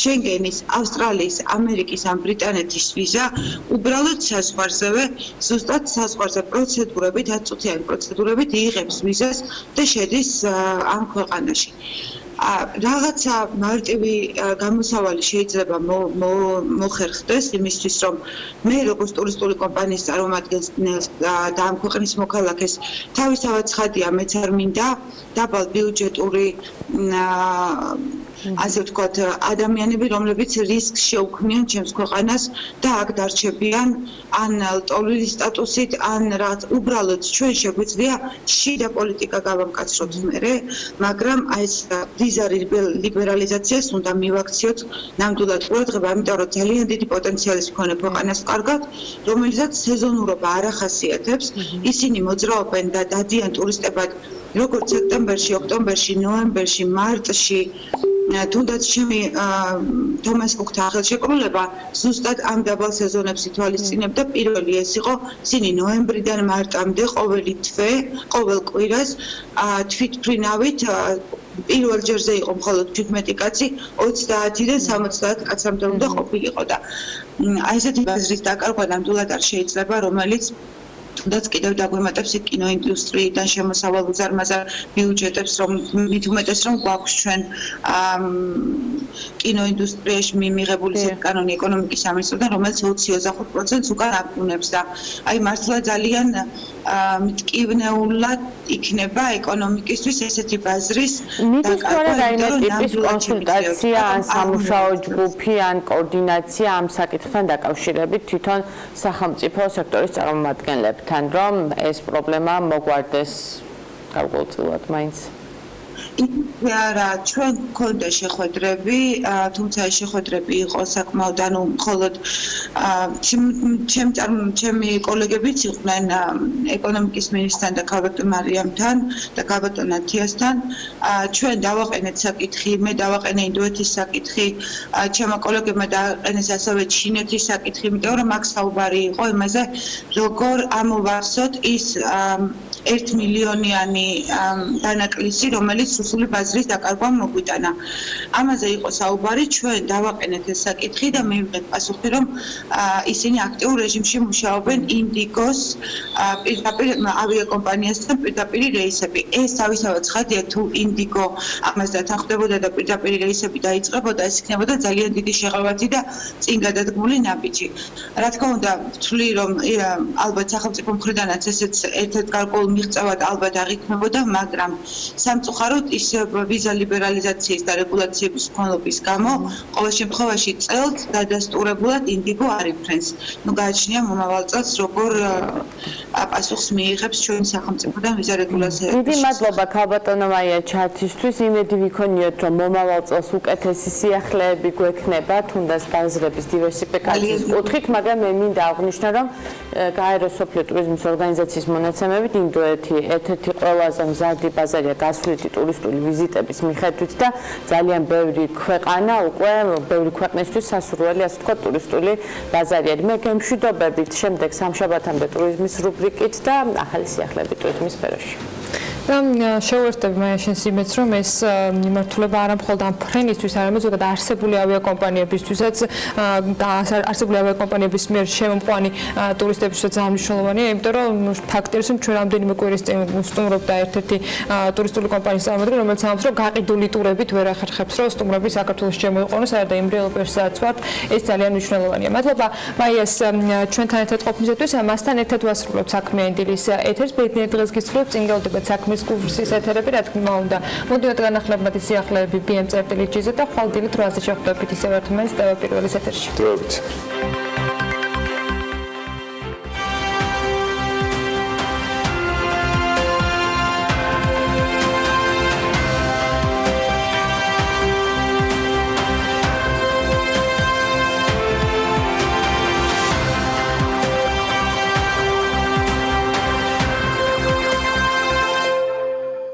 შენგენის, ავსტრალიის, ამერიკის ან ბრიტანეთის ვიზა, უბრალოდ საზღვარზევე, ზუსტად საზღვარზე პროცედურებით, 10 წუთიანი პროცედურებით იღებს ვიზას და შედის ამ ქვეყანაში. რაღაცა მარტივი გამოსავალი შეიძლება მოხერხდეს იმისთვის, რომ მე როგორც ტურისტული კომპანიის წარმომადგენელს და ამ ქვეყნის მოქალაქეს თავისთავად ცხადია, მეც არ მინდა დაბალ ბიუჯეტური ასე ვთქვათ, ადამიანები, რომლებიც რისკს შეუქმნიან ჩემს ქვეყანას და აქ დარჩებიან ან ლტოლვილი სტატუსით, ან რაც უბრალოდ ჩვენ შეგვიძლია შიდა პოლიტიკა გავამკაცროთ მერე, მაგრამ აი ეს ვიზა ლიბერალიზაციას უნდა მივაქციოთ ნამდვილად ყურადღება, ამიტომ რომ ძალიან დიდი პოტენციალის მქონე ქვეყანას კარგად, რომელსაც სეზონურობა არ ახასიათებს, ისინი მოძრაობენ და დადიან ტურისტებად როგორც სექტემბერში, ოქტომბერში, ნოემბერში, მარტში თუნდაც ჩემი თომას კუქთა ხელშეკრულება ზუსტად ამ დაბალ სეზონებს ითვალისწინებდა. პირველი ეს იყო ისინი ნოემბრიდან მარტამდე ყოველი თვე, ყოველ კვირას თვითმფრინავით პირველ ჯერზე იყო მხოლოდ 17 კაცი, 30-დან 70 კაცამდე უნდა ყოფილიყო და აი ესეთი ბაზრის დაკარგვა ნამდვილად არ შეიძლება, რომელიც თუნდაც კიდევ დაგვემატებს კინოინდუსტრიიდან შემოსავალ უზარმაზარ ბიუჯეტებს, რომ მით უმეტეს რომ გვაქვს ჩვენ კინოინდუსტრიაში მიღებული კანონი ეკონომიკის სამინისტროდან, რომელიც 20-25%-ს უკან აბრუნებს და აი მართლა ძალიან მტკივნეულად იქნება ეკონომიკისთვის ესეთი ბაზრის მიდის თორე რაიმე ტიპის კონსულტაცია ან სამუშაო ჯგუფი ან კოორდინაცია ამ საკითხთან დაკავშირებით თვითონ სახელმწიფო სექტორის წარმომადგენლებთან, რომ ეს პრობლემა მოგვარდეს გარკვეულწილად მაინც? არა, ჩვენ გქონდა შეხვედრები, თუმცა ეს შეხვედრები იყო საკმაოდ, ანუ მხოლოდ ჩემი კოლეგებიც იყვნენ ეკონომიკის მინისტრთან და ქალბატონ მარიამთან და ქალბატონ ათიასთან. ჩვენ დავაყენეთ საკითხი, მე დავაყენე ინდოეთის საკითხი, ჩემო კოლეგებმა დააყენეს ასევე ჩინეთის საკითხი, იმიტომ რომ აქ საუბარი იყო იმაზე, როგორ ამოვახსოთ ის 1 მილიონიანი დანაკლისი, რომელიც სუსული ბაზრის დაკარგვამ მოგვიტანა. ამაზე იყო საუბარი, ჩვენ დავაყენეთ ეს საკითხი და მივიღეთ პასუხი, რომ ისინი აქტიურ რეჟიმში მუშაობენ ინდიგოს პირდაპირ ავიაკომპანიასთან პირდაპირ რეისები. ეს თავისთავად ცხადია, თუ ინდიგო ამას დათანხმდებოდა და პირდაპირ რეისები დაიწყებოდა, ეს იქნებოდა ძალიან დიდი შეღავათი და წინ გადადგმული ნაბიჯი. რა თქმა უნდა, ვთვლი, რომ ალბათ სახელმწიფო მხრიდანაც ესეც ერთ-ერთ გარკვეულ მიღწევად ალბათ არ იქნებოდა, მაგრამ სამწუხაროდ ის ვიზა ლიბერალიზაციის და რეგულაციების მქონობის გამო ყოველ შემთხვევაში წელს დადასტურებულად ინდიგო არ იფრენს. გააჩნია მომავალ წელს როგორ პასუხს მიიღებს ჩვენი სახელმწიფოდან ვიზა რეგულაციას. დიდი მადლობა ქალბატონო მაია ჩათისთვის. იმედი ვიქონიოთ, რომ მომავალ წელს უკეთესი სიახლეები გვექნება თუნდაც ბაზრების დივერსიფიკაციის კუთხით, მაგრამ მე მინდა აღვნიშნო, რომ გაერო სოფლიო ტურიზმის ორგანიზაციის მონაცემებით ინდოეთი ერთ-ერთი ყველაზე მზარდი ბაზარია გასვლითი ტურისტული ვიზიტების მიხედვით და ძალიან ბევრი ქვეყანა უკვე ბევრი ქვეყნისთვის სასურველი ასე ვთქვათ ტურისტული ბაზარია. მე გემშვიდობებით შემდეგ სამშაბათამდე ტურიზმის რუბრიკით და ახალი სიახლეები ტურიზმის სფეროში. და შევერთები მაიაშენს იმედს, რომ ეს მიმართულება არა მხოლოდ ამ ფრენისთვის, არამედ ზოგადად არსებული ავიაკომპანიებისთვისაც და არსებული ავიაკომპანიების მიერ შემომყვანი ტურისტებისთვის ძალიან მნიშვნელოვანია, იმიტომ რომ ფაქტია, რომ ჩვენ რამდენიმე კვირის წინ ვსტუმრობდა ერთ-ერთი ტურისტული კომპანიის წარმომადგენელი, რომელიც ამბობს, რომ გაყიდული ტურებით ვერ ახერხებს, რომ სტუმრები საქართველოში შემოიყვანოს, არა და იმ რეალობებსაც ვართ, ეს ძალიან მნიშვნელოვანია. მადლობა მაიას ჩვენთან ერთად ყოფნისათვის, მასთან ერთად ვასრულებთ საქმიანი დილის ეთერს, ბედნიერ დღეს გისურვებთ, წინ გავდებათ საქმის კურსის ეთერები, რა თქმა უნდა. მოდივით განახლებადი სიახლეები BM-წერტილი-G-ზე და ხვალ დილით 8-ზე შეხვდებით ისევ ერთმანეთს ტელეპირველის ეთერში. დროებით.